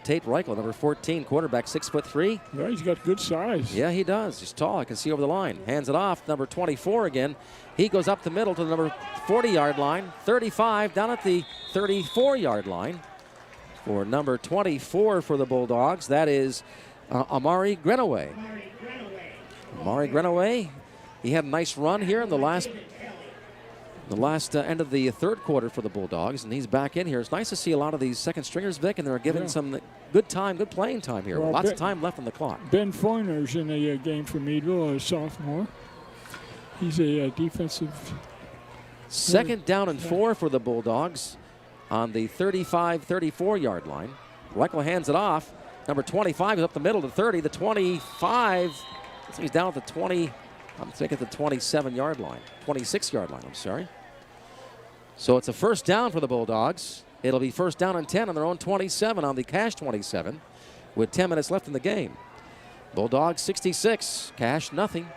Tate Reichel, number 14, quarterback, 6'3". Yeah, he's got good size. Yeah, he does. He's tall. I can see over the line. Hands it off. Number 24 again. He goes up the middle to the number 40-yard line. 35 down at the 34-yard line for number 24 for the Bulldogs. That is Amari Grenaway. Amari Grenaway, he had a nice run here in the last end of the third quarter for the Bulldogs, and he's back in here. It's nice to see a lot of these second stringers, Vic, and they're given some good playing time here. Well, Lots of time left on the clock. Ben Foyner's in the game for Meadville, a sophomore. He's a defensive. 2nd down and 4 for the Bulldogs on the 35-34-yard line. Reichel hands it off. Number 25 is up the middle to 30. The 25, he's down at the 20. I'm thinking the 27-yard line, 26-yard line, I'm sorry. So it's a 1st down for the Bulldogs. It'll be 1st down and 10 on their own 27 on the Cash 27 with 10 minutes left in the game. Bulldogs 66, Cash nothing.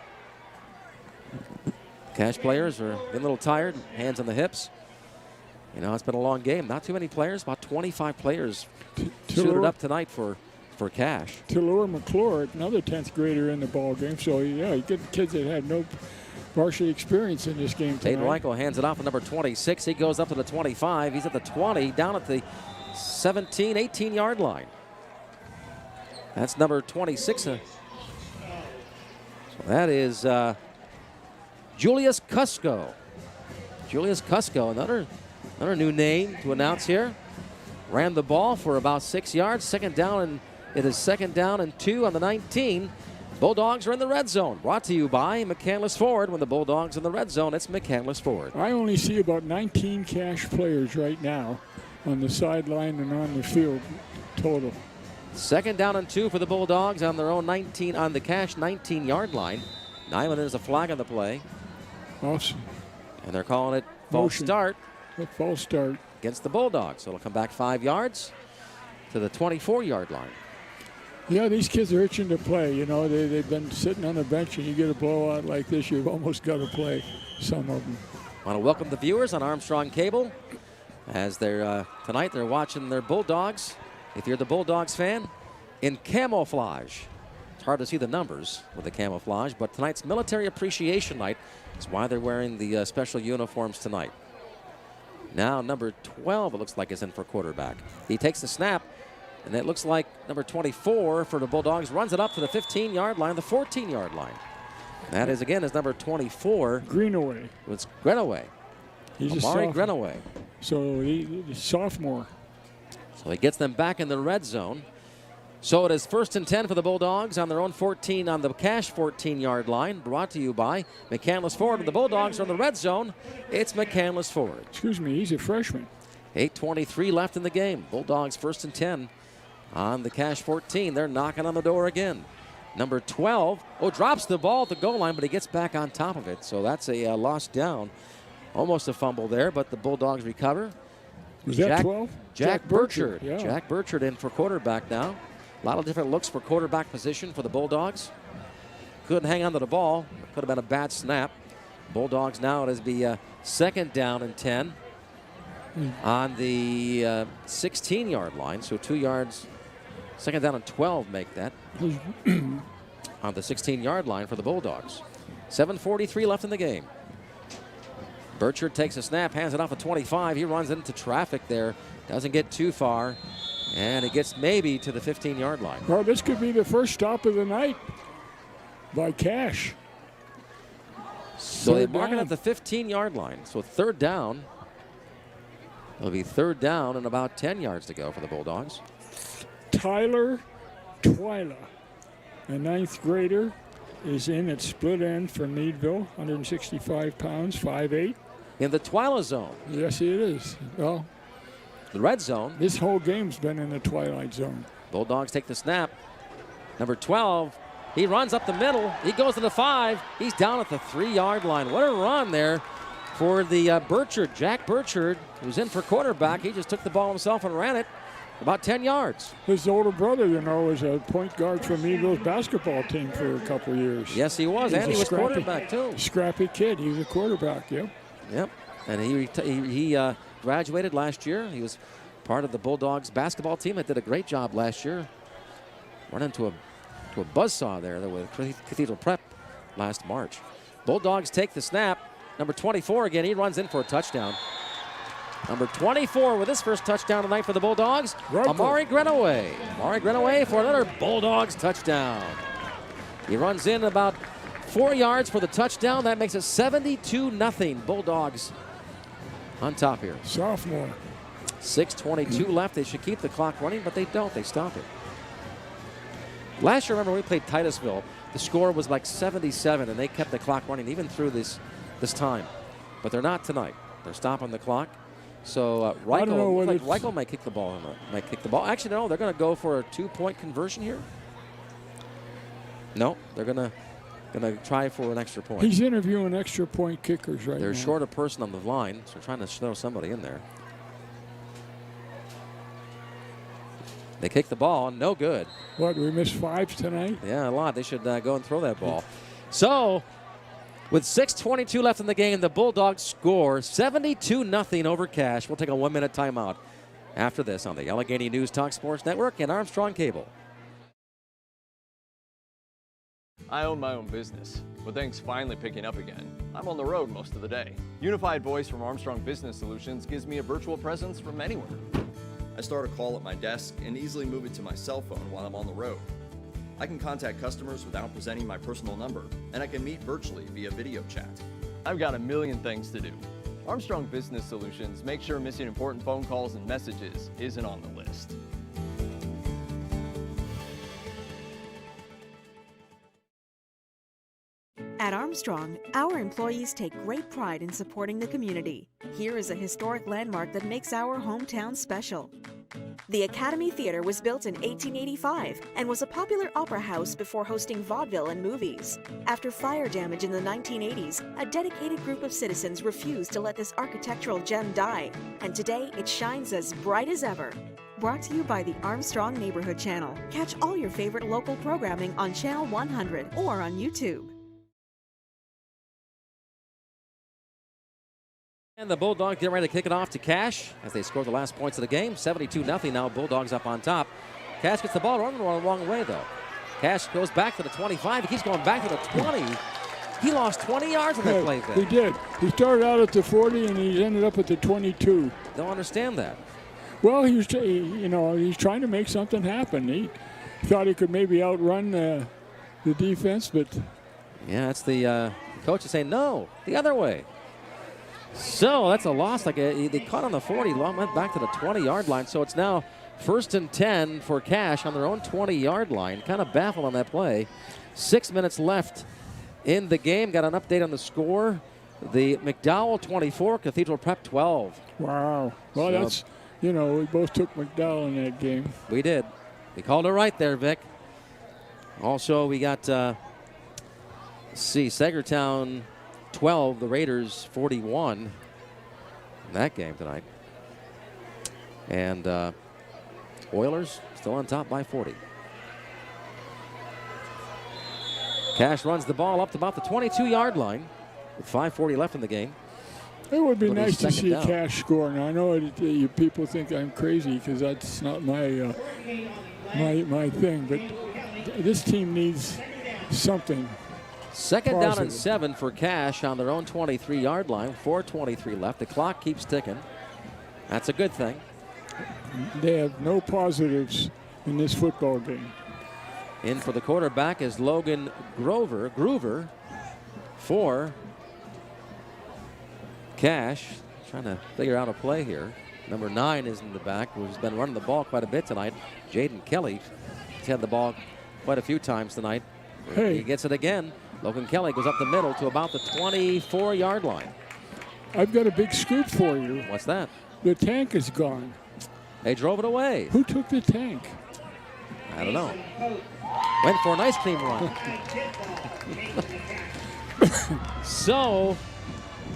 Cash players are getting a little tired, hands on the hips. You know, it's been a long game. Not too many players, about 25 players suited up tonight for Cash. Tillur McClure, another 10th grader in the ball game. So, yeah, you get kids that had no varsity experience in this game tonight. Tate Reichel hands it off to number 26. He goes up to the 25. He's at the 20, down at the 17, 18-yard line. That's number 26. So that is Julius Cusco. Julius Cusco, another new name to announce here. Ran the ball for about 6 yards. 2nd down, and it is 2nd down and 2 on the 19. Bulldogs are in the red zone. Brought to you by McCandless Ford. When the Bulldogs in the red zone, it's McCandless Ford. I only see about 19 Cash players right now on the sideline and on the field total. 2nd down and 2 for the Bulldogs on their own 19, on the Cash 19-yard line. Nyman, there's a flag on the play. Awesome. And they're calling it false start. A false start. Against the Bulldogs. So it'll come back 5 yards to the 24-yard line. Yeah, these kids are itching to play. You know, they've been sitting on the bench, and you get a blowout like this, you've almost got to play, some of them. I want to welcome the viewers on Armstrong Cable as they're tonight they're watching their Bulldogs. If you're the Bulldogs fan, in camouflage. It's hard to see the numbers with the camouflage, but tonight's Military Appreciation Night is why they're wearing the special uniforms tonight. Now number 12, it looks like, is in for quarterback. He takes the snap, And it looks like number 24 for the Bulldogs runs it up to the 15-yard line, the 14-yard line. That is, again, is number 24. Greenaway. It's Greenaway. He's Amari a Greenaway. So he's a sophomore. So he gets them back in the red zone. So it is 1st and 10 for the Bulldogs on their own 14 on the Cash 14-yard line. Brought to you by McCandless Ford. And the Bulldogs are in the red zone. It's McCandless Ford. Excuse me, he's a freshman. 8:23 left in the game. Bulldogs 1st and 10 on the Cash 14. They're knocking on the door again. Number 12, drops the ball at the goal line, but he gets back on top of it. So that's a lost down. Almost a fumble there, but the Bulldogs recover. Was that 12? Jack Burchard. Yeah. Jack Burchard in for quarterback now. A lot of different looks for quarterback position for the Bulldogs. Couldn't hang on to the ball. Could have been a bad snap. Bulldogs now, it is the 2nd down and 10 on the 16-yard line. So 2 yards. 2nd down and 12 make that on the 16-yard line for the Bulldogs. 7:43 left in the game. Burchard takes a snap, hands it off at 25. He runs into traffic there. Doesn't get too far. And it gets maybe to the 15-yard line. Well, this could be the first stop of the night by Cash. So they mark it at the 15-yard line. So 3rd down. It'll be 3rd down and about 10 yards to go for the Bulldogs. Tyler Twyla, a 9th grader, is in at split end for Meadville, 165 pounds, 5'8". In the Twyla zone. Yes, it is. Well, the red zone. This whole game's been in the twilight zone. Bulldogs take the snap. Number 12, he runs up the middle. He goes to the 5. He's down at the 3-yard line. What a run there for the Burchard. Jack Burchard, who's in for quarterback. He just took the ball himself and ran it about 10 yards. His older brother, was a point guard for Meadville's basketball team for a couple of years. Yes, he was, and he was quarterback too. Scrappy kid. He was a quarterback, yep. Yep, and he graduated last year. He was part of the Bulldogs basketball team that did a great job last year. Run into a buzzsaw there with Cathedral Prep last March. Bulldogs take the snap. Number 24 again, he runs in for a touchdown. Number 24 with his first touchdown tonight for the Bulldogs, Amari Greenaway. Amari Greenaway for another Bulldogs touchdown. He runs in about 4 yards for the touchdown. That makes it 72-0 Bulldogs on top here. Sophomore. 6:22 left. They should keep the clock running, but they don't. They stop it. Last year, remember, we played Titusville. The score was like 77, and they kept the clock running even through this time. But they're not tonight. They're stopping the clock. So Reichel might kick the ball. Actually, no, they're going to go for a 2-point conversion here. No, they're going to try for an extra point. He's interviewing extra point kickers right now. They're short a person on the line, so they're trying to throw somebody in there. They kick the ball, no good. What, we missed 5 tonight? Yeah, a lot. They should go and throw that ball. So, with 6:22 left in the game, the Bulldogs score 72-0 over Cash. We'll take a 1-minute timeout after this on the Allegheny News Talk Sports Network and Armstrong Cable. I own my own business. With things finally picking up again, I'm on the road most of the day. Unified Voice from Armstrong Business Solutions gives me a virtual presence from anywhere. I start a call at my desk and easily move it to my cell phone while I'm on the road. I can contact customers without presenting my personal number, and I can meet virtually via video chat. I've got a million things to do. Armstrong Business Solutions makes sure missing important phone calls and messages isn't on the list. At Armstrong, our employees take great pride in supporting the community. Here is a historic landmark that makes our hometown special. The Academy Theater was built in 1885 and was a popular opera house before hosting vaudeville and movies. After fire damage in the 1980s, a dedicated group of citizens refused to let this architectural gem die, and today it shines as bright as ever. Brought to you by the Armstrong Neighborhood Channel. Catch all your favorite local programming on Channel 100 or on YouTube. And the Bulldogs get ready to kick it off to Cash as they score the last points of the game. 72-0 now. Bulldogs up on top. Cash gets the ball running the wrong way, though. Cash goes back to the 25. He keeps going back to the 20. He lost 20 yards on that play then. He did. He started out at the 40 and he ended up at the 22. Don't understand that. Well, he's trying to make something happen. He thought he could maybe outrun the defense, but yeah, that's the coach is saying no, the other way. So that's a loss. They caught on the 40, went back to the 20-yard line. So it's now 1st and 10 for Cache on their own 20-yard line. Kind of baffled on that play. 6 minutes left in the game. Got an update on the score. The McDowell 24, Cathedral Prep 12. Wow. Well, that's, we both took McDowell in that game. We did. We called it right there, Vic. Also, we got, Sagertown 12, the Raiders 41 in that game tonight. And Oilers still on top by 40. Cache runs the ball up to about the 22-yard line with 5:40 left in the game. It would be nice to see Cache score. Now, I know you people think I'm crazy because that's not my my thing, but this team needs something. Second down and 7 for Cache on their own 23-yard line. 4:23 left. The clock keeps ticking. That's a good thing. They have no positives in this football game. In for the quarterback is Logan Groover for Cache. Trying to figure out a play here. Number 9 is in the back, who's been running the ball quite a bit tonight. Jaden Kelly. He's had the ball quite a few times tonight. Hey. He gets it again. Logan Kelly goes up the middle to about the 24-yard line. I've got a big scoop for you. What's that? The tank is gone. They drove it away. Who took the tank? I don't know. Went for an ice cream run. So,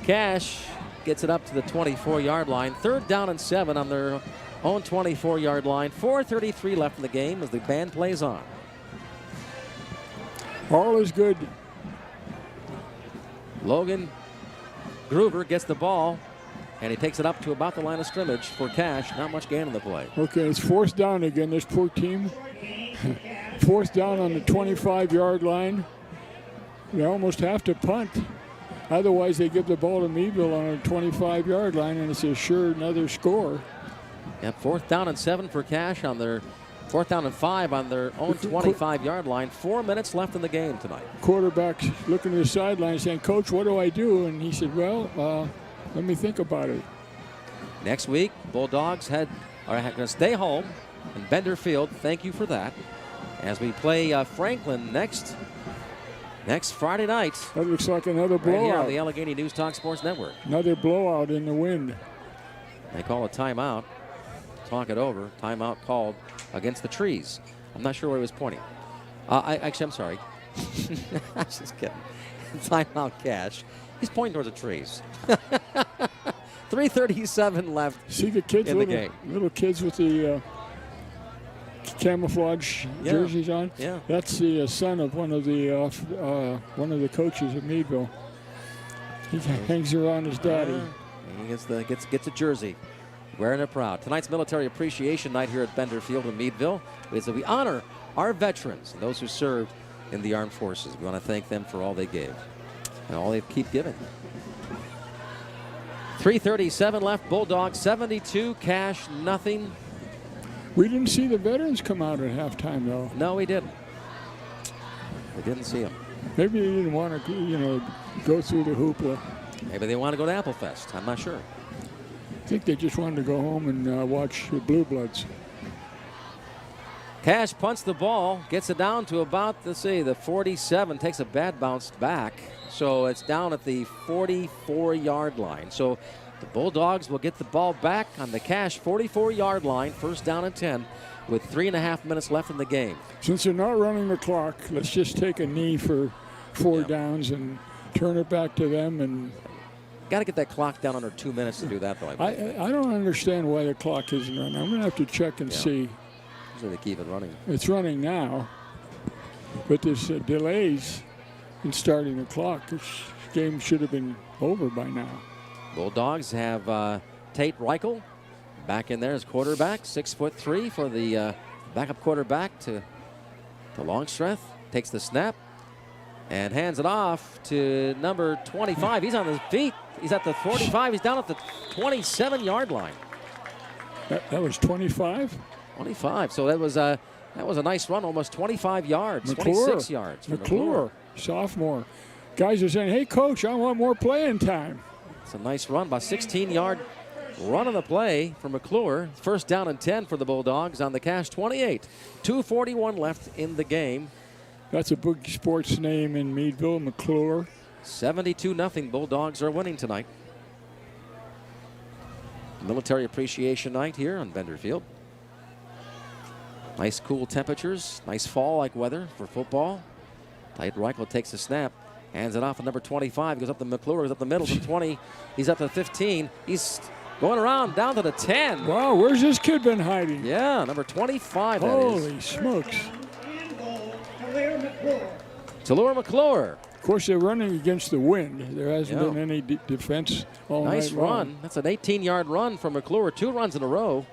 Cache gets it up to the 24-yard line. 3rd down and 7 on their own 24-yard line. 4:33 left in the game as the band plays on. All is good. Logan Groover gets the ball, and he takes it up to about the line of scrimmage for Cache. Not much gain on the play. Okay, it's 4th down again, this poor team. 4th down on the 25-yard line. They almost have to punt. Otherwise, they give the ball to Meadville on a 25-yard line, and it's a sure another score. Yep, 4th down and 7 for Cache on their 4th down and 5 on their own 25-yard line. 4 minutes left in the game tonight. Quarterback's looking to the sideline saying, Coach, what do I do? And he said, well, let me think about it. Next week, Bulldogs are going to stay home in Bender Field. Thank you for that. As we play Franklin next Friday night. That looks like another blowout. Right here on the Allegheny News Talk Sports Network. Another blowout in the wind. They call a timeout. Talk it over. Timeout called against the trees. I'm not sure where he was pointing. I'm sorry. I'm just kidding. Timeout Cache. He's pointing towards the trees. 3:37 left. See the kids in the game. Little kids with the camouflage jerseys on. Yeah. That's the son of one of the coaches at Meadville. He hangs around his daddy. He gets a jersey. Wearing it proud. Tonight's Military Appreciation Night here at Bender Field in Meadville is that we honor our veterans and those who served in the armed forces. We want to thank them for all they gave and all they keep giving. 3:37 left. Bulldogs 72, Cache nothing. We didn't see the veterans come out at halftime, though. No, we didn't. We didn't see them. Maybe they didn't want to, go through the hoopla. Maybe they want to go to Applefest. I'm not sure. I think they just wanted to go home and watch the Blue Bloods. Cache punts the ball, gets it down to about, the 47, takes a bad bounce back. So it's down at the 44-yard line. So the Bulldogs will get the ball back on the Cache 44-yard line, 1st down and 10, with 3.5 minutes left in the game. Since they're not running the clock, let's just take a knee for 4 downs and turn it back to them. And got to get that clock down under 2 minutes to do that, though. I don't understand why the clock isn't running. I'm going to have to check and see. Usually they keep it running. It's running now, but there's delays in starting the clock. This game should have been over by now. Bulldogs have Tate Reichel back in there as quarterback, 6'3" for the backup quarterback to Longstreth. Takes the snap and hands it off to number 25. He's on his feet. He's at the 45. He's down at the 27-yard line. That was 25? 25. So that was a nice run, almost 25 yards, 26 yards. McClure, sophomore. Guys are saying, hey, Coach, I want more playing time. It's a nice run, about 16-yard run on the play for McClure. First down and 10 for the Bulldogs on the Cache 28. 2:41 left in the game. That's a big sports name in Meadville, McClure. 72-0 Bulldogs are winning tonight. Military Appreciation Night here on Bender Field. Nice cool temperatures, nice fall-like weather for football. Tate Reichel takes the snap, hands it off to number 25, goes up to McClure, goes up the middle to 20, he's up to 15, he's going around down to the 10. Wow, where's this kid been hiding? Yeah, number 25, that is. Holy smokes. Tallulah McClure. Of course, they're running against the wind. There hasn't been any defense all nice night long. run. That's an 18-yard run from McClure, 2 runs in a row.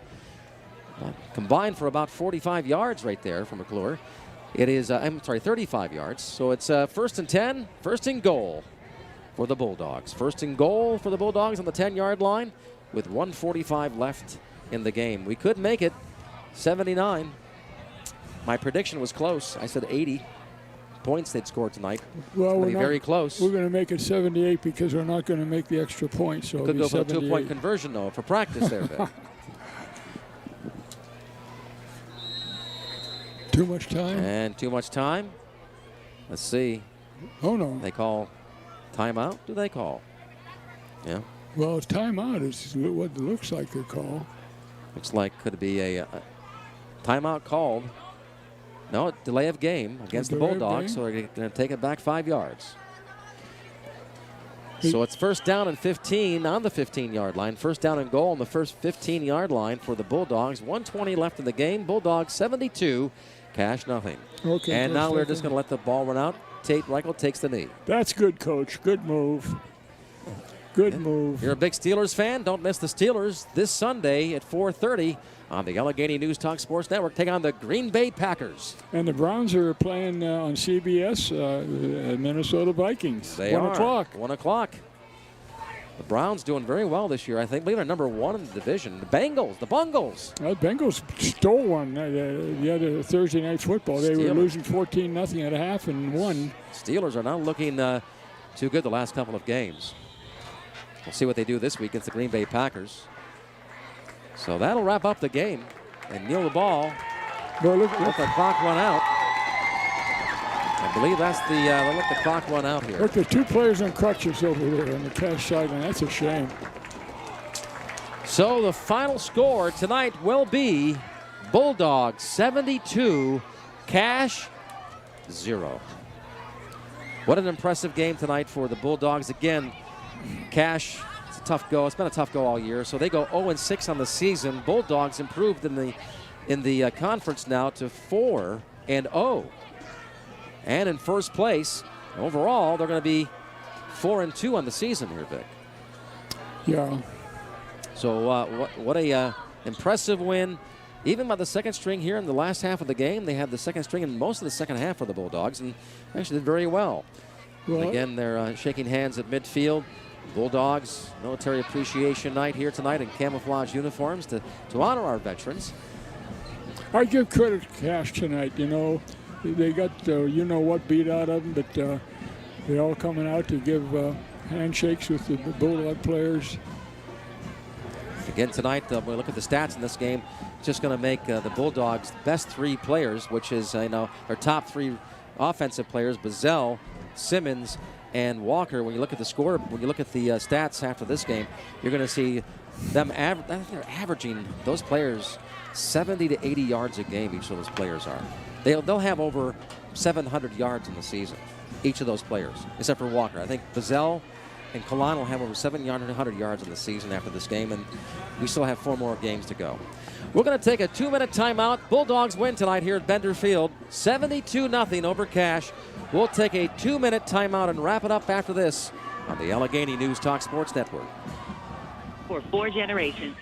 Combined for about 45 yards right there from McClure. It is, 35 yards. So it's first and 10, first and goal for the Bulldogs. First and goal for the Bulldogs on the 10-yard line with 1:45 left in the game. We could make it 79. My prediction was close. I said 80 points they'd score tonight. Well, we're very close. We're going to make it 78 because we're not going to make the extra point. So could go for a 78. 2-point conversion, though, for practice there, Vic. Too much time? And too much time. Let's see. Oh, no. They call timeout? Do they call? Yeah. Well, timeout is what it looks like they call. Looks like could be a timeout called. No, delay of game against the Bulldogs, so they're going to take it back 5 yards. So it's first down and 15 on the 15-yard line. First down and goal on the first 15-yard line for the Bulldogs. 1:20 left in the game. Bulldogs 72, Cache nothing. Okay. And now we're just going to let the ball run out. Tate Reichel takes the knee. That's good, Coach. Good move. Good move. You're a big Steelers fan? Don't miss the Steelers this Sunday at 4:30 on the Allegheny News Talk Sports Network. Take on the Green Bay Packers. And the Browns are playing on CBS, Minnesota Vikings. They 1 o'clock. 1 o'clock. The Browns doing very well this year. I think, believe it, number 1 in the division. The Bungles. The Bengals stole one the other Thursday night football. They were losing 14-0 at a half and won. Steelers are now looking too good the last couple of games. We'll see what they do this week against the Green Bay Packers. So that'll wrap up the game. And kneel the ball. Let the clock run out. I believe that's they'll let the clock run out here. Look, there's 2 players on crutches over there on the Cache sideline. That's a shame. So the final score tonight will be Bulldogs 72, Cache 0. What an impressive game tonight for the Bulldogs. Again, Cache, it's a tough go. It's been a tough go all year. So they go 0-6 on the season. Bulldogs improved in the conference now to 4-0. And in first place, overall, they're going to be 4-2 on the season here, Vic. Yeah. So what a impressive win. Even by the second string here in the last half of the game, they had the second string in most of the second half for the Bulldogs and actually did very well. And again, they're shaking hands at midfield. Bulldogs Military Appreciation Night here tonight in camouflage uniforms to honor our veterans. I give credit to Cache tonight. You know, they got what beat out of them, but they're all coming out to give handshakes with the Bulldog players. Again tonight, we look at the stats in this game. It's just going to make the Bulldogs best 3 players, which is their top 3 offensive players: Bazell, Simmons, and Walker. When you look at the score, when you look at the stats after this game, you're going to see them they're averaging, those players, 70 to 80 yards a game. Each of those players are. They'll have over 700 yards in the season, each of those players, except for Walker. I think Bazell and Kalan will have over 700 yards in the season after this game, and we still have 4 more games to go. We're going to take a 2-minute timeout. Bulldogs win tonight here at Bender Field, 72-0 over Cache. We'll take a 2-minute timeout and wrap it up after this on the Allegheny News Talk Sports Network. For 4 generations.